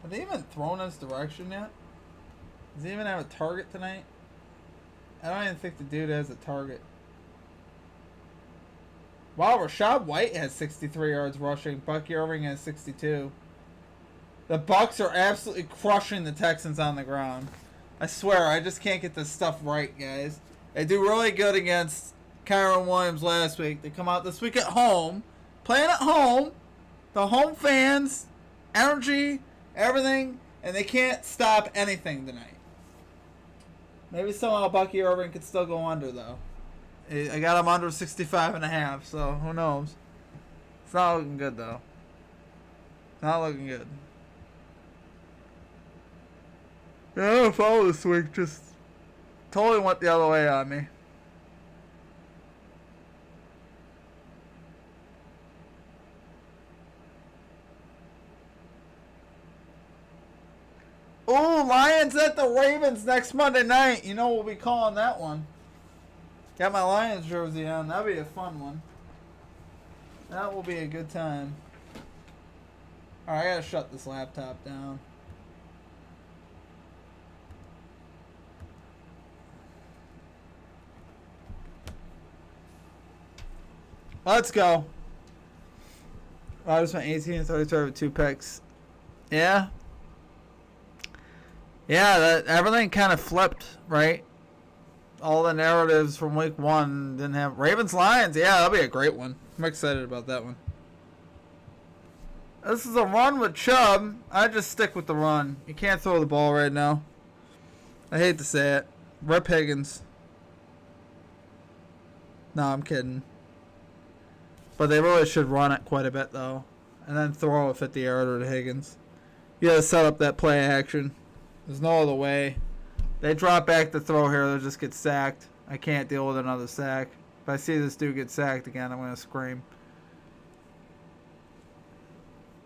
Have they even thrown his direction yet? Does he even have a target tonight? I don't even think the dude has a target. Wow, Rashad White has 63 yards rushing. Bucky Irving has 62. The Bucs are absolutely crushing the Texans on the ground. I swear, I just can't get this stuff right, guys. They do really good against Kyron Williams last week. They come out this week at home, playing at home. The home fans, energy, everything, and they can't stop anything tonight. Maybe somehow Bucky Irving could still go under, though. I got him under 65.5, so who knows? It's not looking good, though. It's not looking good. Yeah, I don't follow this week. Just totally went the other way on me. Ooh, Lions at the Ravens next Monday night. You know we'll be calling that one. Got my Lions jersey on. That'll be a fun one. That will be a good time. Alright, I gotta shut this laptop down. Let's go. I just went 18 and 33 with 2 picks. Yeah. Yeah, everything kind of flipped, right? All the narratives from week 1 didn't have Ravens Lions. Yeah, that'll be a great one. I'm excited about that one. This is a run with Chubb. I just stick with the run. You can't throw the ball right now. I hate to say it. Rip Higgins. No, I'm kidding. But they really should run it quite a bit, though. And then throw a 50-yarder to Higgins. You gotta set up that play action. There's no other way. They drop back to throw here, they'll just get sacked. I can't deal with another sack. If I see this dude get sacked again, I'm going to scream.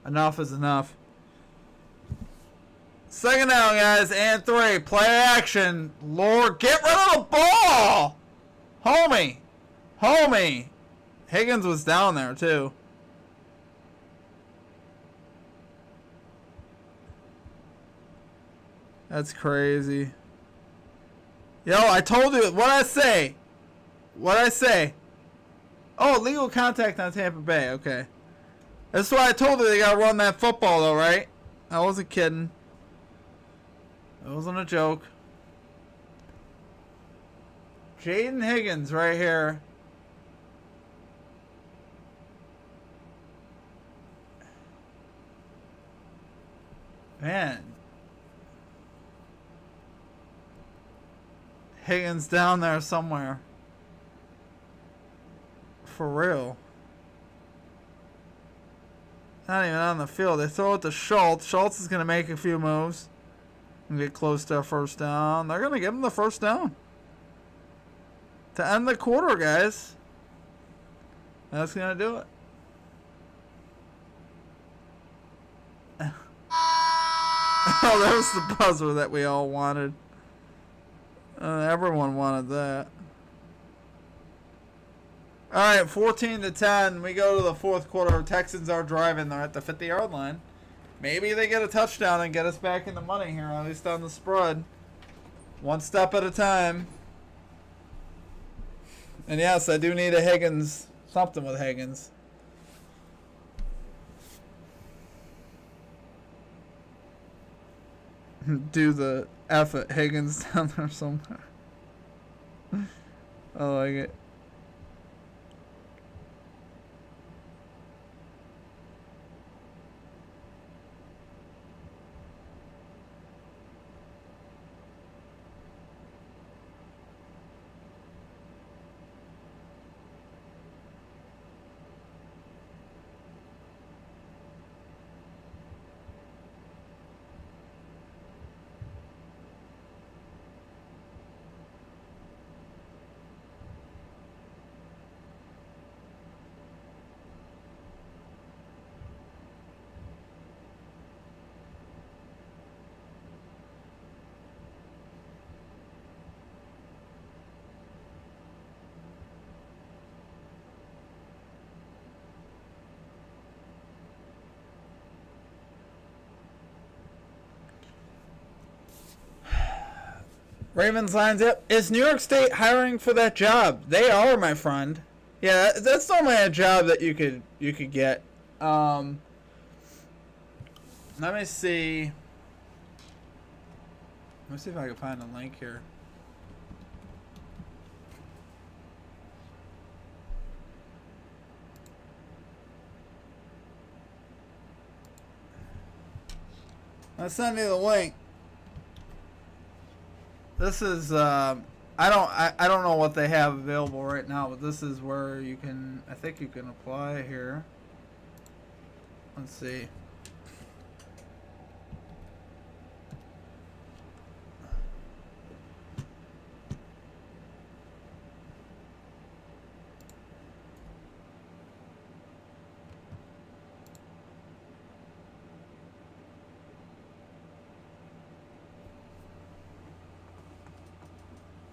Enough is enough. Second down, guys, and 3. Play action. Lord, get rid of the ball! Homie. Homie. Higgins was down there, too. That's crazy. Yo, I told you. What'd I say? What'd I say? Oh, legal contact on Tampa Bay. Okay. That's why I told you they gotta run that football, though, right? I wasn't kidding. It wasn't a joke. Jaden Higgins right here. Man. Higgins down there somewhere. For real. Not even on the field. They throw it to Schultz. Schultz is going to make a few moves and get close to a first down. They're going to give him the first down. To end the quarter, guys. That's going to do it. Oh, there's the buzzer that we all wanted. Everyone wanted that. All right, 14-10. We go to the fourth quarter. Texans are driving. They're at the 50-yard line. Maybe they get a touchdown and get us back in the money here, at least on the spread. One step at a time. And yes, I do need a Higgins. Something with Higgins. Do the F at Higgins down there somewhere. I like it. Ravens lines up. Is New York State hiring for that job? They are, my friend. Yeah, that's normally a job that you could get. Let me see. Let me see if I can find a link here. I'll send you the link. This is I don't know what they have available right now, but this is where you can, I think you can apply here. Let's see.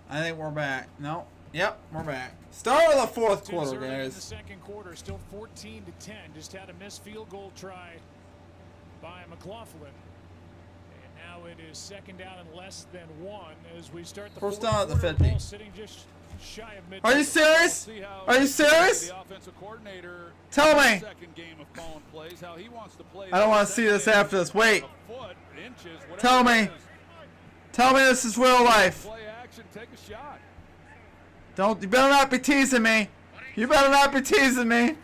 I think we're back. No. Yep, we're back. Start of the fourth quarter, guys. In the second quarter, still 14-10. Just had a missed field goal try by McLaughlin. And now it is second down and less than one as we start the first fourth down at the quarter. 50. Ball sitting just shy of mid. Are you serious? Are you serious? Tell me. I don't want to see this after this. Wait. Tell me. Tell me this is real life. Take a shot. You better not be teasing me. You better not be teasing me.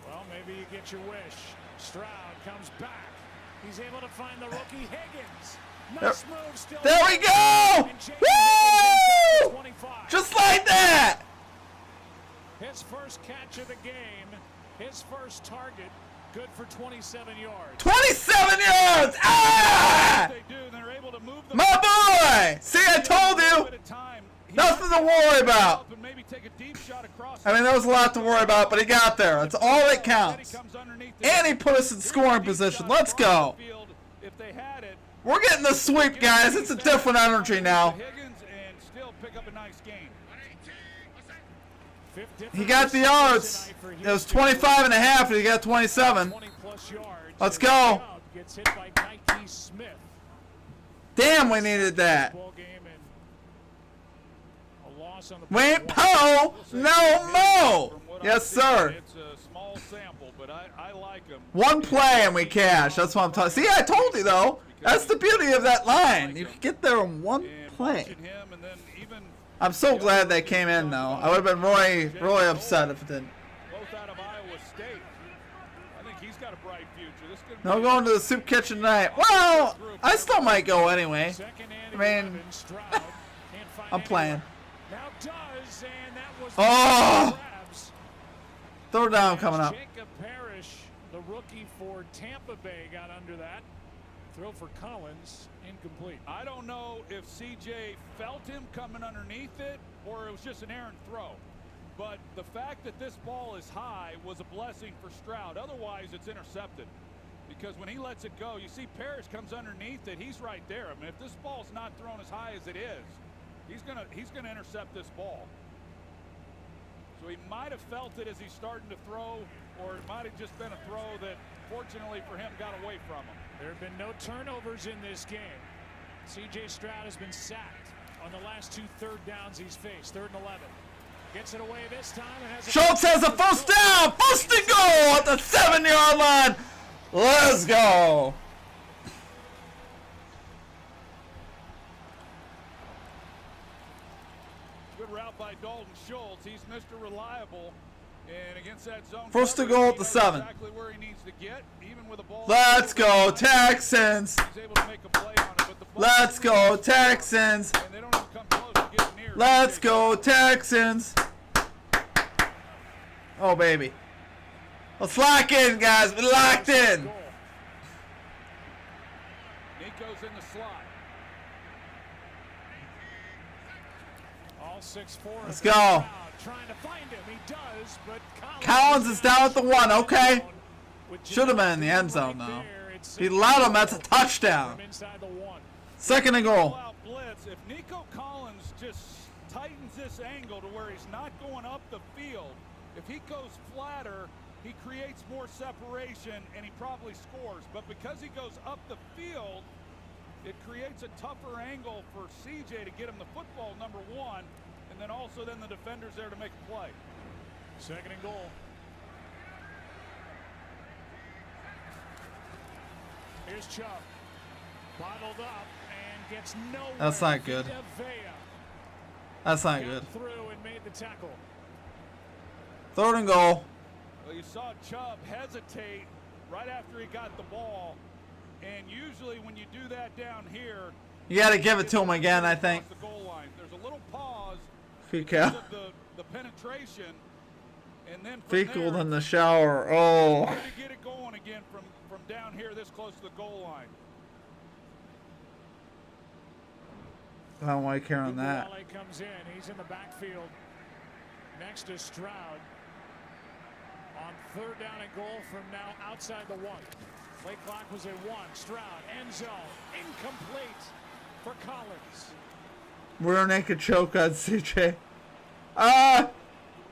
Well, maybe you get your wish. Stroud comes back. He's able to find the rookie Higgins. Nice move still. There we go. Woo! Just like that. His first catch of the game. His first target. Good for 27 yards. 27 yards! Ah! My boy! See, I told you! Nothing to worry about. I mean, there was a lot to worry about, but he got there. That's all that counts. And he put us in scoring position. Let's go. We're getting the sweep, guys. It's a different energy now. He got the yards. It was 25 and a half, and he got 27. Let's go. Damn, we needed that. Wait, Poe, no mo. Yes, sir. One play and we cash. That's what I'm talking. See, I told you, though. That's the beauty of that line. You can get there in one play. I'm so glad they came in, though. I would have been really upset if it didn't. Both out of Iowa State. I think he's got a bright future. This could No going to the soup kitchen tonight. Well, I still might go anyway. I mean, I'm playing. Now does, and that was Oh! Third down coming up. Jacob Parrish, the rookie for Tampa Bay, got under that. Throw for Collins, incomplete. I don't know if CJ felt him coming underneath it or it was just an errant throw. But the fact that this ball is high was a blessing for Stroud. Otherwise, it's intercepted. Because when he lets it go, you see Parrish comes underneath it. He's right there. I mean, if this ball's not thrown as high as it is, he's gonna intercept this ball. So he might have felt it as he's starting to throw, or it might have just been a throw that, fortunately for him, got away from him. There have been no turnovers in this game. C.J. Stroud has been sacked on the last 2 third downs he's faced. 3rd and 11. Gets it away this time and has Schultz has a first down. First and goal at the 7-yard line. Let's go. Good route by Dalton Schultz. He's Mr. Reliable. And against that zone First and coverage, goal at he the knows 7. Exactly where he needs to get, even with a ball. Let's go, Texans. He's able to make a play on it, but the ball Let's go, Texans. and they don't even come close to getting near. Let's go, Texans. Oh, baby. Let's lock in, guys. We locked in. Nico's in the slot. all 6'4". Let's go. Trying to find him. He does, but Collins is down at the 1. Okay. Should have been in the end zone, though. If he allowed him, that's a touchdown. 2nd and goal. Out blitz. If Nico Collins just tightens this angle to where he's not going up the field, if he goes flatter, he creates more separation and he probably scores. But because he goes up the field, it creates a tougher angle for CJ to get him the football, number 1, and then also then the defender's there to make a play. 2nd and goal. Here's Chubb. Bottled up and gets nowhere. That's not good. That's not good. Through and made the tackle. 3rd and goal. Well, you saw Chubb hesitate right after he got the ball, and usually when you do that down here, You got to give it to him again, I think. the goal line. There's a little pause Fecal. because of the penetration, and then from Fecal there, in the shower. Oh. hard to get it going again from down here this close to the goal line. I don't like hearing that. Wale comes in. He's in the backfield next to Stroud. On 3rd down and goal from now outside the 1. Play clock was at 1. Stroud, end zone, incomplete for Collins. Rear naked choke on CJ. I'd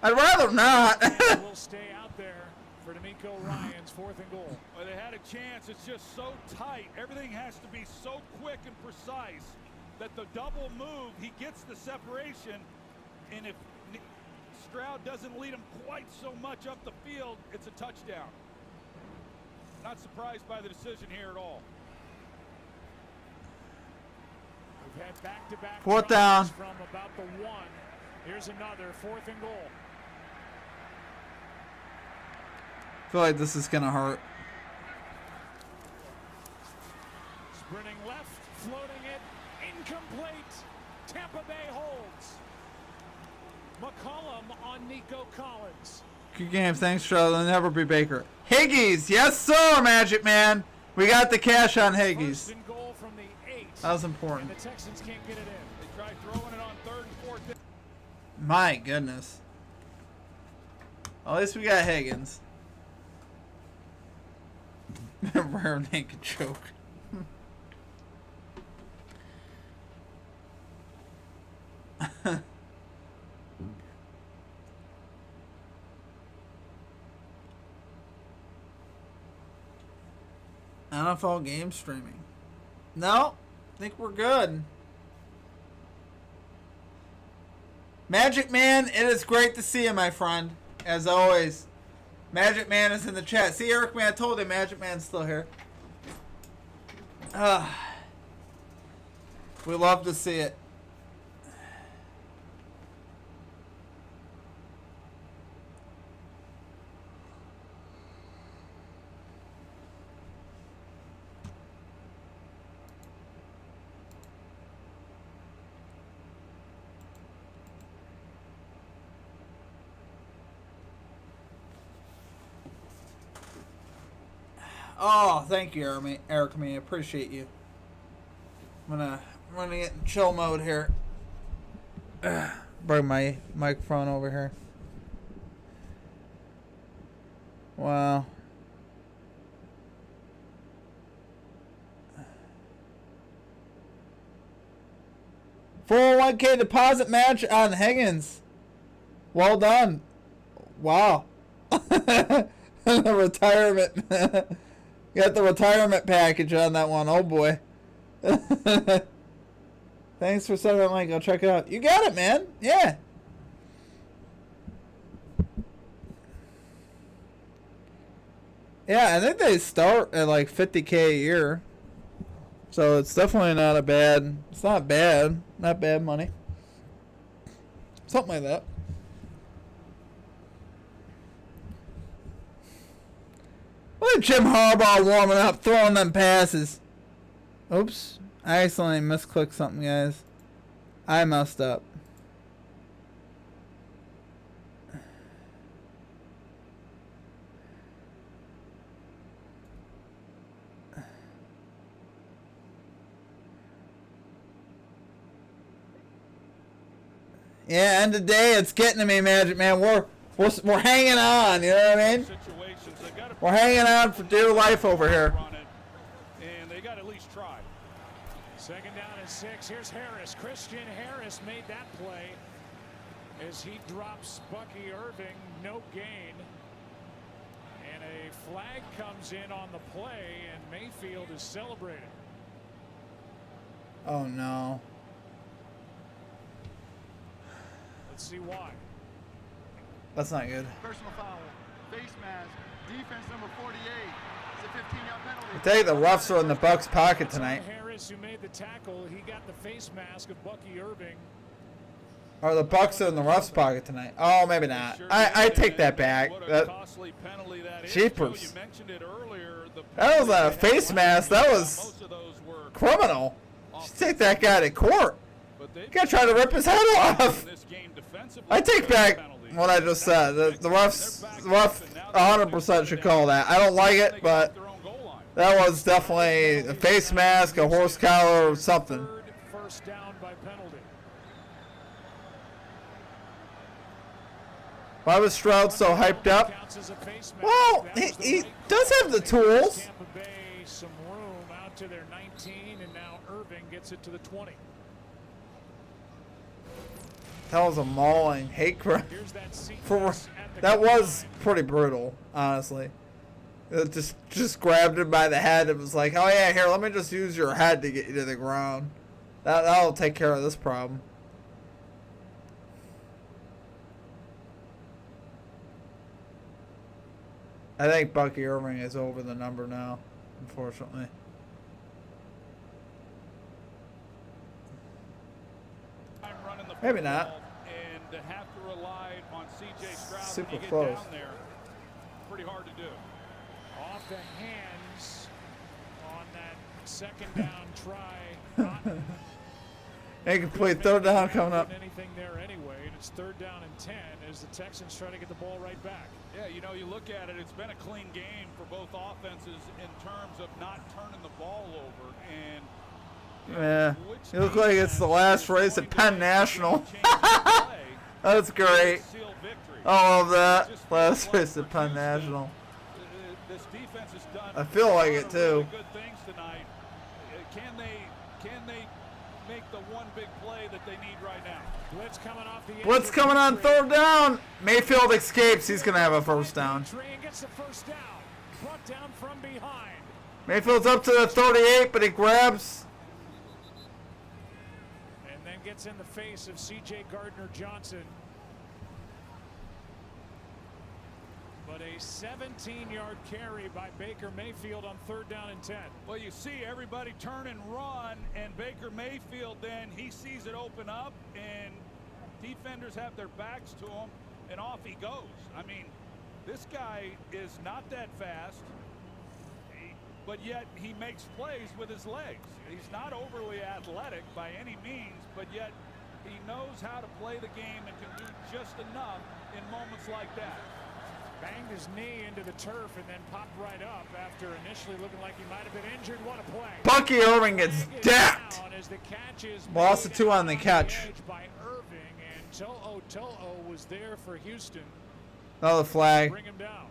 rather not. And will stay out there for D'Amico Ryan's 4th and goal. Well, they had a chance. It's just so tight. Everything has to be so quick and precise that the double move, he gets the separation, and if Stroud doesn't lead him quite so much up the field, it's a touchdown. Not surprised by the decision here at all. We've had back-to-back 4th down. from about the 1. Here's another 4th and goal. I feel like this is going to hurt. Sprinting left, floating it, incomplete. Tampa Bay holds. McCollum on Nico Collins. Good game. Thanks, Stroud. They'll never be Baker. Higgies. Yes, sir, Magic Man. We got the cash on Higgies. 1st and goal from the 8. That was important. And the Texans can't get it in. They tried throwing it on 3rd and 4th. My goodness. At least we got Higgins. Rare naked choke. NFL game streaming. No, I think we're good. Magic Man, it is great to see you, my friend. As always. Magic Man is in the chat. See, Eric Man, I told you Magic Man's still here. We love to see it. Oh, thank you, Eric. I appreciate you. I'm gonna get in chill mode here. Bring my microphone over here. Wow. $401k deposit match on Higgins. Well done. Wow. The retirement. You got the retirement package on that one. Oh boy. Thanks for sending that link. I'll check it out. You got it, man. Yeah. Yeah, I think they start at like $50K a year. So it's definitely not a bad. It's not bad. Not bad money. Something like that. Look at Jim Harbaugh warming up, throwing them passes. Oops. I accidentally misclicked something, guys. I messed up. Yeah, end of the day, it's getting to me, Magic Man. We're hanging on, you know what I mean? We're hanging on for dear life over here. And they got to at least try. Second down and 6. Here's Harris. Christian Harris made that play as he drops Bucky Irving. No gain. And a flag comes in on the play, and Mayfield is celebrating. Oh, no. Let's see why. That's not good. Personal foul. Face mask. Defense number 48. It's a 15-yard penalty. I tell you, the refs are in the Bucs' pocket tonight. Harris, who made the tackle, he got the face mask of Bucky Irving. Or the Bucs are in the refs' pocket tonight. Oh, maybe not. I take that back. Jeepers. That was a face mask. That was criminal. You should take that guy to court. You gotta try to rip his head off. I take back what I just said. The ref 100% should call that. I don't like it, but that was definitely a face mask, a horse collar, or something. First down by penalty. Why was Stroud so hyped up? Well, he does have the tools. Tampa Bay some room out to their 19, and now Irving gets it to the 20. That was a mauling hate crime. That was pretty brutal, honestly. It just grabbed him by the head and was like, oh yeah, here, let me just use your head to get you to the ground. That'll take care of this problem. I think Bucky Irving is over the number now, unfortunately. Maybe not. And to have to rely on CJ Stroud super to get close. Down there, pretty hard to do. Off the hands on that second down try. Incomplete, third down coming up. Anything there anyway, and it's third down and 10 as the Texans try to get the ball right back. Yeah, you know, you look at it, it's been a clean game for both offenses in terms of not turning the ball over. And yeah, you look like it's the last race at Penn National. That's great. I love that. Last race at Penn National. I feel like it too. Good things tonight. Can they make the one big play that they need right now? Blitz coming off the edge. Blitz coming on third down. Mayfield escapes. He's gonna have a first down. Gets the first down. Brought down from behind. Mayfield's up to the 38, but he grabs. Gets in the face of C.J. Gardner-Johnson. But a 17-yard carry by Baker Mayfield on third down and 10. Well, you see everybody turn and run, and Baker Mayfield then he sees it open up, and defenders have their backs to him, and off he goes. I mean, this guy is not that fast, but yet he makes plays with his legs. He's not overly athletic by any means, but yet he knows how to play the game and can do just enough in moments like that. Banged his knee into the turf and then popped right up after initially looking like he might have been injured. What a play. Bucky Irving gets decked. Lost a 2 on the catch. By Irving, and To'o was there for Houston. Another flag. Bring him down.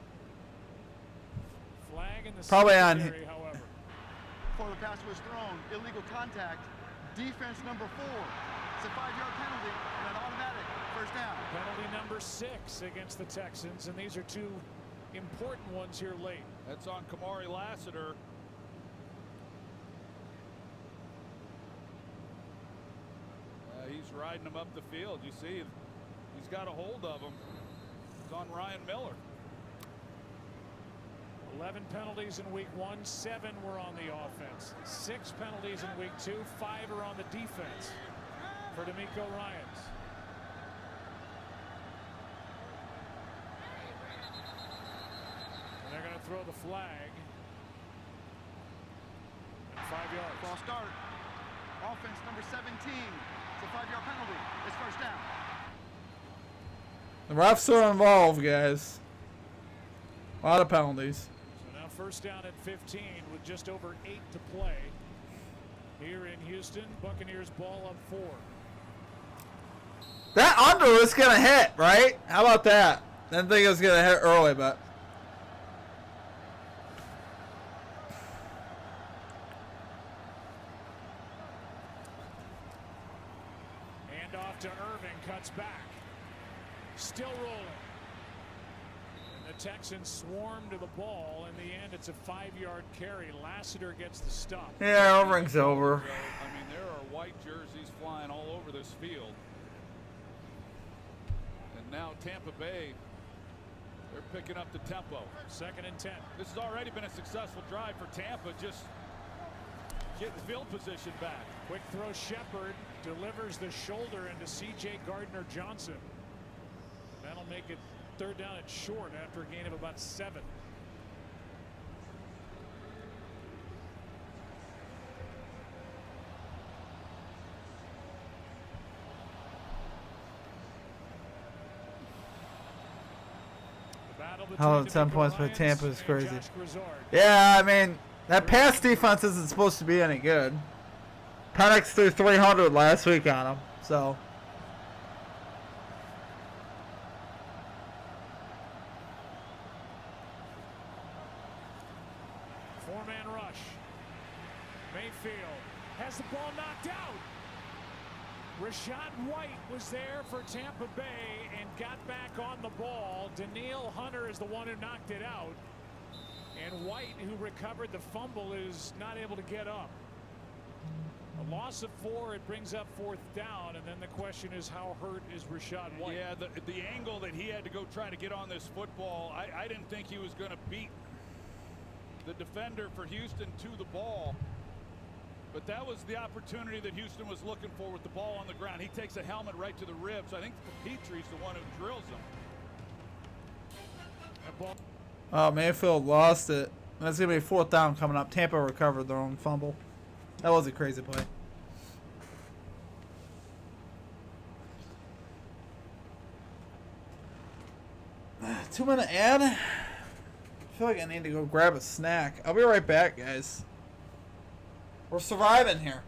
Flag in the Probably on. however. Before the pass was thrown, illegal contact. Defense number 4. It's a 5-yard penalty and an automatic first down. Penalty number 6 against the Texans, and these are 2 important ones here late. That's on Kamari Lassiter. He's riding him up the field. You see, he's got a hold of him. It's on Ryan Miller. 11 penalties in week 1, 7 were on the offense. 6 penalties in week 2, 5 are on the defense for D'Amico Ryans. And they're going to throw the flag. And 5 yards. Ball start. Offense number 17. It's a 5-yard penalty. It's first down. The refs are involved, guys. A lot of penalties. So now first down at 15 with just over 8 to play. Here in Houston, Buccaneers ball up 4. That under was going to hit, right? How about that? Didn't think it was going to hit early, but. Hand off to Irving, cuts back. Still rolling. And the Texans swarm to the ball. In the end, it's a 5-yard carry. Lassiter gets the stop. Yeah, Irving's over. I mean, there are white jerseys flying all over this field. And now Tampa Bay, they're picking up the tempo. 2nd and 10. This has already been a successful drive for Tampa, just getting field position back. Quick throw, Shepard delivers the shoulder into C.J. Gardner-Johnson. That'll make it 3rd down and short after a gain of about 7. Oh, 10 points for Tampa is crazy. Yeah, I mean, that pass defense isn't supposed to be any good. Penix threw 300 last week on him, so. Four-man rush. Mayfield has the ball knocked out. Rashad White was there for Tampa Bay and got back on the ball. Danielle Hunter is the one who knocked it out. And White, who recovered the fumble, is not able to get up. A loss of 4, it brings up 4th down, and then the question is, how hurt is Rashad White? Yeah, the angle that he had to go try to get on this football, I didn't think he was going to beat the defender for Houston to the ball. But that was the opportunity that Houston was looking for with the ball on the ground. He takes a helmet right to the ribs. I think Petrie's the one who drills him. Oh, Mayfield lost it. That's going to be 4th down coming up. Tampa recovered their own fumble. That was a crazy play. Two-minute ad. I feel like I need to go grab a snack. I'll be right back, guys. We're surviving here.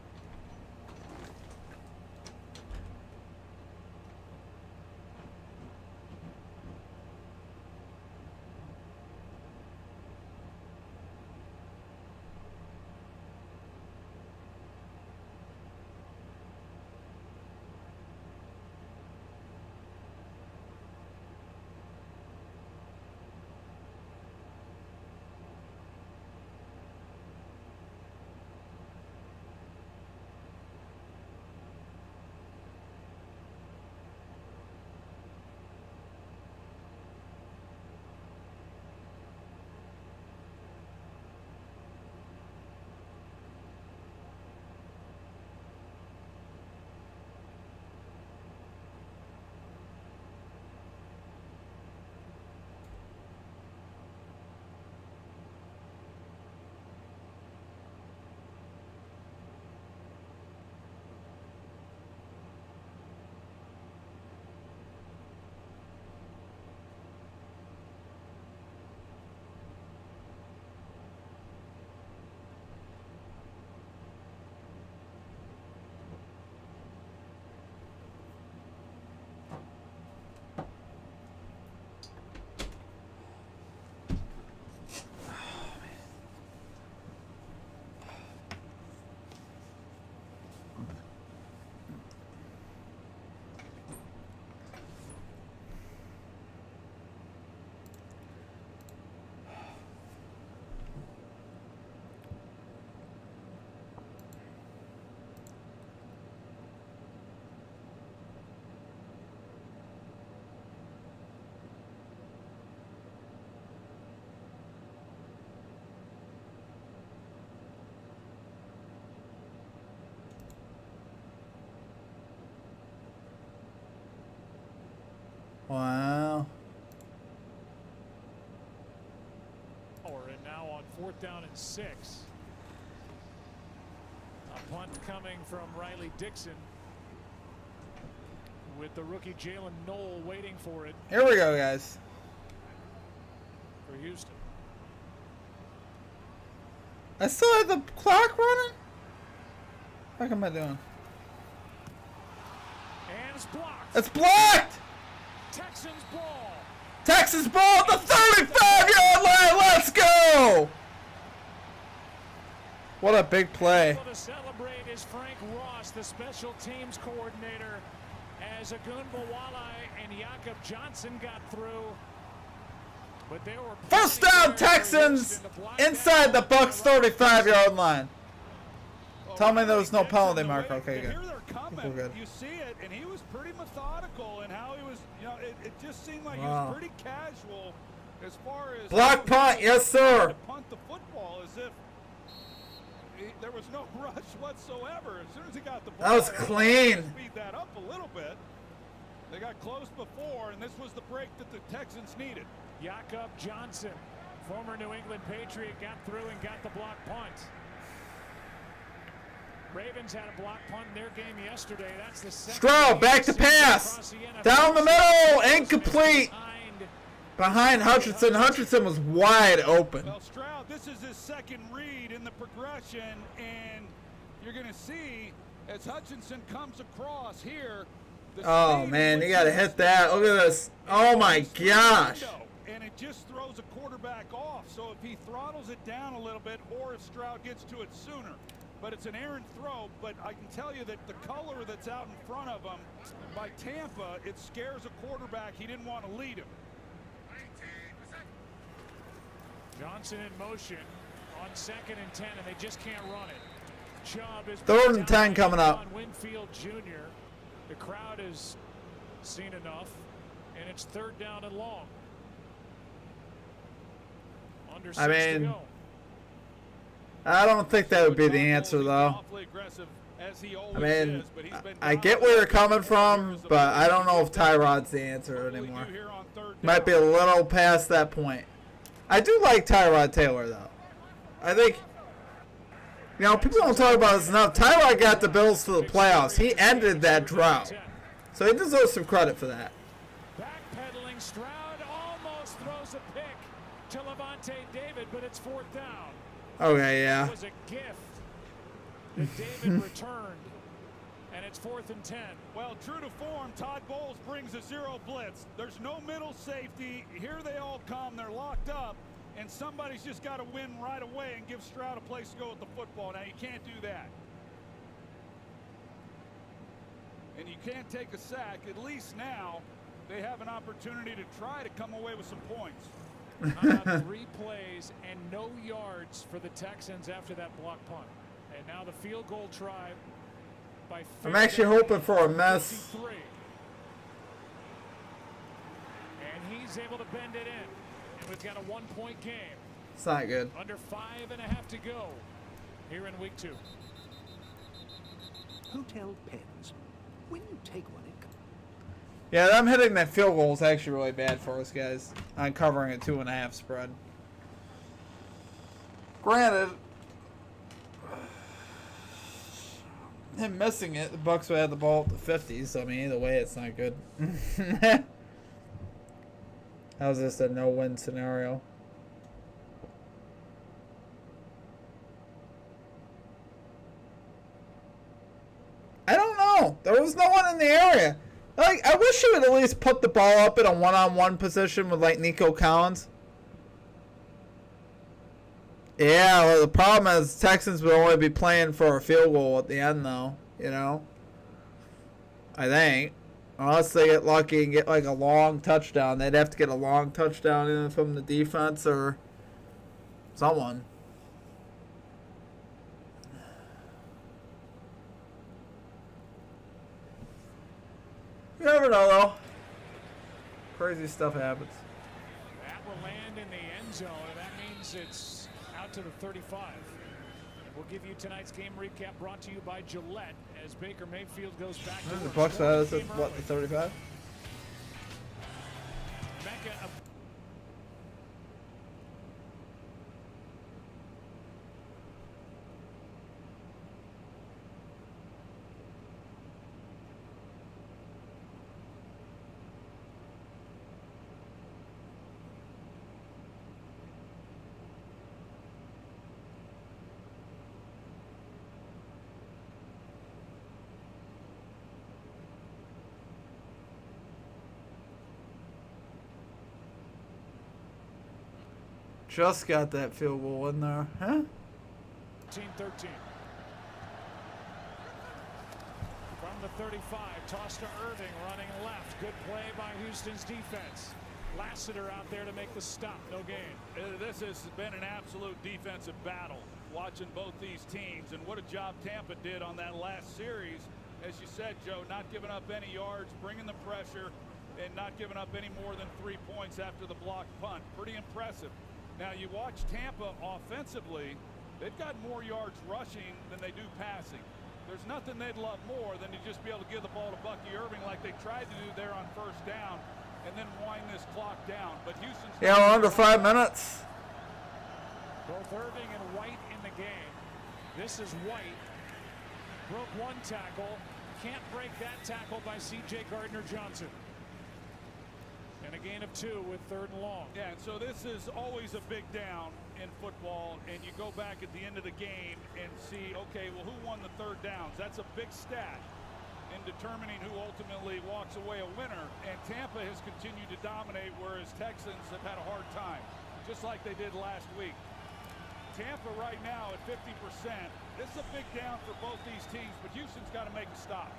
Wow. And now on 4th down and 6. A punt coming from Riley Dixon with the rookie Jalen Knoll waiting for it Here we go, guys. for Houston. I still have the clock running? What am I doing? And it's blocked. It's blocked! Texans ball. Texas ball at the 35-yard line. Let's go! What a big play. Able to celebrate is Frank Ross, the special teams coordinator, as Agun Bawalai and Jakob Johnson got through. But there were First down, Texans inside the Bucs 35-yard line. Tell me there was no penalty mark. Okay, good. We're good. You see it, and he was pretty methodical in how he was. You know, it just seemed like he Wow. was pretty casual as far as Block punt, yes sir. to punt the football as if there was no rush whatsoever. As soon as he got the ball, That was clean. Speed that up a little bit. They got close before, and this was the break that the Texans needed. Jakob Johnson, former New England Patriot, got through and got the block punt. Ravens had a block punt in their game yesterday. That's the second. Stroud back to pass. Down the middle. Incomplete. Behind Hutchinson. Hutchinson was wide open. Well, Stroud, this is his second read in the progression, and you're going to see as Hutchinson comes across here. Oh, man. You got to hit that. Look at this. Oh, my gosh. And it just throws a quarterback off. So if he throttles it down a little bit, or if Stroud gets to it sooner. But it's an errant throw, but I can tell you that the color that's out in front of him by Tampa, it scares a quarterback. He didn't want to lead him. Johnson in motion on 2nd and 10, and they just can't run it. Chubb is 3rd and 10 coming up. on Winfield Jr. The crowd has seen enough, and it's 3rd down and long. Under 6 to go. I don't think that would be the answer, though. I mean, I get where you're coming from, but I don't know if Tyrod's the answer anymore. Might be a little past that point. I do like Tyrod Taylor, though. I think, you know, people don't talk about this enough. Tyrod got the Bills to the playoffs. He ended that drought. So he deserves some credit for that. Backpedaling, Stroud almost throws a pick to Levante David, but it's 4th down. Okay, yeah. It was a gift that David returned, and it's 4th and 10. Well, true to form, Todd Bowles brings a zero blitz. There's no middle safety. Here they all come. They're locked up, and somebody's just got to win right away and give Stroud a place to go with the football. Now, you can't do that. And you can't take a sack. At least now they have an opportunity to try to come away with some points. 3 plays and no yards for the Texans after that block punt. And now the field goal try by I'm actually hoping for a mess. 53. And he's able to bend it in. And we've got a 1-point game. It's not good. Under 5.5 to go here in week 2. Hotel Pens. When you take one, Yeah, them hitting that field goal is actually really bad for us, guys. On covering a 2.5 spread. Granted, him missing it, the Bucs would have the ball at the 50s. So I mean, either way, it's not good. That was just a no-win scenario. I don't know. There was no one in the area. Like, I wish you would at least put the ball up in a one-on-one position with, like, Nico Collins. Yeah, well, the problem is Texans would only be playing for a field goal at the end, though. You know? I think. Unless they get lucky and get, like, a long touchdown. They'd have to get a long touchdown either from the defense or someone. You never know, though. Crazy stuff happens. That will land in the end zone, and that means it's out to the 35. We'll give you tonight's game recap brought to you by Gillette as Baker Mayfield goes back to The work. Bucs has what, the 35? a Just got that field goal in there, huh? 13. From the 35, toss to Irving, running left. Good play by Houston's defense. Lassiter out there to make the stop. No gain. This has been an absolute defensive battle, watching both these teams, and what a job Tampa did on that last series. As you said, Joe, not giving up any yards, bringing the pressure, and not giving up any more than 3 points after the blocked punt. Pretty impressive. Now you watch Tampa offensively, they've got more yards rushing than they do passing. There's nothing they'd love more than to just be able to give the ball to Bucky Irving like they tried to do there on first down and then wind this clock down. But Houston's... Yeah, we're under 5 minutes. Both Irving and White in the game. This is White. Broke one tackle. Can't break that tackle by C.J. Gardner-Johnson. And a gain of 2 with 3rd and long. Yeah, and so this is always a big down in football, and you go back at the end of the game and see, okay, well, who won the 3rd downs? That's a big stat in determining who ultimately walks away a winner. And Tampa has continued to dominate, whereas Texans have had a hard time, just like they did last week. Tampa right now at 50%. This is a big down for both these teams, but Houston's got to make a stop.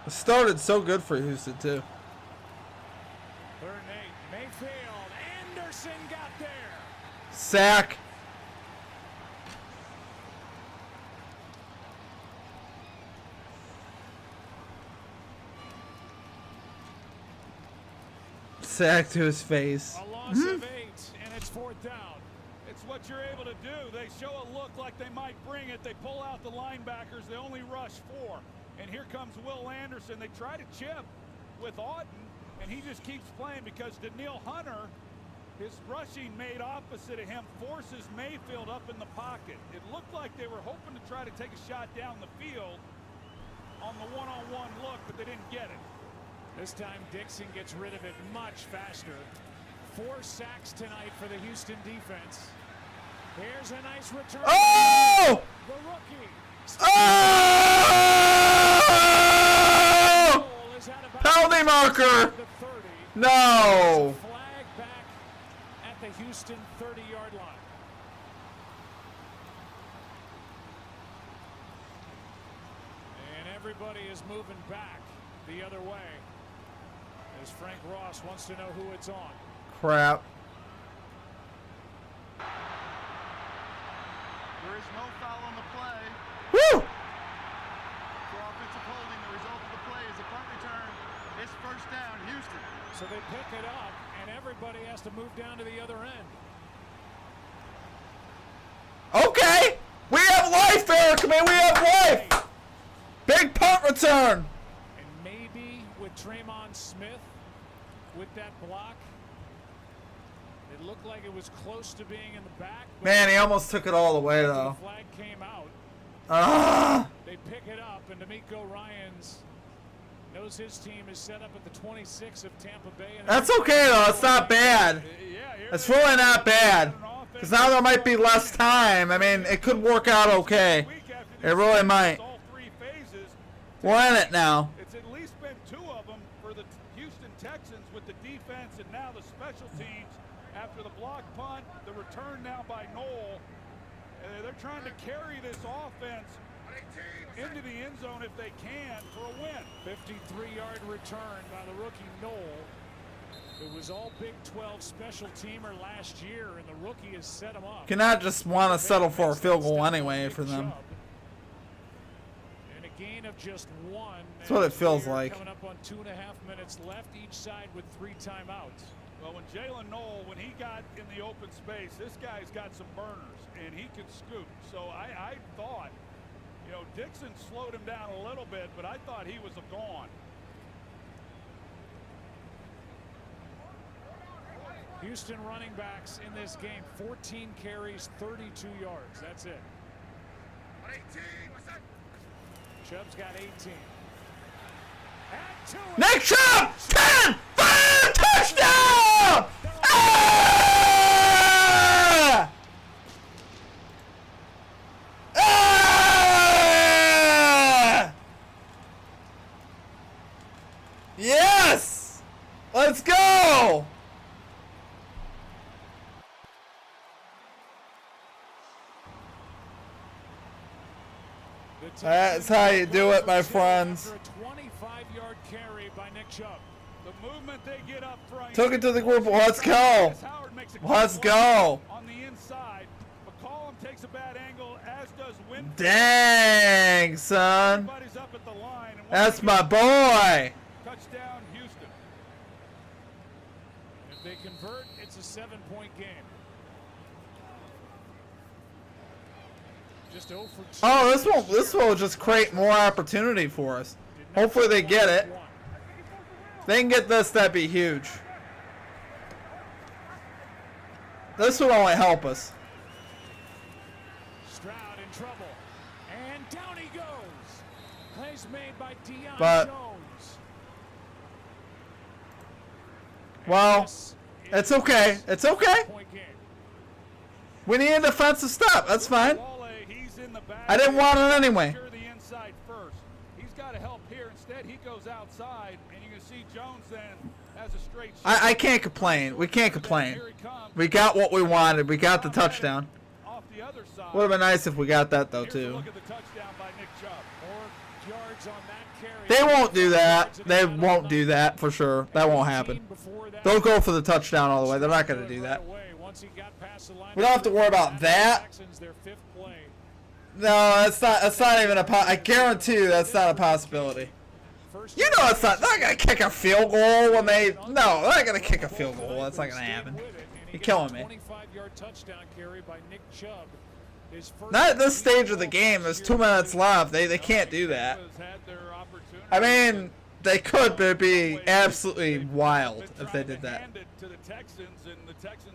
It started so good for Houston, too. 3rd and 8. Mayfield. Anderson got there. Sack. Sack to his face. A loss of 8, and it's 4th down. It's what you're able to do. They show a look like they might bring it. They pull out the linebackers. They only rush 4. And here comes Will Anderson. They try to chip with Auden, and he just keeps playing because Daniil Hunter, his rushing mate opposite of him, forces Mayfield up in the pocket. It looked like they were hoping to try to take a shot down the field on the one-on-one look, but they didn't get it. This time Dixon gets rid of it much faster. 4 sacks tonight for the Houston defense. Here's a nice return. Oh! The rookie. Oh! Penalty marker. No. Flag back at the Houston 30-yard line. And everybody is moving back the other way as Frank Ross wants to know who it's on. Crap. There is no foul on the play. Woo! For offensive holding, the result of the play is a punt return. It's 1st down, Houston. So they pick it up, and everybody has to move down to the other end. Okay. We have life, Eric. Man, we have life. Big punt return. And maybe with Tremon Smith, with that block, it looked like it was close to being in the back. Man, he almost took it all the way, though. The flag came out. Ah! They pick it up, and D'Amico Ryans knows his team is set up at the 26 of Tampa Bay. And That's okay, though. It's not bad. It's really not bad. Because now there might be less time. I mean, it could work out okay. It really might. We're in it now. It's at least been 2 of them for the Houston Texans with the defense and now the special teams after the block punt, the return now by Knoll. They're trying to carry this offense into the end zone if they can for a win. 53-yard return by the rookie Knoll. It was all Big 12 special teamer last year, and the rookie has set him up. Cannot just want to settle for a field goal anyway for them. And a gain of just 1. That's what it feels like. Coming up on 2.5 minutes left, each side with 3 timeouts. Well, when Jalen Knoll, when he got in the open space, this guy's got some burners, and he can scoop. So I thought You know, Dixon slowed him down a little bit, but I thought he was gone. Houston running backs in this game, 14 carries, 32 yards. That's it. Chubb's got 18. Add to it. Nick Chubb! 10! 5! Touchdown! Ah! Ah! Yes! Let's go! That's how you do it, my friends. After a 25-yard carry by Nick Chubb. The movement they get up front. Took it to the group. Let's go. Let's go. On the inside, McCollum takes a bad angle, as does Winfield. Dang, son. Everybody's up at the line. And That's my boy. Touchdown, Houston. If they convert, it's a 7-point game. Just 0 for 2. Oh, this will just create more opportunity for us. Hopefully they get it. If they can get this, that'd be huge. This would only help us. Stroud in trouble. And down he goes. Plays made by Deion But- Jones. Well, This it's is okay. It's okay. a point game. We need a defensive stop. That's fine. Wale, he's in the back. I didn't want it anyway. Secure the inside first. He's got to help here. Instead, he goes outside, and you can see Jones then has a straight shot. I can't complain. We can't complain. Here he comes. We got what we wanted. We got the touchdown. Off the other side. Would have been nice if we got that, though, Here's a too. look at the touchdown by Nick Chubb. 4 yards on that carry. They won't do that. They won't do that for sure. That won't happen. They'll go for the touchdown all the way. They're not going to do that. We don't have to worry about that. No, that's not even a I guarantee you that's not a possibility. You know it's not. They're not going to kick a field goal when they. No, they're not going to kick a field goal. That's not going to happen. You're killing me. 25-yard touchdown carry by Nick Chubb. His first Not at this stage of the game. There's 2 minutes left. They can't do that. I mean, they could, but it'd be absolutely wild if they did that.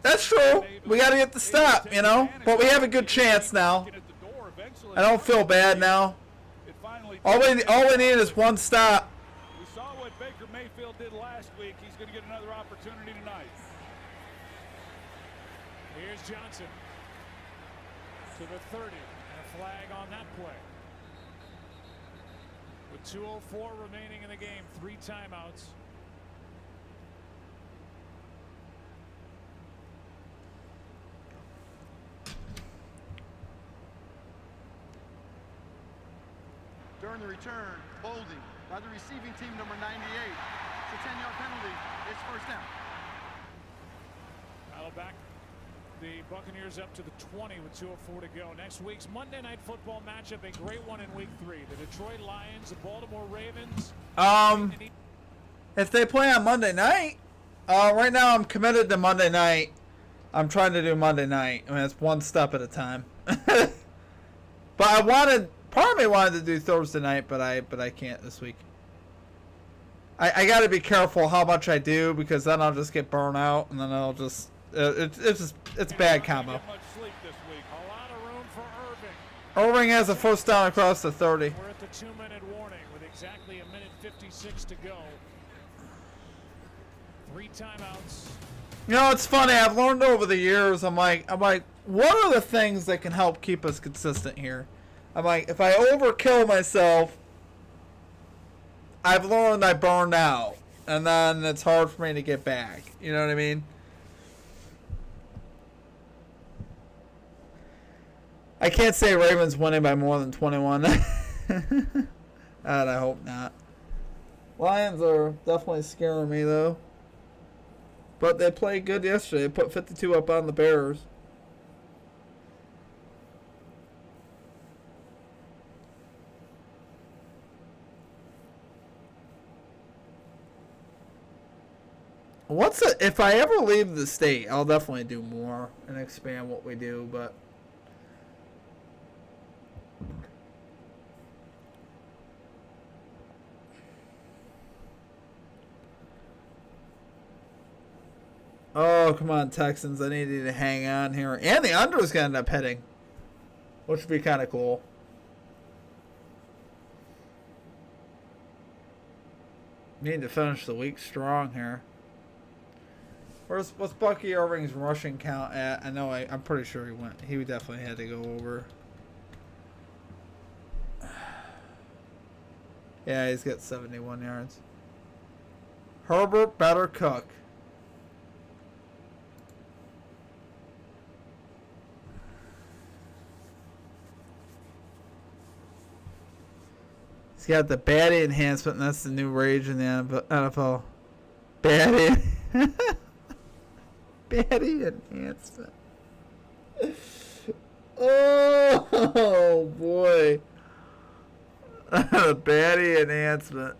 That's true. We got to get the stop, you know. But we have a good chance now. I don't feel bad now. All we need is one stop. We saw what Baker Mayfield did last week. He's going to get another opportunity tonight. Here's Johnson to the 30, and a flag on that play. With 2:04 remaining in the game, 3 timeouts. During the return, holding by the receiving team, number 98. It's a 10-yard penalty. It's first down. Battle back the Buccaneers up to the 20 with 2:04 to go. Next week's Monday Night Football matchup, a great one in Week 3. The Detroit Lions, the Baltimore Ravens. If they play on Monday night, right now I'm committed to Monday night. I'm trying to do Monday night. I mean, it's one step at a time. But part of me wanted to do Thursday night, but I can't this week. I got to be careful how much I do, because then I'll just get burnt out, and then I'll just it's bad combo. A lot of room for Irving. Irving has a first down across the 30. We're at the 2-minute warning with exactly 1:56 to go. 3 timeouts. You know, it's funny. I've learned over the years. I'm like, what are the things that can help keep us consistent here? I'm like, if I overkill myself, I've learned I burned out, and then it's hard for me to get back. You know what I mean? I can't say Ravens winning by more than 21. And I hope not. Lions are definitely scaring me, though. But they played good yesterday. They put 52 up on the Bears. If I ever leave the state, I'll definitely do more and expand what we do, but Oh, come on, Texans. I need you to hang on here. And the under is going to end up hitting, which would be kind of cool. Need to finish the week strong here. What's Bucky Irving's rushing count at? I know I'm pretty sure he went. He definitely had to go over. Yeah, he's got 71 yards. Herbert better cook. He's got the baddie enhancement, and that's the new rage in the NFL. Baddie. Baddie enhancement. Oh, boy. Baddie enhancement.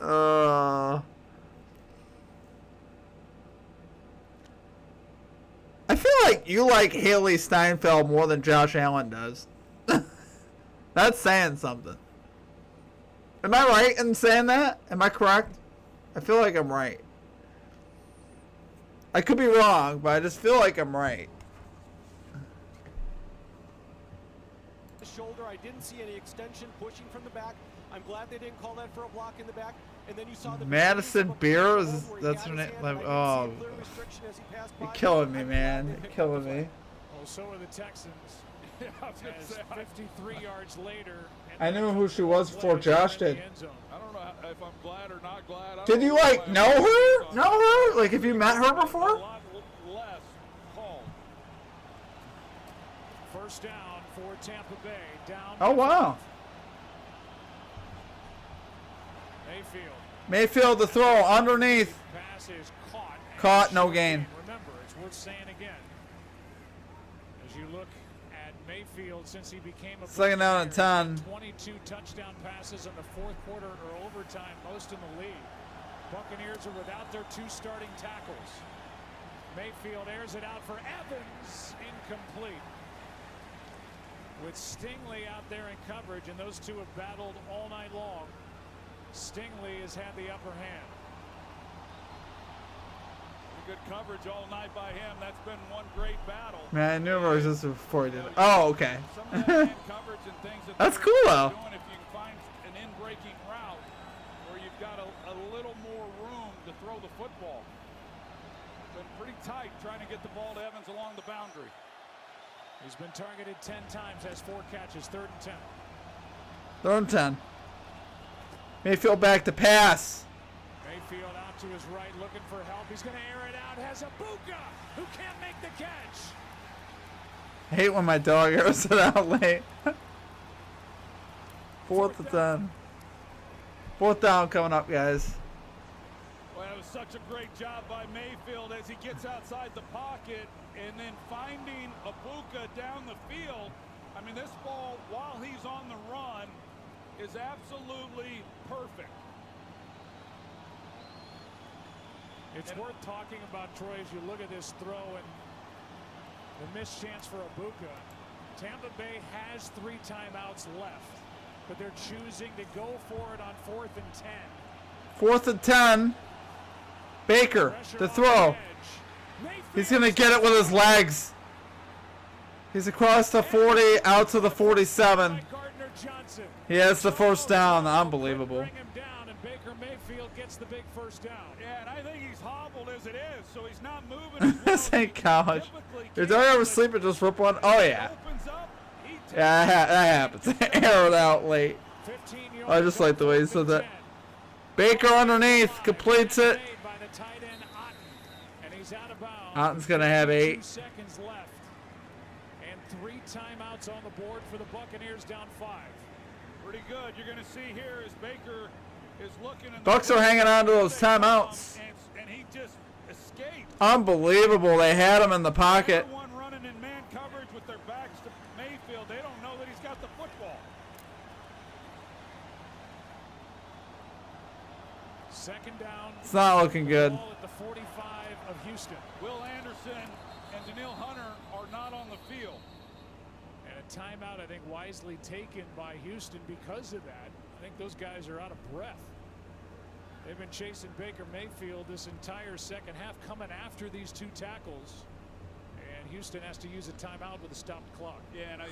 I feel like you like Haley Steinfeld more than Josh Allen does. That's saying something. Am I right in saying that? Am I correct? I feel like I'm right. I could be wrong, but I just feel like I'm right. The shoulder, I didn't see any extension pushing from the back. I'm glad they didn't call that for a block in the back. And then you saw the Madison Beer is that's her name. Oh, you're killing me, man. You're killing me. Well, so are the Texans. As 53 yards later. I knew who she was before Josh did. I don't know if I'm glad or not glad. Did you like know her? Know her? Like, have you met her before? A lot less called. First down for Tampa Bay. Down. Oh, wow. Mayfield to throw underneath. Pass is Caught, no gain. Remember, it's worth saying again. As you look at Mayfield, since he became a second down and 10. 22 touchdown passes in the fourth quarter or overtime, most in the league. Buccaneers are without their two starting tackles. Mayfield airs it out for Evans, incomplete. With Stingley out there in coverage, and those two have battled all night long. Stingley has had the upper hand. Good coverage all night by him. That's been one great battle. Man, I knew it was this before he did it. Oh, okay. Some of that man coverage and things that that's cool, though. Doing, if you can find an in-breaking route where you've got a little more room to throw the football. Been pretty tight trying to get the ball to Evans along the boundary. He's been targeted 10 times, has 4 catches, 3rd and 10. 3rd and 10. Mayfield back to pass. Mayfield out to his right, looking for help. He's going to air it out. Has a Bucs who can't make the catch. I hate when my dog airs it out late. 4th and 10. 4th down coming up, guys. Well, it was such a great job by Mayfield as he gets outside the pocket and then finding a Bucs down the field. I mean, this ball, while he's on the run, is absolutely perfect. It's worth talking about, Troy, as you look at this throw and the missed chance for a Bucs. Tampa Bay has 3 timeouts left, but they're choosing to go for it on 4th and 10. 4th and 10. Baker to throw. He's going to get it with his legs. He's across the 40, out to the 47. He has the first down. Unbelievable. Baker Mayfield gets the big first down. Yeah, and I think he's hobbled as it is, so he's not moving. This ain't college. Your dog ever sleep and just rip one? Oh, yeah. Yeah, that happens. Air it out late. I just like the way he said that. Baker underneath, completes it. Otten's going to have 8. 2 seconds left. And 3 timeouts on the board for the Buccaneers, down 5. Pretty good. You're going to see here as Baker is looking. Bucs are hanging on to those timeouts. And he just escaped. Unbelievable. They had him in the pocket. Everyone running in man coverage with their backs to Mayfield. They don't know that he's got the football. 2nd down. It's not looking good. Ball at the 45 of Houston. Will Anderson and Daniil Hunter are not on the field. And a timeout, I think, wisely taken by Houston because of that. I think those guys are out of breath. They've been chasing Baker Mayfield this entire second half, coming after these two tackles. And Houston has to use a timeout with a stopped clock. Yeah, and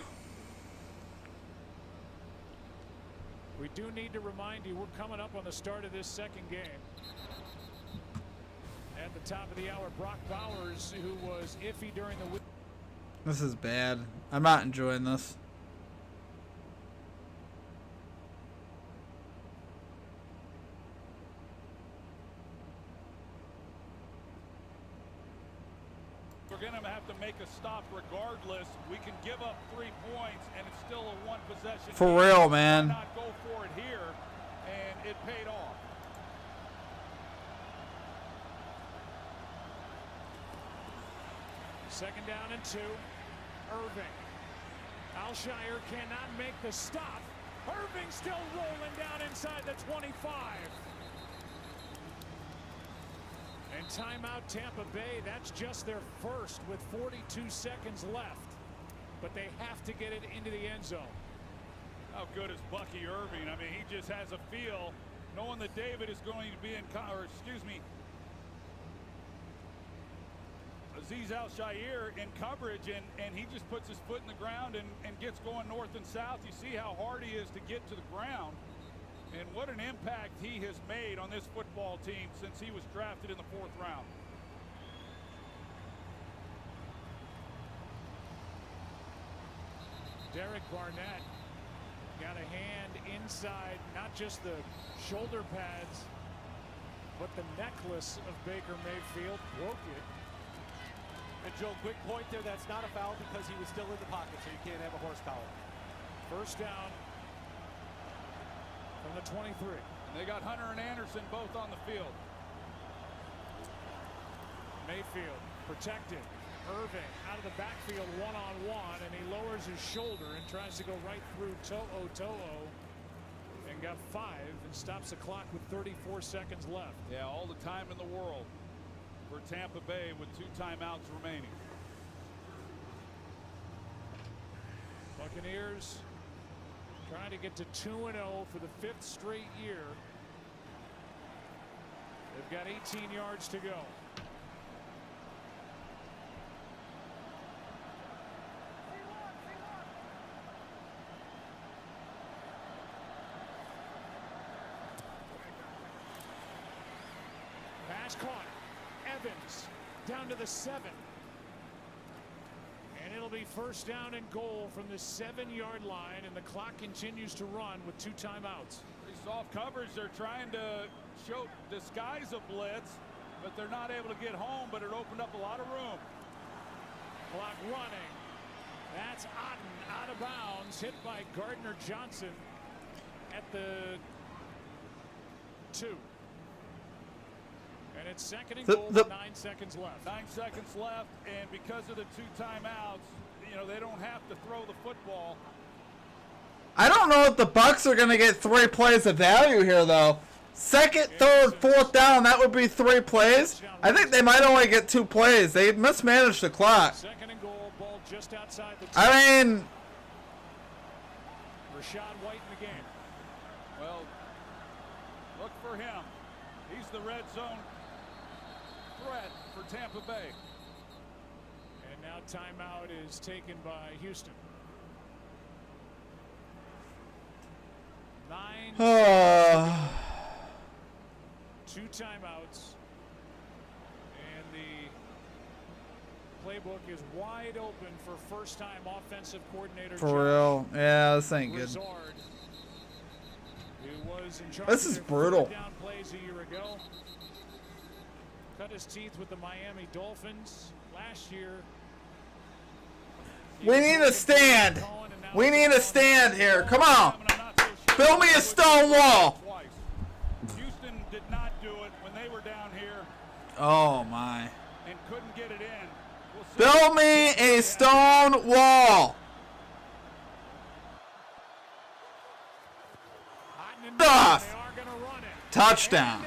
we do need to remind you, we're coming up on the start of this second game. At the top of the hour, Brock Bowers, who was iffy during the week. This is bad. I'm not enjoying this. we're going to have to make a stop regardless. We can give up 3 points, and it's still a one possession. For real, man. Why not go for it here, and it paid off. Second down and 2. Irving. Alshire cannot make the stop. Irving still rolling down inside the 25. And timeout Tampa Bay. That's just their first with 42 seconds left. But they have to get it into the end zone. How good is Bucky Irving? I mean, he just has a feel, knowing that David is going to be in, Azeez Al-Shaair in coverage, and he just puts his foot in the ground and gets going north and south. You see how hard he is to get to the ground, and what an impact he has made on this football team since he was drafted in the 4th round. Derek Barnett got a hand inside, not just the shoulder pads, but the necklace of Baker Mayfield. Broke it. And Joe, quick point there, that's not a foul because he was still in the pocket, so you can't have a horse collar. First down from the 23. And they got Hunter and Anderson both on the field. Mayfield protected. Irving out of the backfield one-on-one, and he lowers his shoulder and tries to go right through To'o and got 5 and stops the clock with 34 seconds left. Yeah, all the time in the world for Tampa Bay with 2 timeouts remaining. Buccaneers trying to get to 2-0 for the 5th straight year. They've got 18 yards to go. Pass caught. Evans down to the 7. And it'll be first down and goal from the 7-yard line, and the clock continues to run with 2 timeouts. Pretty soft coverage. They're trying to disguise a blitz, but they're not able to get home, but it opened up a lot of room. Clock running. That's Otten out of bounds, hit by Gardner Johnson at the 2. And it's second and goal with 9 seconds left. 9 seconds left, and because of the 2 timeouts, you know, they don't have to throw the football. I don't know if the Bucs are going to get 3 plays of value here, though. Second, third, fourth down, that would be 3 plays. I think they might only get 2 plays. They mismanaged the clock. Second and goal, ball just outside the 10. I mean, Rashad White in the game. Well, look for him. He's the red zone threat for Tampa Bay. And now timeout is taken by Houston. 9 2 timeouts, and the playbook is wide open for first-time offensive coordinator. for real. Yeah, this ain't good. Broussard, who was in charge This is of brutal. down plays a year ago. Cut his teeth with the Miami Dolphins last year. We need a stand. We need a stand here. Come on. Build me a stone wall. Houston did not do it when they were down here Oh, my. and couldn't get it in. We'll see. Build me a stone wall. Stuff. They are gonna run it. Touchdown.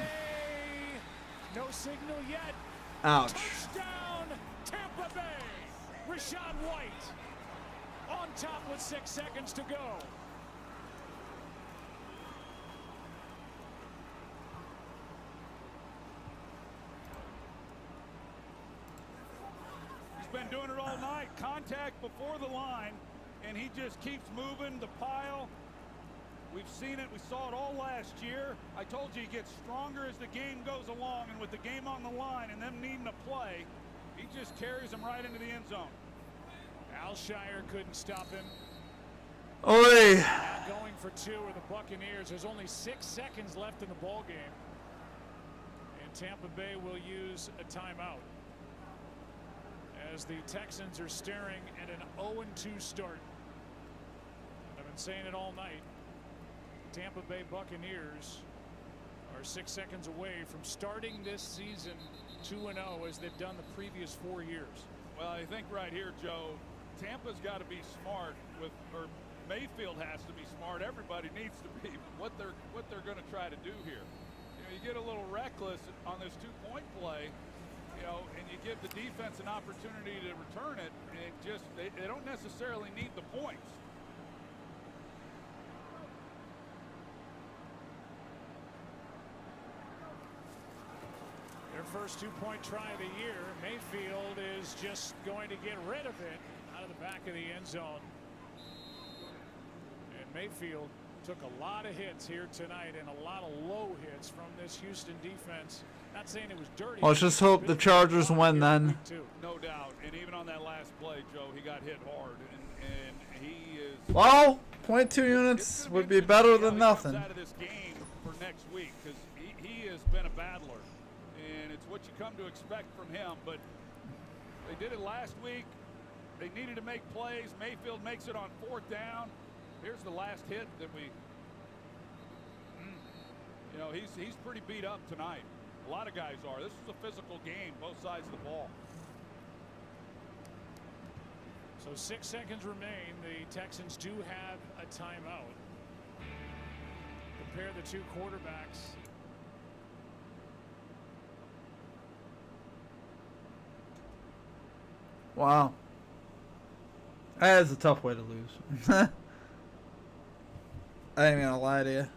No signal yet. Ouch. Touchdown, Tampa Bay. Rashad White on top with 6 seconds to go. been doing it all night. Contact before the line, and he just keeps moving the pile. We've seen it. We saw it all last year. I told you he gets stronger as the game goes along, and with the game on the line and them needing to play, he just carries them right into the end zone. Alshire couldn't stop him. Oi! Now going for 2 are the Buccaneers. There's only 6 seconds left in the ball game, and Tampa Bay will use a timeout as the Texans are staring at an 0-2 start. I've been saying it all night. Tampa Bay Buccaneers are 6 seconds away from starting this season 2-0 as they've done the previous 4 years. Well, I think right here, Joe, Tampa's got to be smart with, or Mayfield has to be smart. Everybody needs to be what they're going to try to do here. You know, you get a little reckless on this 2-point play, you know, and you give the defense an opportunity to return it, and just they don't necessarily need the points. Their first 2-point try of the year. Mayfield is just going to get rid of it out of the back of the end zone. And Mayfield took a lot of hits here tonight and a lot of low hits from this Houston defense. Not saying it was dirty. Let's just hope the Chargers win then. No doubt. And even on that last play, Joe, he got hit hard. And he is. Well, 0.2 units would be better than nothing. Out of this game for next week because he has been a battler. And it's what you come to expect from him. But they did it last week. They needed to make plays. Mayfield makes it on 4th down. Here's the last hit that we, you know, he's pretty beat up tonight. A lot of guys are. This is a physical game, both sides of the ball. So 6 seconds remain. The Texans do have a timeout. Compare the 2 quarterbacks. Wow. That is a tough way to lose. I ain't gonna lie to you.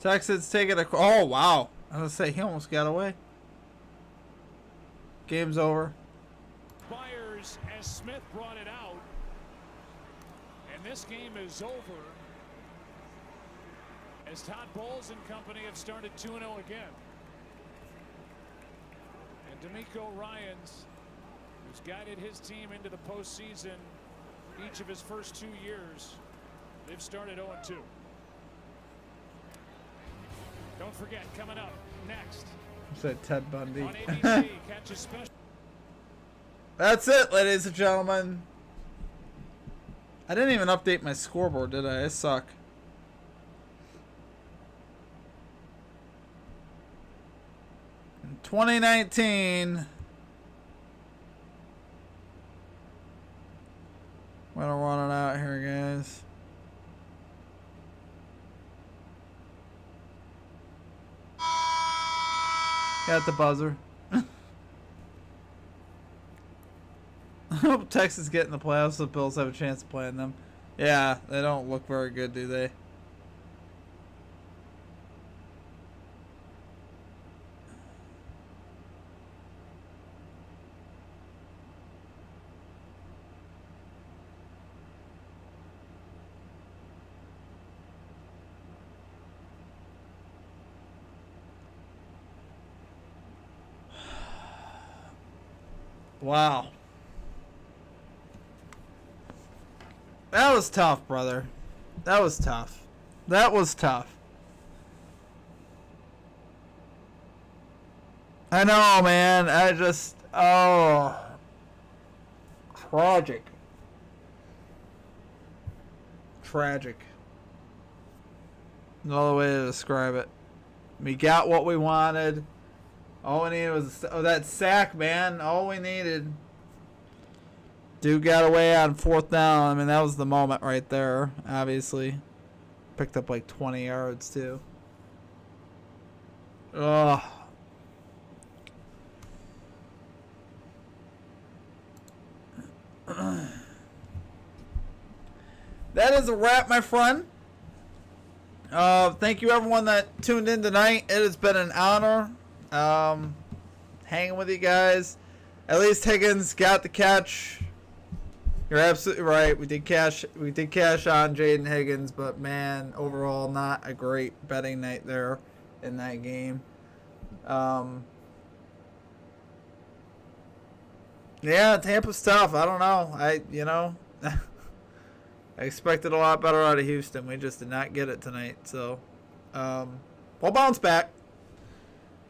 Texans taking a. Oh, wow. I was going to say, he almost got away. Game's over. Fires as Smith brought it out. And this game is over as Todd Bowles and company have started 2-0 again. And D'Amico Ryans, who's guided his team into the postseason each of his first 2 years, they've started 0-2. Don't forget, coming up next. I said Ted Bundy. On ABC, catch a special. That's it, ladies and gentlemen. I didn't even update my scoreboard, did I? I suck. In 2019. We're gonna run it out here, guys. Got the buzzer. I hope Texas get in the playoffs so the Bills have a chance of playing them. Yeah, they don't look very good, do they? Wow. That was tough, brother. That was tough. That was tough. I know, man. I just... Oh. Tragic. Tragic. No other way to describe it. We got what we wanted. All we needed was that sack, man. All we needed. Dude got away on 4th down. I mean, that was the moment right there, obviously. Picked up like 20 yards, too. Ugh. that is a wrap, my friend. Thank you everyone that tuned in tonight. It has been an honor hanging with you guys. At least Higgins got the catch. You're absolutely right. We did cash on Jaden Higgins, but man, overall not a great betting night there in that game. Yeah, Tampa's tough. I don't know. I expected a lot better out of Houston. We just did not get it tonight. So, we'll bounce back.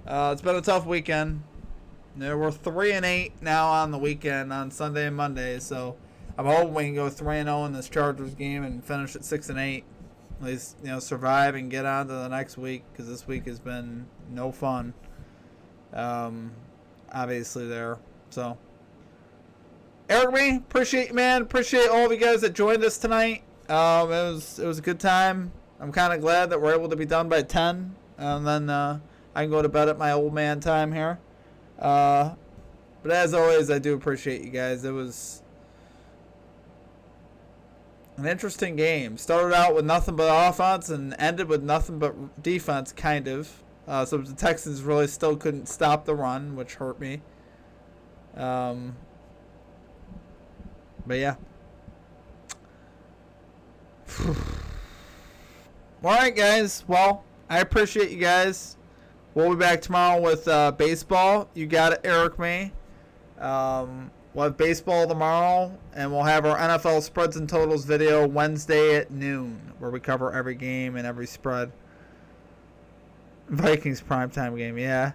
It's been a tough weekend. We're 3-8 now on the weekend on Sunday and Monday. So, I'm hoping we can go 3-0 in this Chargers game and finish at 6-8. At least, survive and get on to the next week, because this week has been no fun. Obviously there. So, Eric, me, appreciate you, man. Appreciate all of you guys that joined us tonight. It was a good time. I'm kind of glad that we're able to be done by 10, and then I can go to bed at my old man time here. But as always, I do appreciate you guys. It was an interesting game. Started out with nothing but offense and ended with nothing but defense, kind of. So the Texans really still couldn't stop the run, which hurt me. But yeah. Alright, guys. Well, I appreciate you guys. We'll be back tomorrow with baseball. You got it, Eric May. We'll have baseball tomorrow, and we'll have our NFL spreads and totals video Wednesday at noon, where we cover every game and every spread. Vikings primetime game, yeah.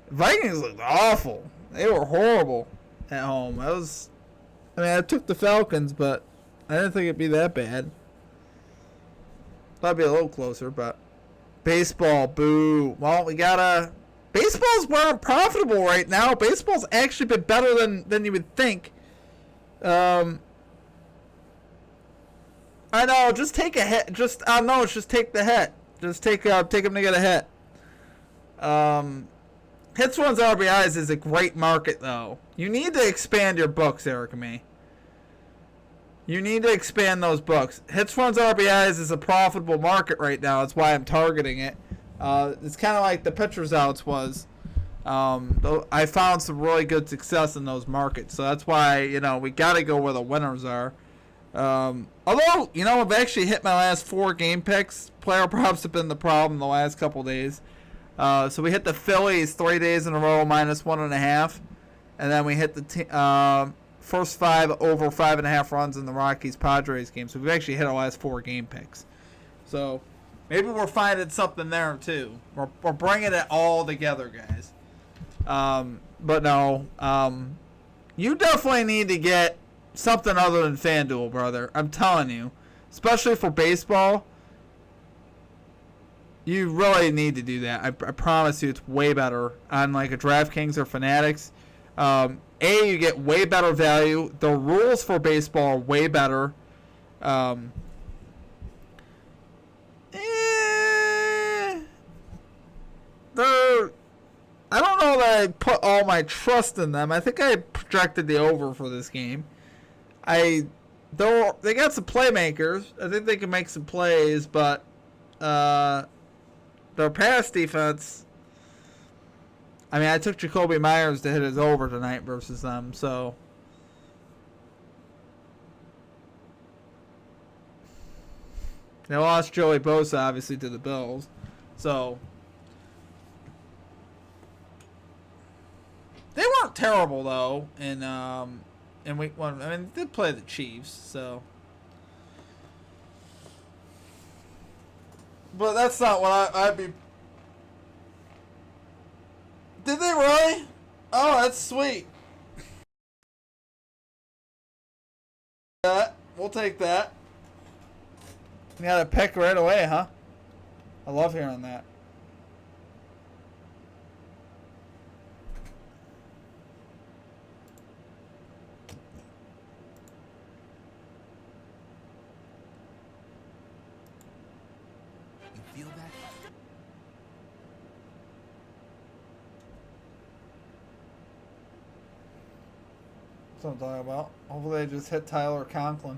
Vikings looked awful. They were horrible at home. I took the Falcons, but I didn't think it'd be that bad. Thought it'd be a little closer, but baseball, boo. Well, baseball's weren't profitable right now. Baseball's actually been better than you would think. I know. Just take a hit. Just take the hit. Just take them to get a hit. Hits, runs, RBIs is a great market, though. You need to expand your books, Eric and me. You need to expand those books. Hits, runs, RBIs is a profitable market right now. That's why I'm targeting it. It's kind of like the pitchers outs was. I found some really good success in those markets. So that's why, we got to go where the winners are. Although, I've actually hit my last 4 game picks. Player props have been the problem the last couple days. So we hit the Phillies 3 days in a row minus 1.5. And then we hit the first 5 over 5.5 runs in the Rockies-Padres game. So we've actually hit our last 4 game picks. So maybe we're finding something there, too. We're bringing it all together, guys. But no, you definitely need to get something other than FanDuel, brother. I'm telling you. Especially for baseball. You really need to do that. I promise you it's way better on like a DraftKings or Fanatics. You get way better value. The rules for baseball are way better. I don't know that I put all my trust in them. I think I projected the over for this game. They got some playmakers. I think they can make some plays, but their pass defense. I took Jacoby Myers to hit his over tonight versus them, so. They lost Joey Bosa, obviously, to the Bills. So. They weren't terrible, though, in week 1. They did play the Chiefs, so. But that's not what I'd be. Did they really? Oh, that's sweet. We'll take that. You got a pick right away, huh? I love hearing that. You feel that? That's what I'm talking about. Hopefully they just hit Tyler Conklin.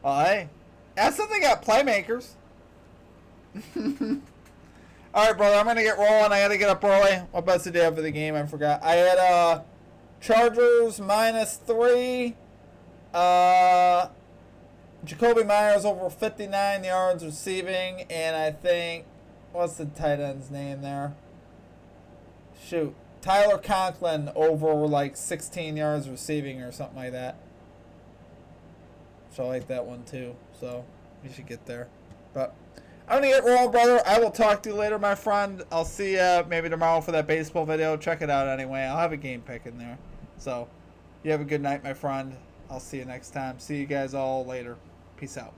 Oh, hey. That's something got playmakers. Alright, brother, I'm going to get rolling. I got to get up early. What bets did you have for the game? I forgot. I had Chargers -3. Jacoby Myers over 59 yards receiving. And I think, what's the tight end's name there? Shoot. Tyler Conklin over like 16 yards receiving or something like that. So I like that one too. So you should get there. But I'm going to get rolling, brother. I will talk to you later, my friend. I'll see you maybe tomorrow for that baseball video. Check it out anyway. I'll have a game pick in there. So you have a good night, my friend. I'll see you next time. See you guys all later. Peace out.